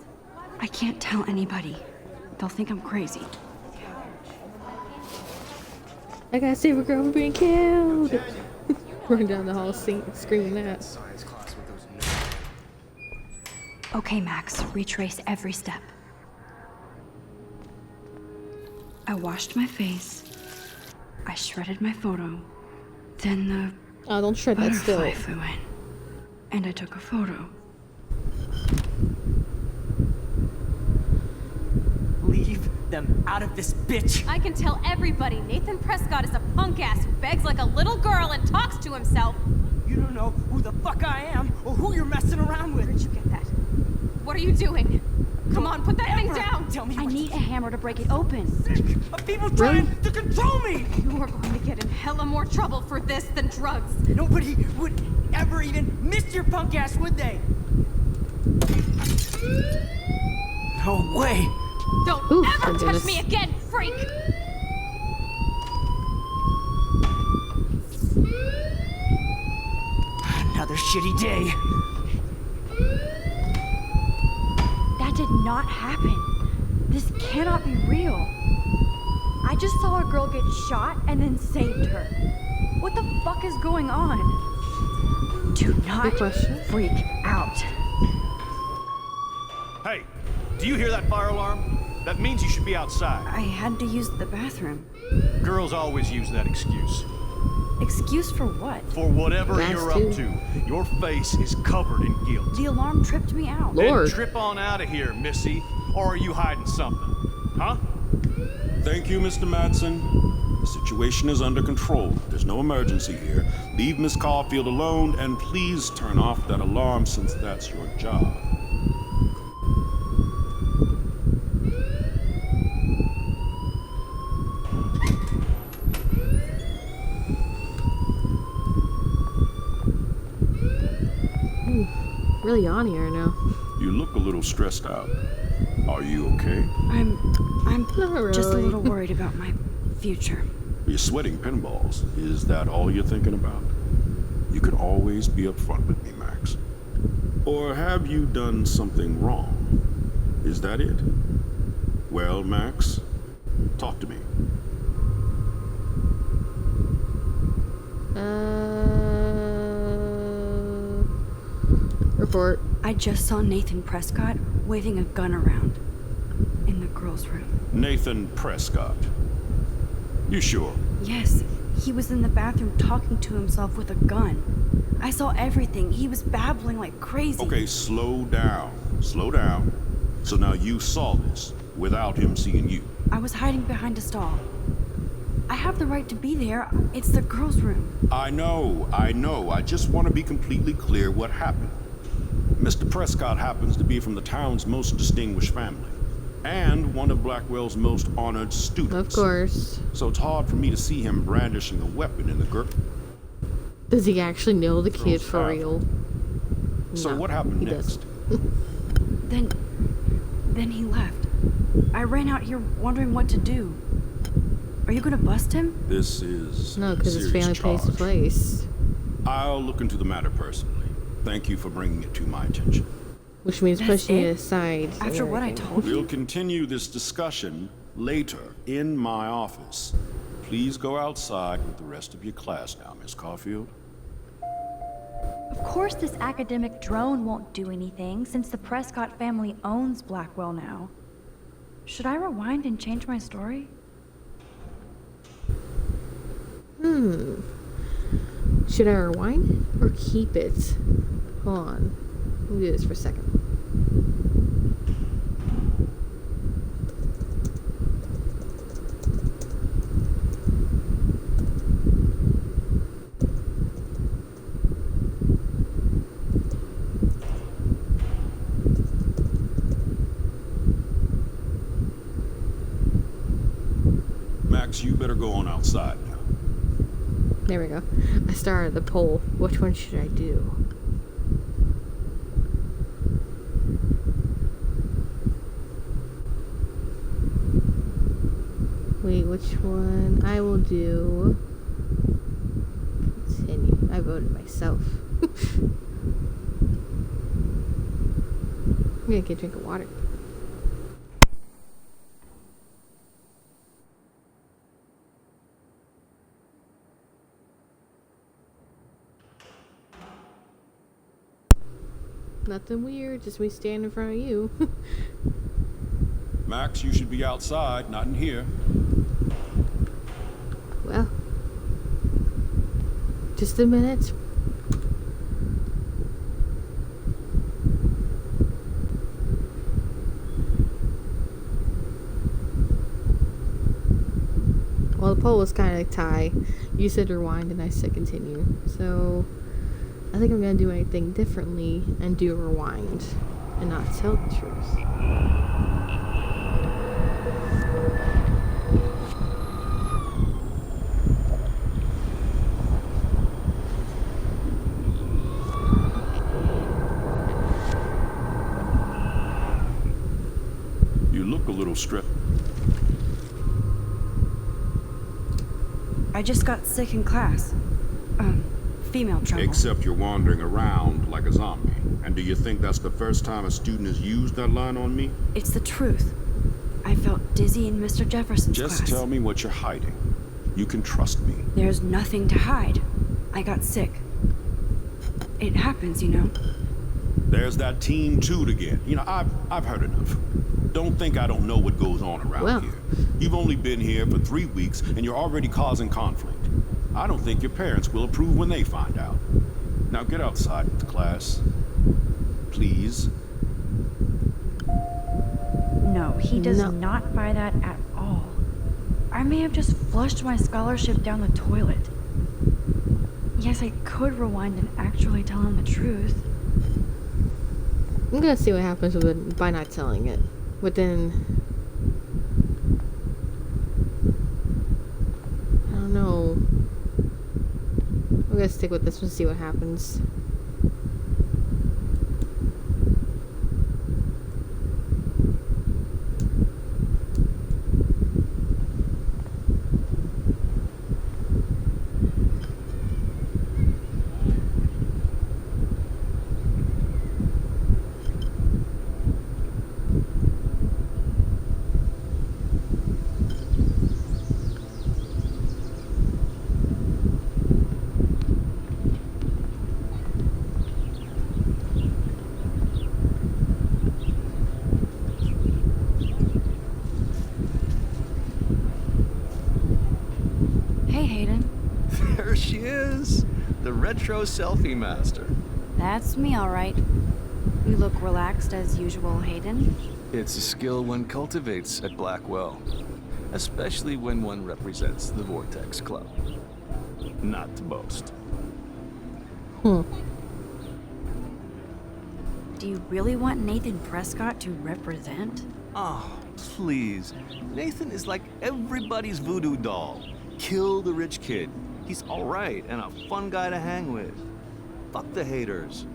I can't tell anybody. They'll think I'm crazy. I gotta save a girl from being killed. Running down the hall screaming that. Okay, Max, retrace every step. I washed my face. I shredded my photo. Then the Oh, don't shred that still. butterfly flew in. And I took a photo. Leave them out of this bitch! I can tell everybody Nathan Prescott is a punk ass who begs like a little girl and talks to himself. You don't know who the fuck I am or who you're messing around with. Where'd you get that? What are you doing? Come on, put that thing down! Tell me I what need a hammer to break it open. sick of people trying to control me! You are going to get in hella more trouble for this than drugs. Nobody would ever even miss your punk ass, would they? No way! Don't Ooh, ever thank touch goodness. me again, freak! Another shitty day. That did not happen. This cannot be real. I just saw a girl get shot and then saved her. What the fuck is going on? Do not Good question. freak out. Hey, do you hear that fire alarm? That means you should be outside. I had to use the bathroom. Girls always use that excuse. Excuse for what? For whatever That's you're too. up to, your face is covered in guilt. The alarm tripped me out. Lord. Then trip on out of here, Missy. Or are you hiding something? Huh? Thank you, Mr. Madsen. The situation is under control. There's no emergency here. Leave Miss Caulfield alone, and please turn off that alarm since that's your job. Really on here now. You look a little stressed out. Are you okay? I'm Not just a really. little worried about my future. You're sweating pinballs. Is that all you're thinking about? You can always be upfront with me, Max. Or have you done something wrong? Is that it? Well, Max, talk to me. Report. I just saw Nathan Prescott waving a gun around in the girls' room. Nathan Prescott. You sure? Yes, he was in the bathroom talking to himself with a gun. I saw everything. He was babbling like crazy. Okay, slow down. Slow down. So now you saw this without him seeing you. I was hiding behind a stall. I have the right to be there. It's the girls' room. I know. I just want to be completely clear what happened. Mr. Prescott happens to be from the town's most distinguished family, and one of Blackwell's most honored students. Of course. So it's hard for me to see him brandishing a weapon in the girl. Does he actually know the kid for real? So No, what happened he next? Then he left. I ran out here wondering what to do. Are you gonna bust him? This is No, because it's serious family place to charge. place. I'll look into the matter personally. Thank you for bringing it to my attention. Which means That's pushing it? it aside. and After what I everything. told We'll you? continue this discussion later in my office. Please go outside with the rest of your class now, Miss Caulfield. Of course this academic drone won't do anything, since the Prescott family owns Blackwell now. Should I rewind and change my story? Should I rewind or keep it? Hold on. Let me do this for a second. Max, you better go on outside now. There we go. I started the poll. Which one should I do? Wait, which one? I will do. Continue. I voted myself. I'm gonna get a drink of water. Nothing weird, just me standing in front of you. Max, you should be outside, not in here. Well, just a minute. Well, the poll was kind of tie. You said rewind and I said continue. So I think I'm going to do anything differently and do rewind and not tell the truth. You look a little stressed. I just got sick in class. Female trouble. Except you're wandering around like a zombie. And do you think that's the first time a student has used that line on me? It's the truth. I felt dizzy in Mr. Jefferson's Just class. tell me what you're hiding. You can trust me. There's nothing to hide. I got sick. It happens, you know. There's that Team Toot again. You know, I've heard enough. Don't think I don't know what goes on around here. You've only been here for 3 weeks, and you're already causing conflict. I don't think your parents will approve when they find out. Now get outside with the class. Please. No, he does not buy that at all. I may have just flushed my scholarship down the toilet. Yes, I could rewind and actually tell him the truth. I'm gonna see what happens with it by not telling it. Within... I don't know. I'm gonna stick with this one, see what happens. There she is, the retro selfie master. That's me, all right. You look relaxed as usual, Hayden. It's a skill one cultivates at Blackwell, especially when one represents the Vortex Club. Not to boast. Do you really want Nathan Prescott to represent? Oh, please. Nathan is like everybody's voodoo doll. Kill the rich kid. He's all right and a fun guy to hang with. Fuck the haters.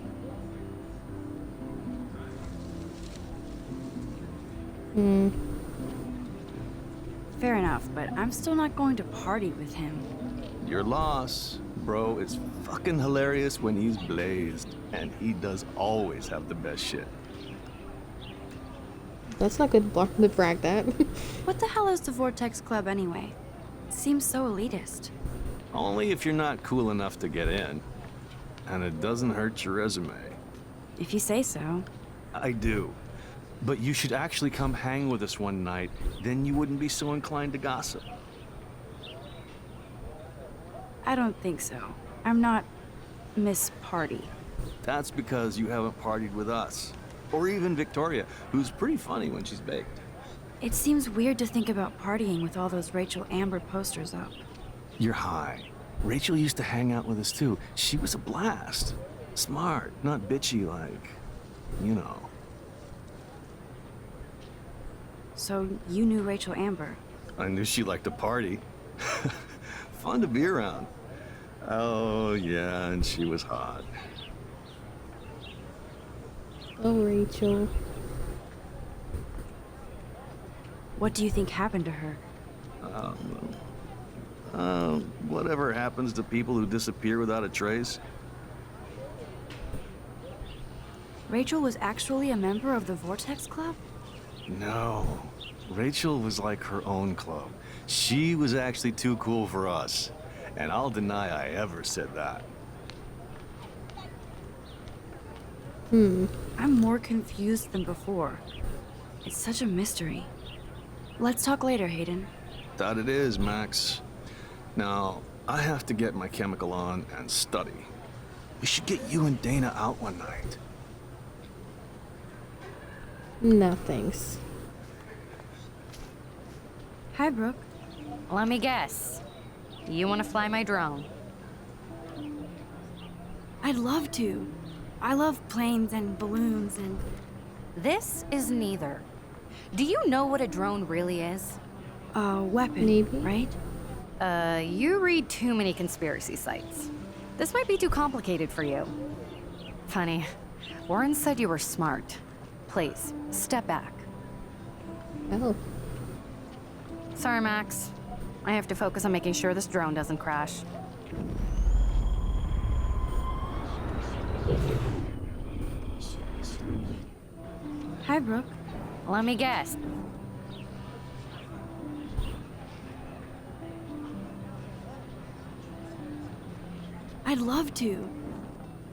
Fair enough, but I'm still not going to party with him. Your loss, bro. It's fucking hilarious when he's blazed. And he does always have the best shit. That's not good to brag that. What the hell is the Vortex Club anyway? It seems so elitist. Only if you're not cool enough to get in. And it doesn't hurt your resume. If you say so. I do. But you should actually come hang with us one night, then you wouldn't be so inclined to gossip. I don't think so. I'm not Miss Party. That's because you haven't partied with us. Or even Victoria, who's pretty funny when she's baked. It seems weird to think about partying with all those Rachel Amber posters up. You're high. Rachel used to hang out with us too. She was a blast. Smart, not bitchy like, you know. So you knew Rachel Amber? I knew she liked to party. Fun to be around. Oh, yeah, and she was hot. Oh, Rachel. What do you think happened to her? Whatever happens to people who disappear without a trace. Rachel was actually a member of the Vortex Club? No. Rachel was like her own club. She was actually too cool for us. And I'll deny I ever said that. I'm more confused than before. It's such a mystery. Let's talk later, Hayden. That it is, Max. Now, I have to get my chemical on and study. We should get you and Dana out one night. No, thanks. Hi, Brooke. Let me guess. You want to fly my drone? I'd love to. I love planes and balloons and... This is neither. Do you know what a drone really is? A weapon, Maybe. right? You read too many conspiracy sites. This might be too complicated for you. Funny, Warren said you were smart. Please, step back. Oh. Sorry, Max. I have to focus on making sure this drone doesn't crash. Hi, Brooke. Let me guess. I'd love to.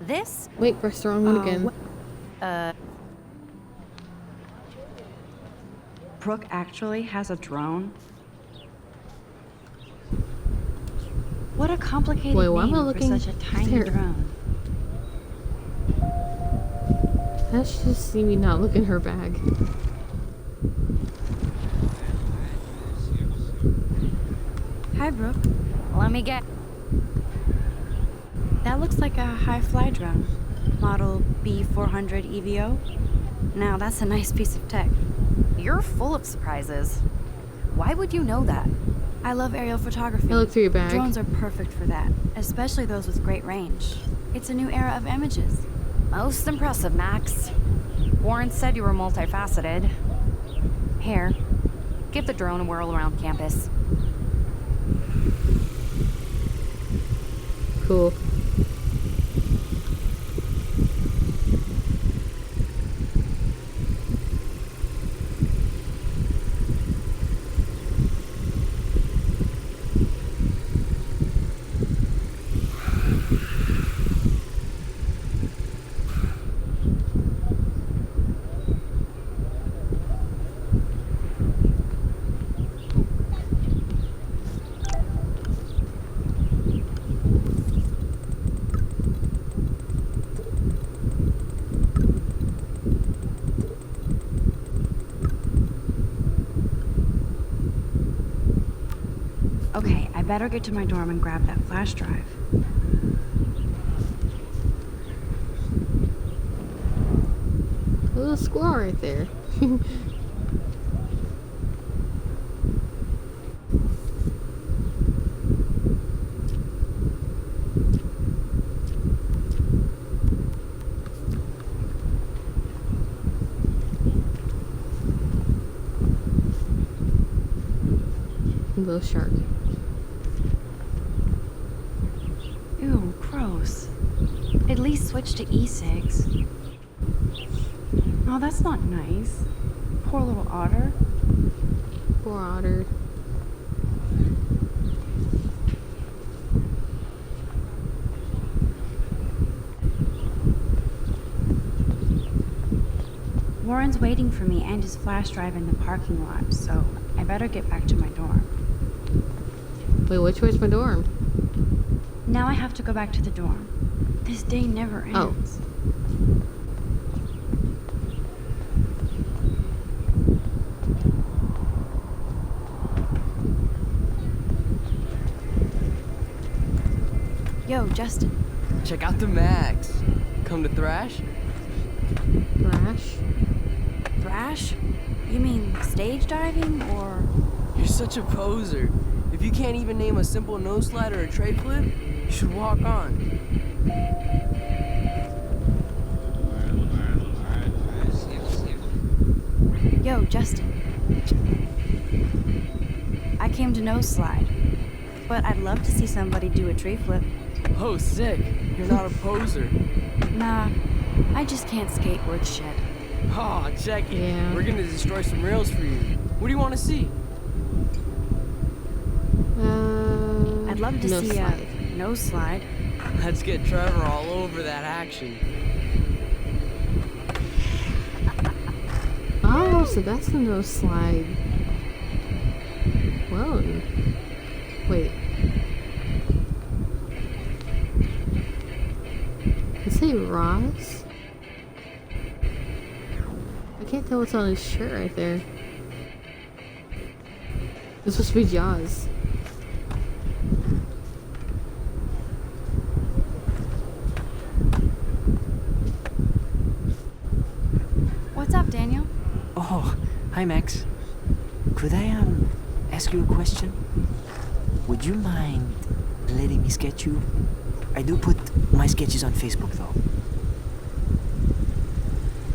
This? Wait, press the wrong one again. Brooke actually has a drone? What a complicated Wait, why am I name looking for such a tiny there? drone. Let's just see me not look in her bag. Hi, Brooke. Let me get. That looks like a high-fly drone. Model B400 EVO. Now, that's a nice piece of tech. You're full of surprises. Why would you know that? I love aerial photography. I looked through your bag. Drones are perfect for that, especially those with great range. It's a new era of images. Most impressive, Max. Warren said you were multifaceted. Here, give the drone a whirl around campus. Cool. Okay, I better get to my dorm and grab that flash drive. A little squirrel right there. Little shark. Ew, gross. At least switch to e-cigs. Oh, that's not nice. Poor little otter. Poor otter. Warren's waiting for me and his flash drive in the parking lot, so I better get back to my dorm. Wait, which way's my dorm? Now I have to go back to the dorm. This day never ends. Yo, Justin. Check out the Max. Come to Thrash? Thrash? Thrash? You mean stage diving, or...? You're such a poser. If you can't even name a simple nose slide or a tray flip, you should walk on. Yo, Justin. I came to nose slide, but I'd love to see somebody do a tree flip. Oh, sick. You're not a poser. Nah, I just can't skate worth shit. Oh, check it. Yeah. We're gonna destroy some rails for you. What do you want to see? I'd love to see a nose slide. Let's get Trevor all over that action. Oh, so that's a no slide. Whoa. Wait. Is it Ross? I can't tell what's on his shirt right there. It's supposed to be Jaws. What's up, Daniel? Oh, hi Max. Could I ask you a question? Would you mind letting me sketch you? I do put my sketches on Facebook though.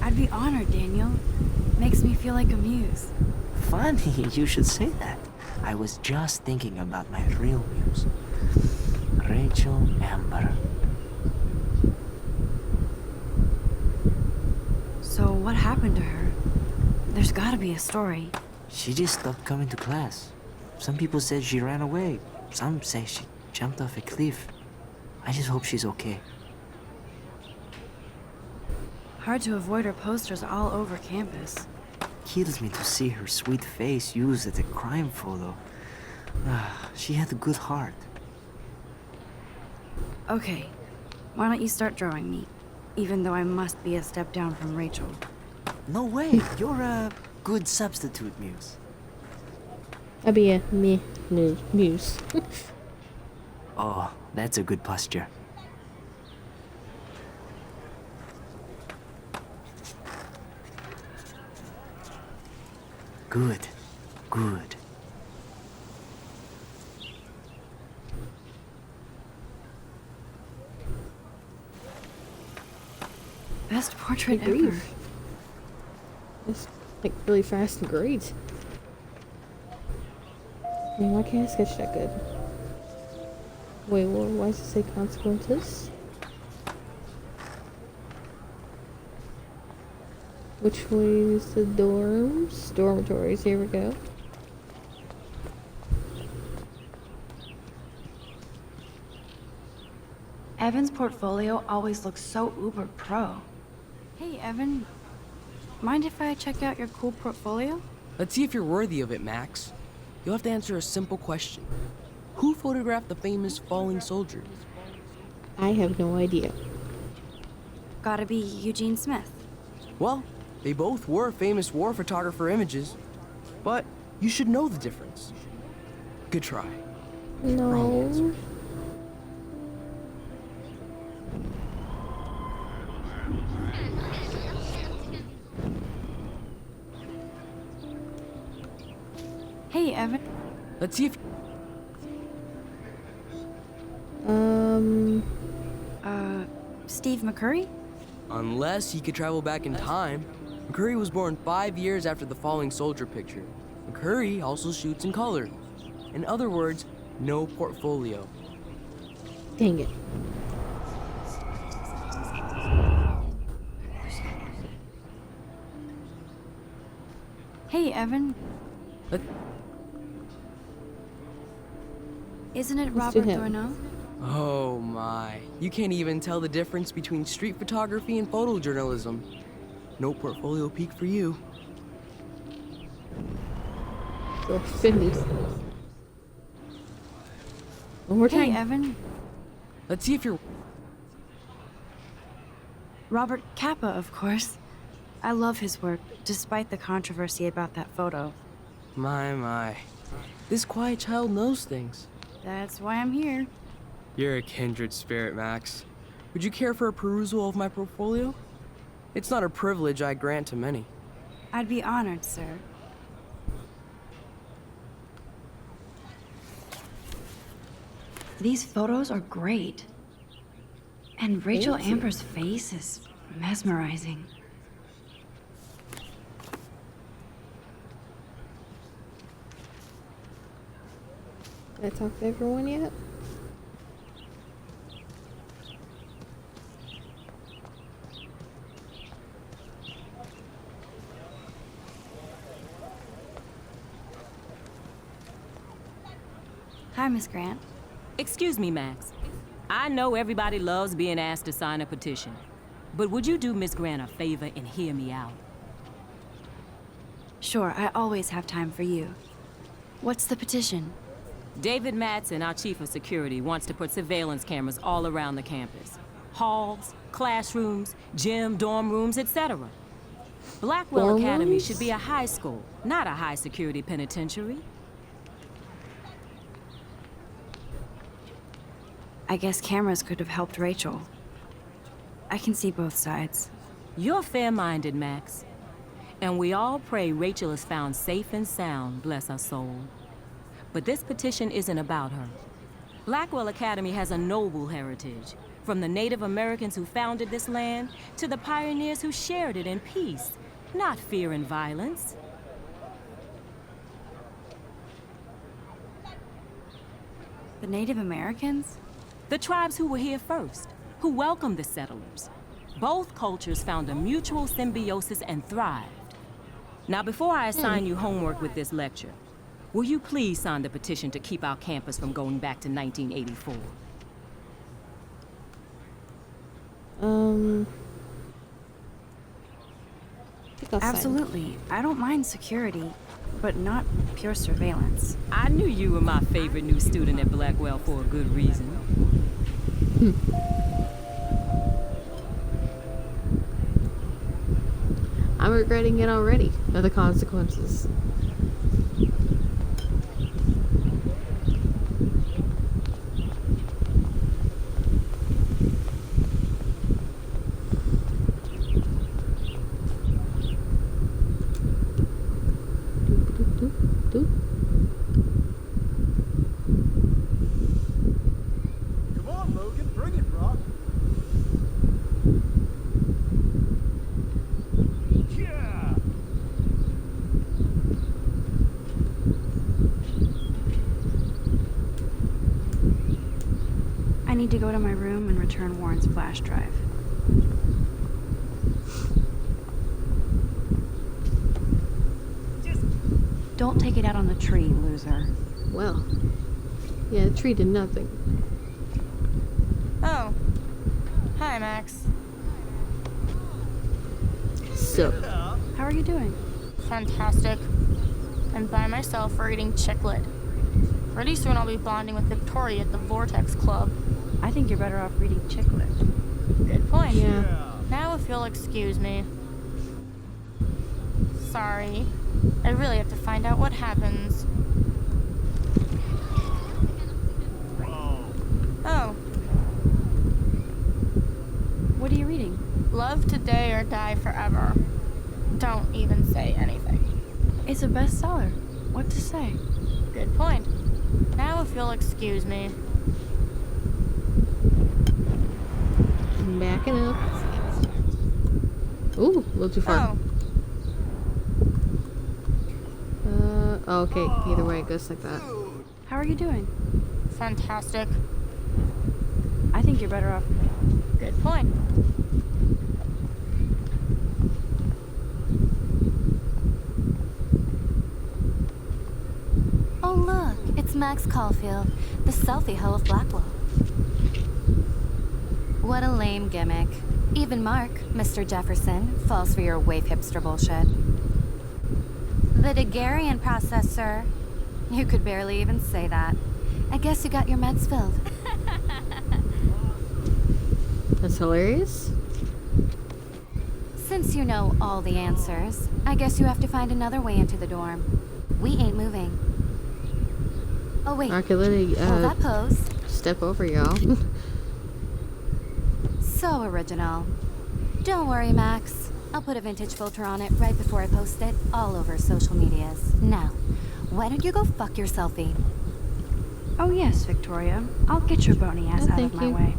I'd be honored, Daniel. Makes me feel like a muse. Funny, you should say that. I was just thinking about my real muse. Rachel Amber. So what happened to her? There's gotta be a story. She just stopped coming to class. Some people said she ran away. Some say she jumped off a cliff. I just hope she's okay. Hard to avoid her posters all over campus. Kills me to see her sweet face used as a crime photo. She had a good heart. Okay, why don't you start drawing me? Even though I must be a step down from Rachel. No way, you're a good substitute, Muse. I'll be a muse. Oh, that's a good posture. Good, good. Best portrait Good ever. grief. It's like really fast and great. I mean, why can't I sketch that good? Wait, well, why does it say consequences? Which way is the dorms? Dormitories, here we go. Evan's portfolio always looks so uber pro. Hey, Evan. Mind if I check out your cool portfolio? Let's see if you're worthy of it, Max. You'll have to answer a simple question. Who photographed the famous falling soldier? I have no idea. Gotta be Eugene Smith. Well, they both were famous war photographer images, but you should know the difference. Good try. Wrong answer. No. Hey, Evan. Let's see if... Steve McCurry? Unless he could travel back in time. McCurry was born 5 years after the falling soldier picture. McCurry also shoots in color. In other words, no portfolio. Dang it. Hey, Evan. Isn't it Let's do Robert him. Dorneau? Oh my. You can't even tell the difference between street photography and photojournalism. No portfolio peak for you. So offended. One more time. Hey, Evan. Let's see if you're... Robert Capa, of course. I love his work, despite the controversy about that photo. My. This quiet child knows things. That's why I'm here. You're a kindred spirit, Max. Would you care for a perusal of my portfolio? It's not a privilege I grant to many. I'd be honored, sir. These photos are great. And Rachel Thank you. Amber's face is mesmerizing. Did I talk to everyone yet? Hi, Miss Grant. Excuse me, Max. I know everybody loves being asked to sign a petition, but would you do Miss Grant a favor and hear me out? Sure, I always have time for you. What's the petition? David Madsen, our chief of security, wants to put surveillance cameras all around the campus. Halls, classrooms, gym, dorm rooms, etc. Blackwell Dorm Academy rooms? should be a high school, not a high-security penitentiary. I guess cameras could have helped Rachel. I can see both sides. You're fair-minded, Max. And we all pray Rachel is found safe and sound, bless her soul. But this petition isn't about her. Blackwell Academy has a noble heritage, from the Native Americans who founded this land to the pioneers who shared it in peace, not fear and violence. The Native Americans? The tribes who were here first, who welcomed the settlers. Both cultures found a mutual symbiosis and thrived. Now, before I assign you homework with this lecture, will you please sign the petition to keep our campus from going back to 1984? Take outside. Absolutely. I don't mind security, but not pure surveillance. I knew you were my favorite new student at Blackwell for a good reason. I'm regretting it already. Are the consequences. Come on, Logan, bring it, Brock. Yeah. I need to go to my room and return Warren's flash drive. Don't take it out on the tree, loser. Well, yeah, the tree did nothing. Oh. Hi, Max. So, how are you doing? Fantastic. I'm by myself reading Chick Lit. Pretty soon I'll be bonding with Victoria at the Vortex Club. I think you're better off reading Chick Lit. Good point. Yeah. Now if you'll excuse me. Sorry. I really have to find out what happens. Oh. What are you reading? Love Today or Die Forever. Don't even say anything. It's a bestseller. What to say? Good point. Now if you'll excuse me. I'm backing up. Ooh, a little too far. Okay, either way it goes like that. How are you doing? Fantastic. I think you're better off. Good point. Oh look, it's Max Caulfield, the selfie hoe of Blackwell. What a lame gimmick. Even Mark, Mr. Jefferson, falls for your wave hipster bullshit. The Daguerrean process, sir. You could barely even say that. I guess you got your meds filled. That's hilarious. Since you know all the answers, I guess you have to find another way into the dorm. We ain't moving. Oh wait, I could literally hold that pose. step over y'all. So original. Don't worry, Max. I'll put a vintage filter on it right before I post it all over social medias. Now, why don't you go fuck your selfie? Oh yes, Victoria. I'll get your bony ass out of my way.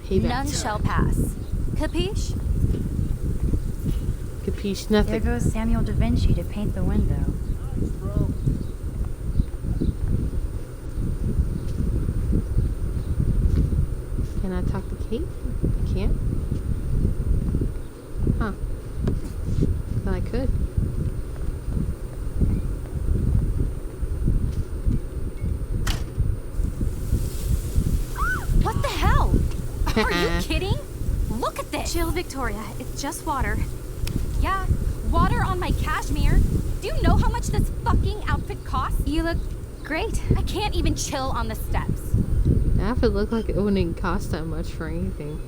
None shall pass. Capiche? Capiche nothing. There goes Samuel da Vinci to paint the window. Can I talk to Kate? I can't. Huh. Thought I could. What the hell? Are you kidding? Look at this. Chill, Victoria. It's just water. Yeah, water on my cashmere. Do you know how much this fucking outfit costs? You look great. I can't even chill on the steps. The outfit looked like it wouldn't cost that much for anything.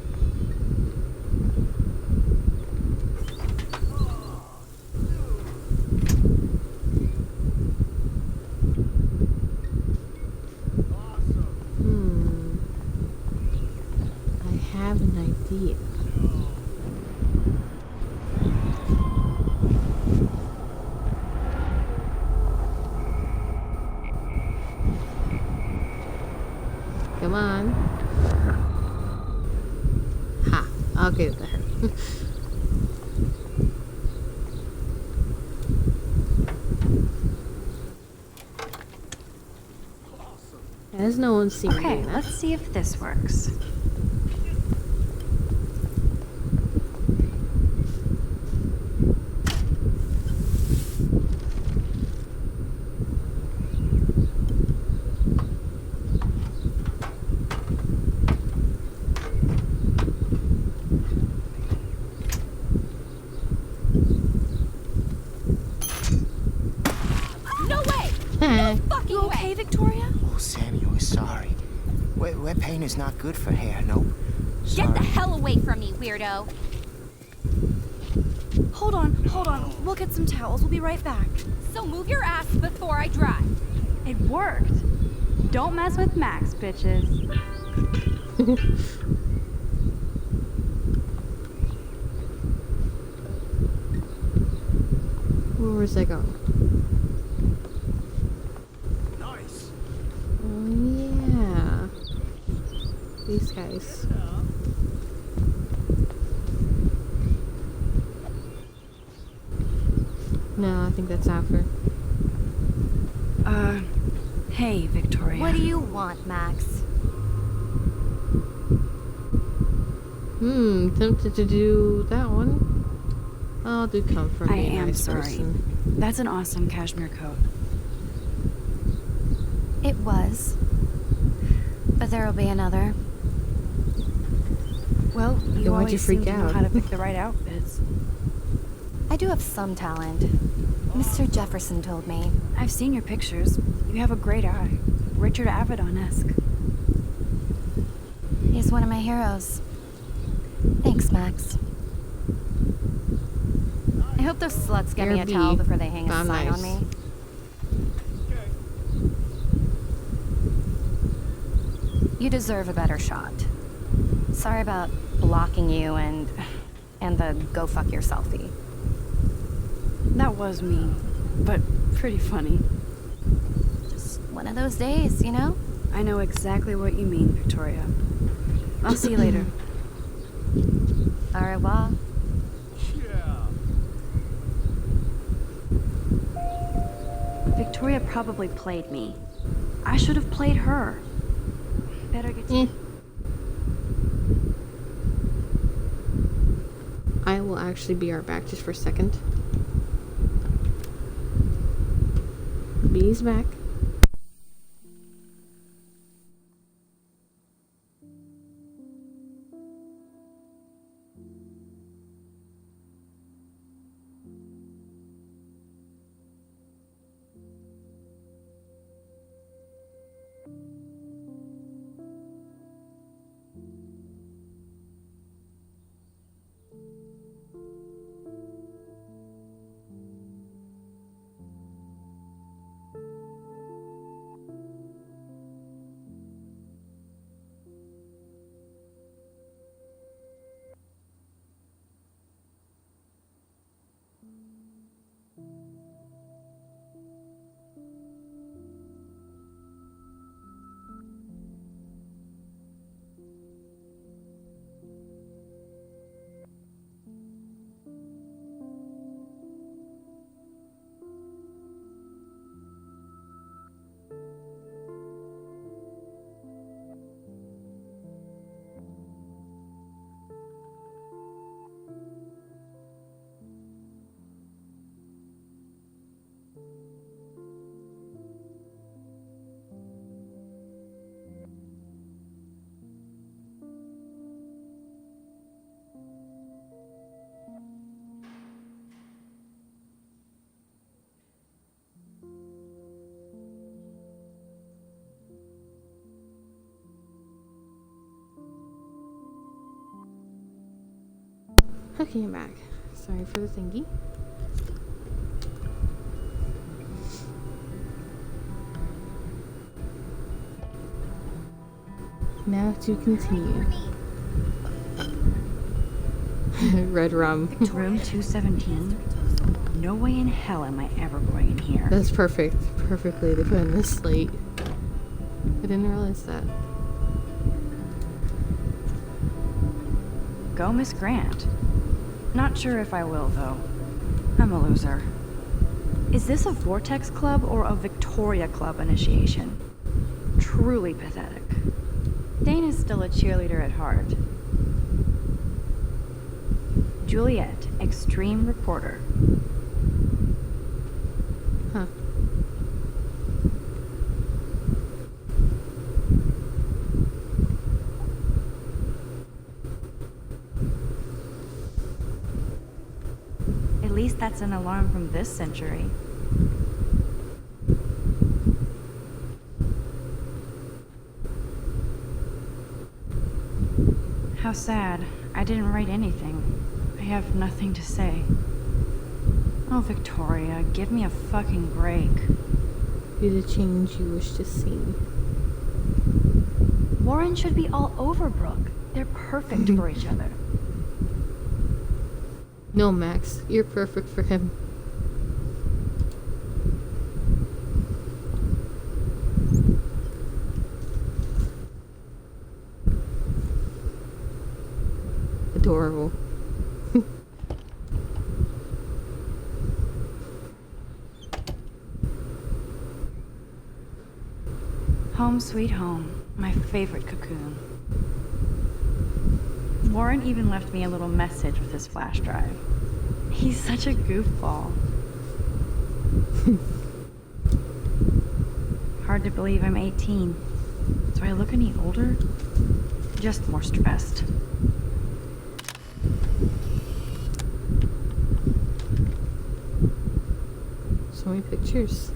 I have an idea. Come on. Ha. I'll get it there. As no one's seen Okay, me. let's see if this works. fucking You okay, way. Victoria? Oh, Samuel is sorry. Wet paint is not good for hair, nope. Get the hell away from me, weirdo. Hold on. We'll get some towels. We'll be right back. So move your ass before I drive. It worked. Don't mess with Max, bitches. Where was I going? Nice. Oh, yeah. These guys. No, I think that's after. Hey, Victoria. What do you want, Max? Tempted to do that one. I'll do comfort. I be a am nice sorry. person. That's an awesome cashmere coat. It was. But there'll be another. Well, Then you why'd always you seem freak to know out? how to pick the right outfits. I do have some talent. Mr. Jefferson told me. I've seen your pictures. You have a great eye. Richard Avedon-esque. He's one of my heroes. Thanks, Max. I hope those sluts get me a Air B, towel before they hang a I'm sign on nice. me. You deserve a better shot. Sorry about blocking you and the go fuck yourselfie. That was mean, but pretty funny. Just one of those days, you know? I know exactly what you mean, Victoria. I'll see you later. Au revoir. Victoria probably played me. I should have played her. Better get to... I will actually be right back just for a second. B's back. Okay, I'm back. Sorry for the thingy. Now to continue. Red rum. Room 217? No way in hell am I ever going in here. That's perfect. Perfectly to put in this slate. I didn't realize that. Go, Miss Grant. Not sure if I will, though. I'm a loser. Is this a Vortex Club or a Victoria Club initiation? Truly pathetic. Dane is still a cheerleader at heart. Juliet, extreme reporter. Huh. At least that's an alarm from this century. How sad. I didn't write anything. I have nothing to say. Oh, Victoria, give me a fucking break. Be the change you wish to see. Warren should be all over Brooke. They're perfect for each other. No, Max, you're perfect for him. Adorable. Home sweet home, my favorite cocoon. Warren even left me a little message with his flash drive. He's such a goofball. Hard to believe I'm 18. Do I look any older? Just more stressed. So many pictures.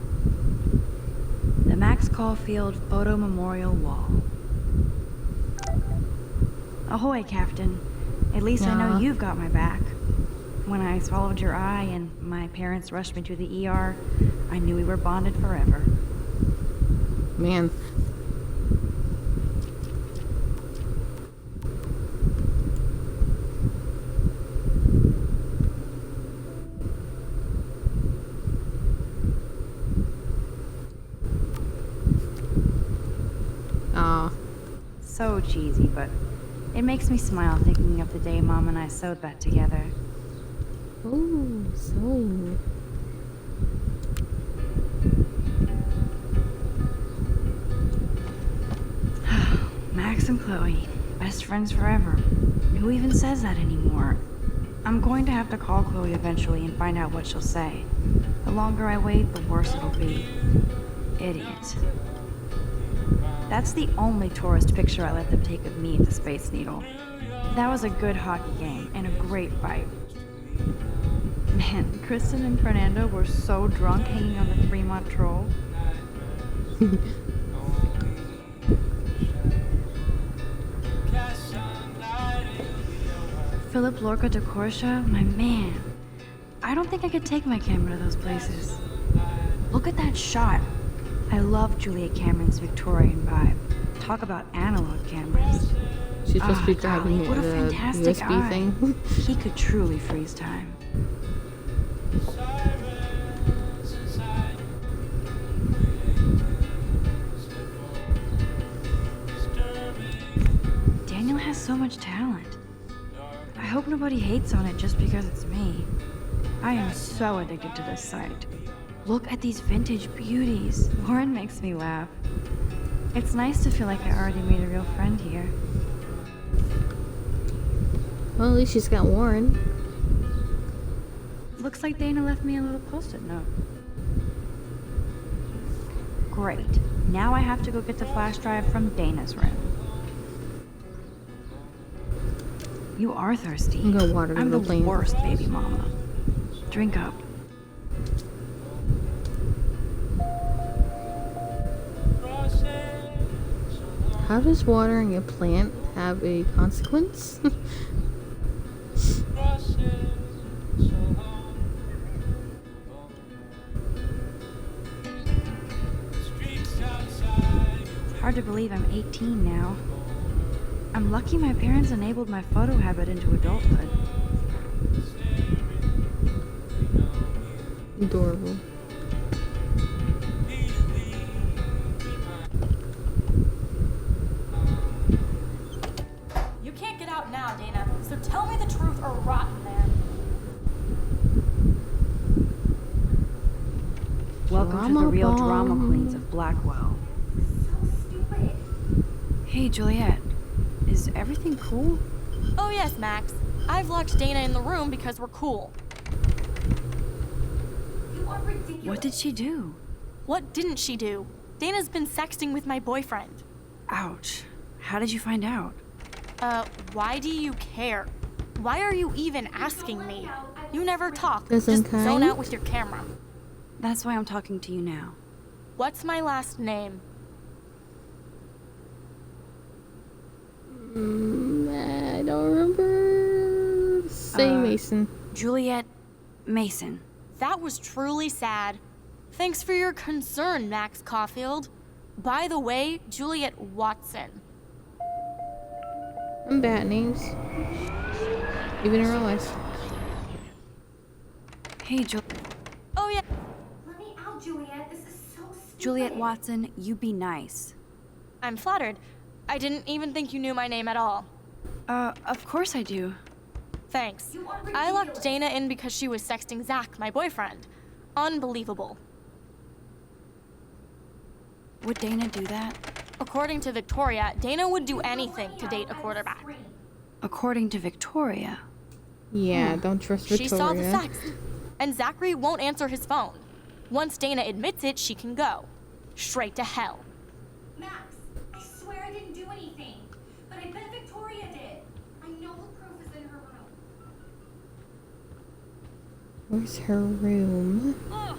The Max Caulfield Photo Memorial Wall. Ahoy, Captain. At least I know you've got my back. When I swallowed your eye and my parents rushed me to the ER, I knew we were bonded forever. Man. So cheesy, but it makes me smile thinking of the day Mom and I sewed that together. Oh, sewing. Max and Chloe, best friends forever. Who even says that anymore? I'm going to have to call Chloe eventually and find out what she'll say. The longer I wait, the worse it'll be. Idiot. That's the only tourist picture I let them take of me at the Space Needle. That was a good hockey game and a great fight. Man, Kristen and Fernando were so drunk hanging on the Fremont Troll. Philip Lorca de Corsia, my man. I don't think I could take my camera to those places. Look at that shot. I love Juliet Cameron's Victorian vibe. Talk about analog cameras. She's supposed to be grabbing what a the fantastic USB eye. thing. He could truly freeze time. Daniel has so much talent. I hope nobody hates on it just because it's me. I am so addicted to this site. Look at these vintage beauties. Warren makes me laugh. It's nice to feel like I already made a real friend here. Well, at least she's got Warren. Looks like Dana left me a little post-it note. Great. Now I have to go get the flash drive from Dana's room. You are thirsty. I'm gonna water I'm the the plane. worst baby mama. Drink up. How does watering a plant have a consequence? Hard to believe I'm 18 now. I'm lucky my parents enabled my photo habit into adulthood. Adorable. You can't get out now, Dana, so tell me the truth or rot in there. Welcome to the real drama bomb. queens of Blackwell. Hey, Juliet. Is everything cool? Oh yes, Max. I've locked Dana in the room because we're cool. What did she do? What didn't she do? Dana's been sexting with my boyfriend. Ouch. How did you find out? Why do you care? Why are you even asking me? You never talk. Doesn't Just zone kind? out with your camera. That's why I'm talking to you now. What's my last name? I don't remember. Say Mason. Juliet Mason. That was truly sad. Thanks for your concern, Max Caulfield. By the way, Juliet Watson. I'm bad at names. Even in real life. Hey, Juliet. Oh, yeah. Let me out, Juliet. This is so stupid. Juliet Watson, you be nice. I'm flattered. I didn't even think you knew my name at all. Of course I do. Thanks. I locked Dana in because she was sexting Zach, my boyfriend. Unbelievable. Would Dana do that? According to Victoria, Dana would do anything to date a quarterback. According to Victoria. Yeah, don't trust Victoria. She saw the sex. And Zachary won't answer his phone. Once Dana admits it, she can go. Straight to hell. Max, I swear I didn't do anything. But I bet Victoria did. I know the proof is in her room. Where's her room? Ugh.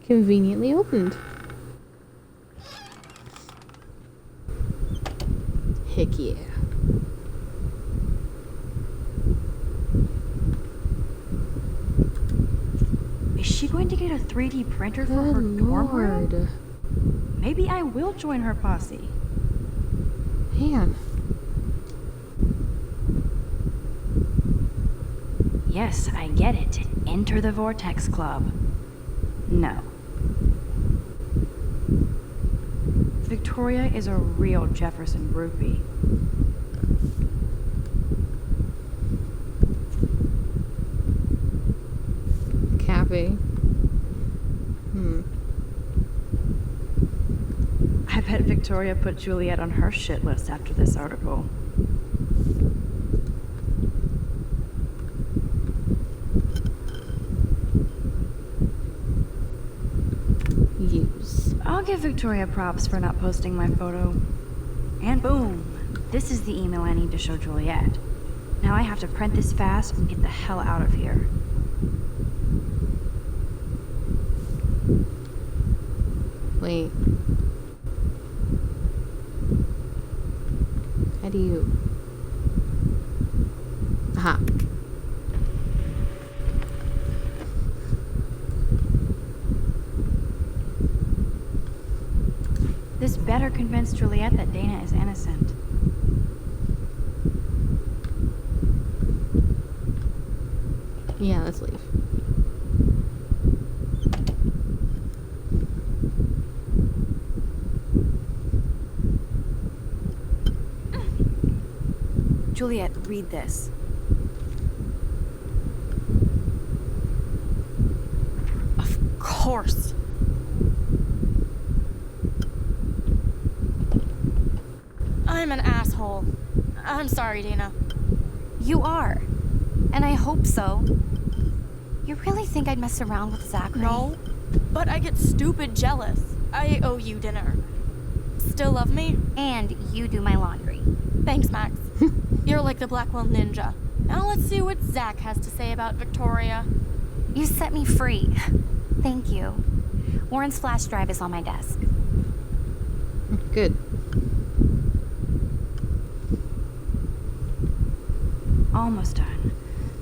Conveniently opened. Heck yeah. Is she going to get a 3D printer for her dorm room? Maybe I will join her posse. Man. Yes, I get it. Enter the Vortex Club. No. Victoria is a real Jefferson groupie. Cafe. I bet Victoria put Juliet on her shit list after this article. Use. I'll give Victoria props for not posting my photo. And boom! This is the email I need to show Juliet. Now I have to print this fast and get the hell out of here. Wait. How do you... Aha. This better convince Juliet that Dana is innocent. Yeah, let's leave. Juliet, read this. Of course. I'm an asshole. I'm sorry, Dana. You are. And I hope so. You really think I'd mess around with Zachary? No, but I get stupid jealous. I owe you dinner. Still love me? And you do my laundry. Thanks, Max. You're like the Blackwell Ninja. Now let's see what Zach has to say about Victoria. You set me free. Thank you. Warren's flash drive is on my desk. Good. Almost done.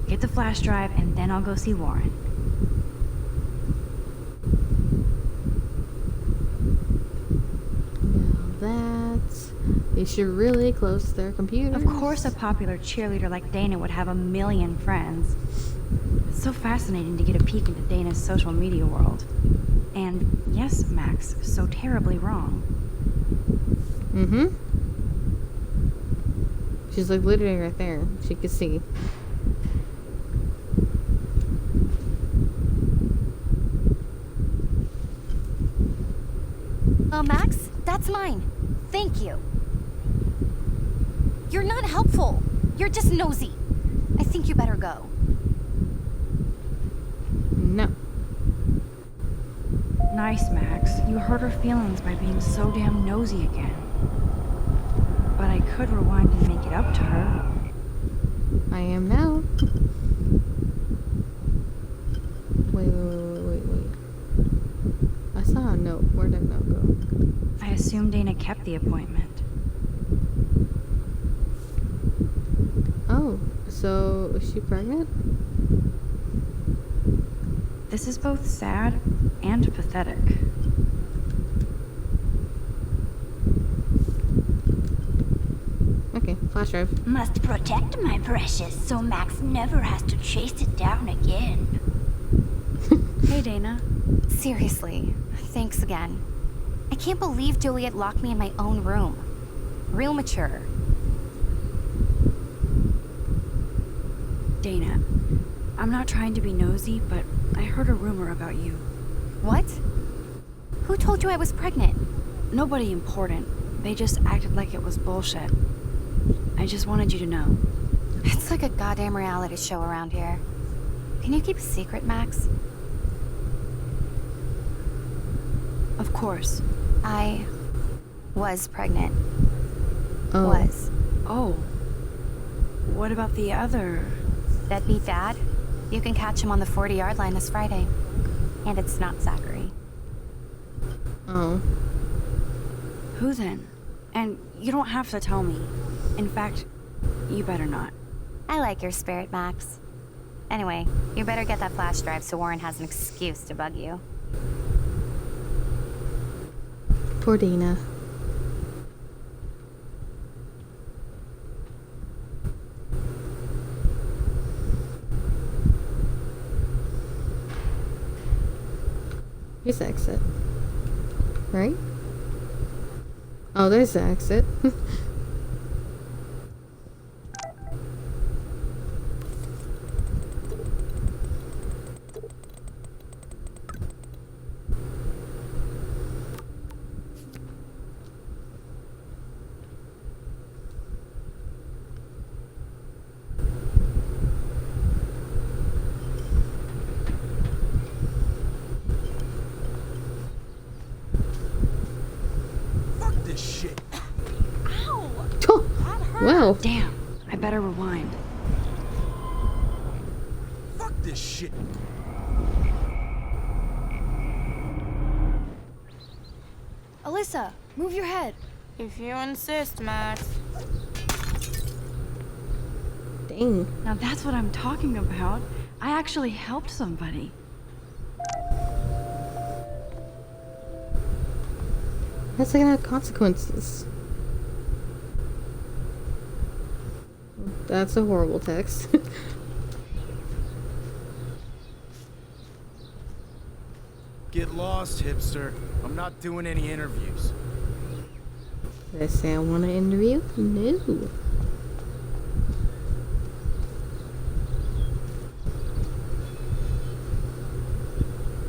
Get the flash drive and then I'll go see Warren. Now that's... They should really close their computers. Of course a popular cheerleader like Dana would have a million friends. It's so fascinating to get a peek into Dana's social media world. And yes, Max, so terribly wrong. Mm-hmm. She's like literally right there. She could see. Max, that's mine. Thank you. You're not helpful. You're just nosy. I think you better go. No. Nice, Max. You hurt her feelings by being so damn nosy again. But I could rewind and make it up to her. I am now. Wait. I saw a note. Where'd that note go? I assume Dana kept the appointment. Oh, so is she pregnant? This is both sad and pathetic. Okay, flash drive. Must protect my precious so Max never has to chase it down again. Hey, Dana. Seriously, thanks again. I can't believe Juliet locked me in my own room. Real mature. Dana, I'm not trying to be nosy, but I heard a rumor about you. What? Who told you I was pregnant? Nobody important. They just acted like it was bullshit. I just wanted you to know. It's like a goddamn reality show around here. Can you keep a secret, Max? Of course. I was pregnant. Oh. Was. Oh. What about the other? Deadbeat dad? You can catch him on the 40-yard line this Friday. And it's not Zachary. Oh. Who then? And you don't have to tell me. In fact, you better not. I like your spirit, Max. Anyway, you better get that flash drive so Warren has an excuse to bug you. Poor Dana. Here's the exit. Right? Oh, there's the exit. Wow. Damn. I better rewind. Fuck this shit. Alyssa, move your head. If you insist, Max. Dang. Now that's what I'm talking about. I actually helped somebody. That's gonna have consequences. That's a horrible text. Get lost, hipster. I'm not doing any interviews. Did I say I want to interview? No.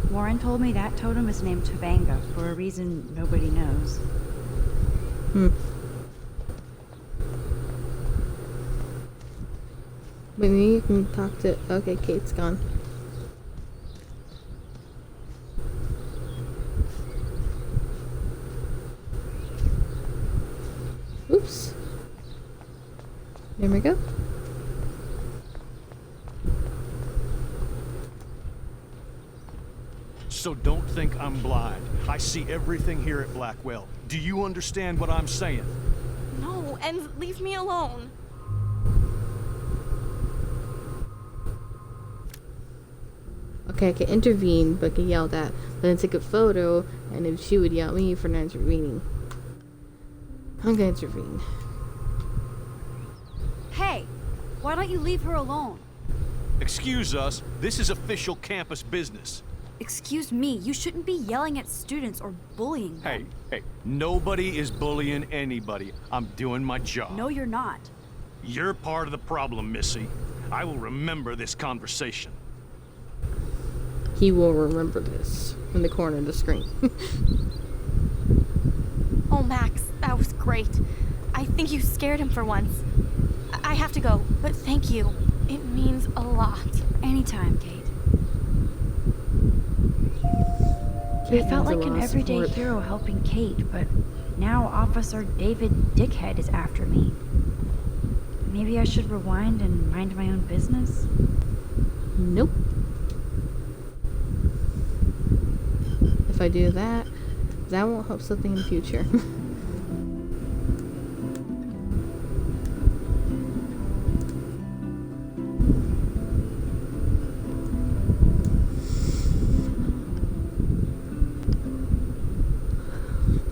Warren told me that totem is named Tobanga for a reason nobody knows. Maybe you can talk to... Okay, Kate's gone. Oops. There we go. So don't think I'm blind. I see everything here at Blackwell. Do you understand what I'm saying? No, and leave me alone. Okay, I can intervene, but get yelled at. But then take a photo, and if she would yell at me for not intervening. I'm gonna intervene. Hey, why don't you leave her alone? Excuse us, this is official campus business. Excuse me, you shouldn't be yelling at students or bullying them. Hey, nobody is bullying anybody. I'm doing my job. No, you're not. You're part of the problem, Missy. I will remember this conversation. He will remember this in the corner of the screen. Oh, Max, that was great. I think you scared him for once. I have to go, but thank you. It means a lot. Anytime, Kate. I felt like an everyday hero helping Kate, but now Officer David Dickhead is after me. Maybe I should rewind and mind my own business? Nope. If I do that, That won't help something in the future.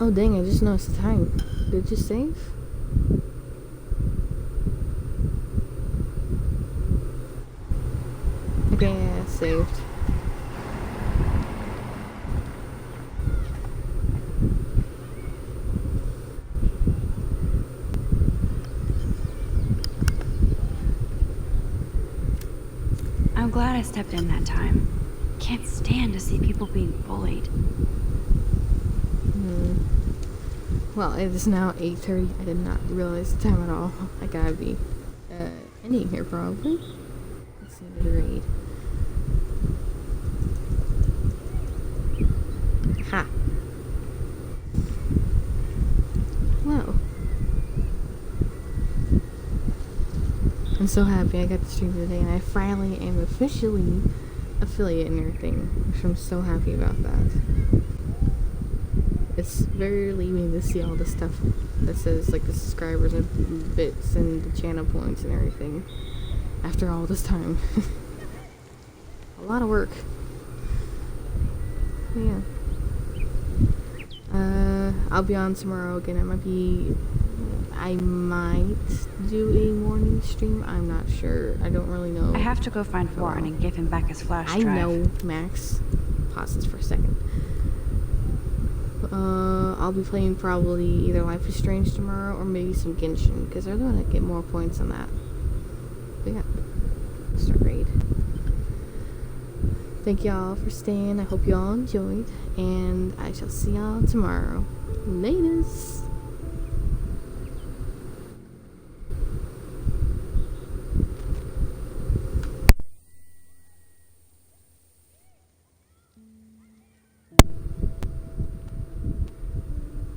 Oh dang, I just noticed the time. Did it just save? Okay, yeah, saved. I'm glad I stepped in that time. Can't stand to see people being bullied. Well, it is now 8:30. I did not realize the time at all. I gotta be ending here probably. Let's see the raid. Ha. Wow. I'm so happy I got to stream today, and I finally am officially affiliate and everything, which I'm so happy about that. It's very relieving to see all the stuff that says like the subscribers and bits and the channel points and everything after all this time. A lot of work. But yeah. I'll be on tomorrow again. I might do a morning stream. I'm not sure. I don't really know. I have to go find Warren and give him back his flash drive. I know, Max. Pause this for a second. I'll be playing probably either Life is Strange tomorrow or maybe some Genshin, because they're gonna get more points on that. But yeah, start raid. Thank y'all for staying. I hope y'all enjoyed, and I shall see y'all tomorrow. Laters.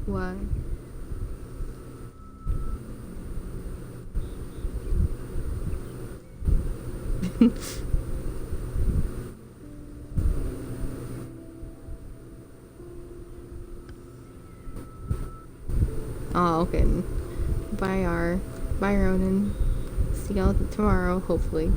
Why? Oh, okay. Bye, Ronan. See y'all tomorrow, hopefully.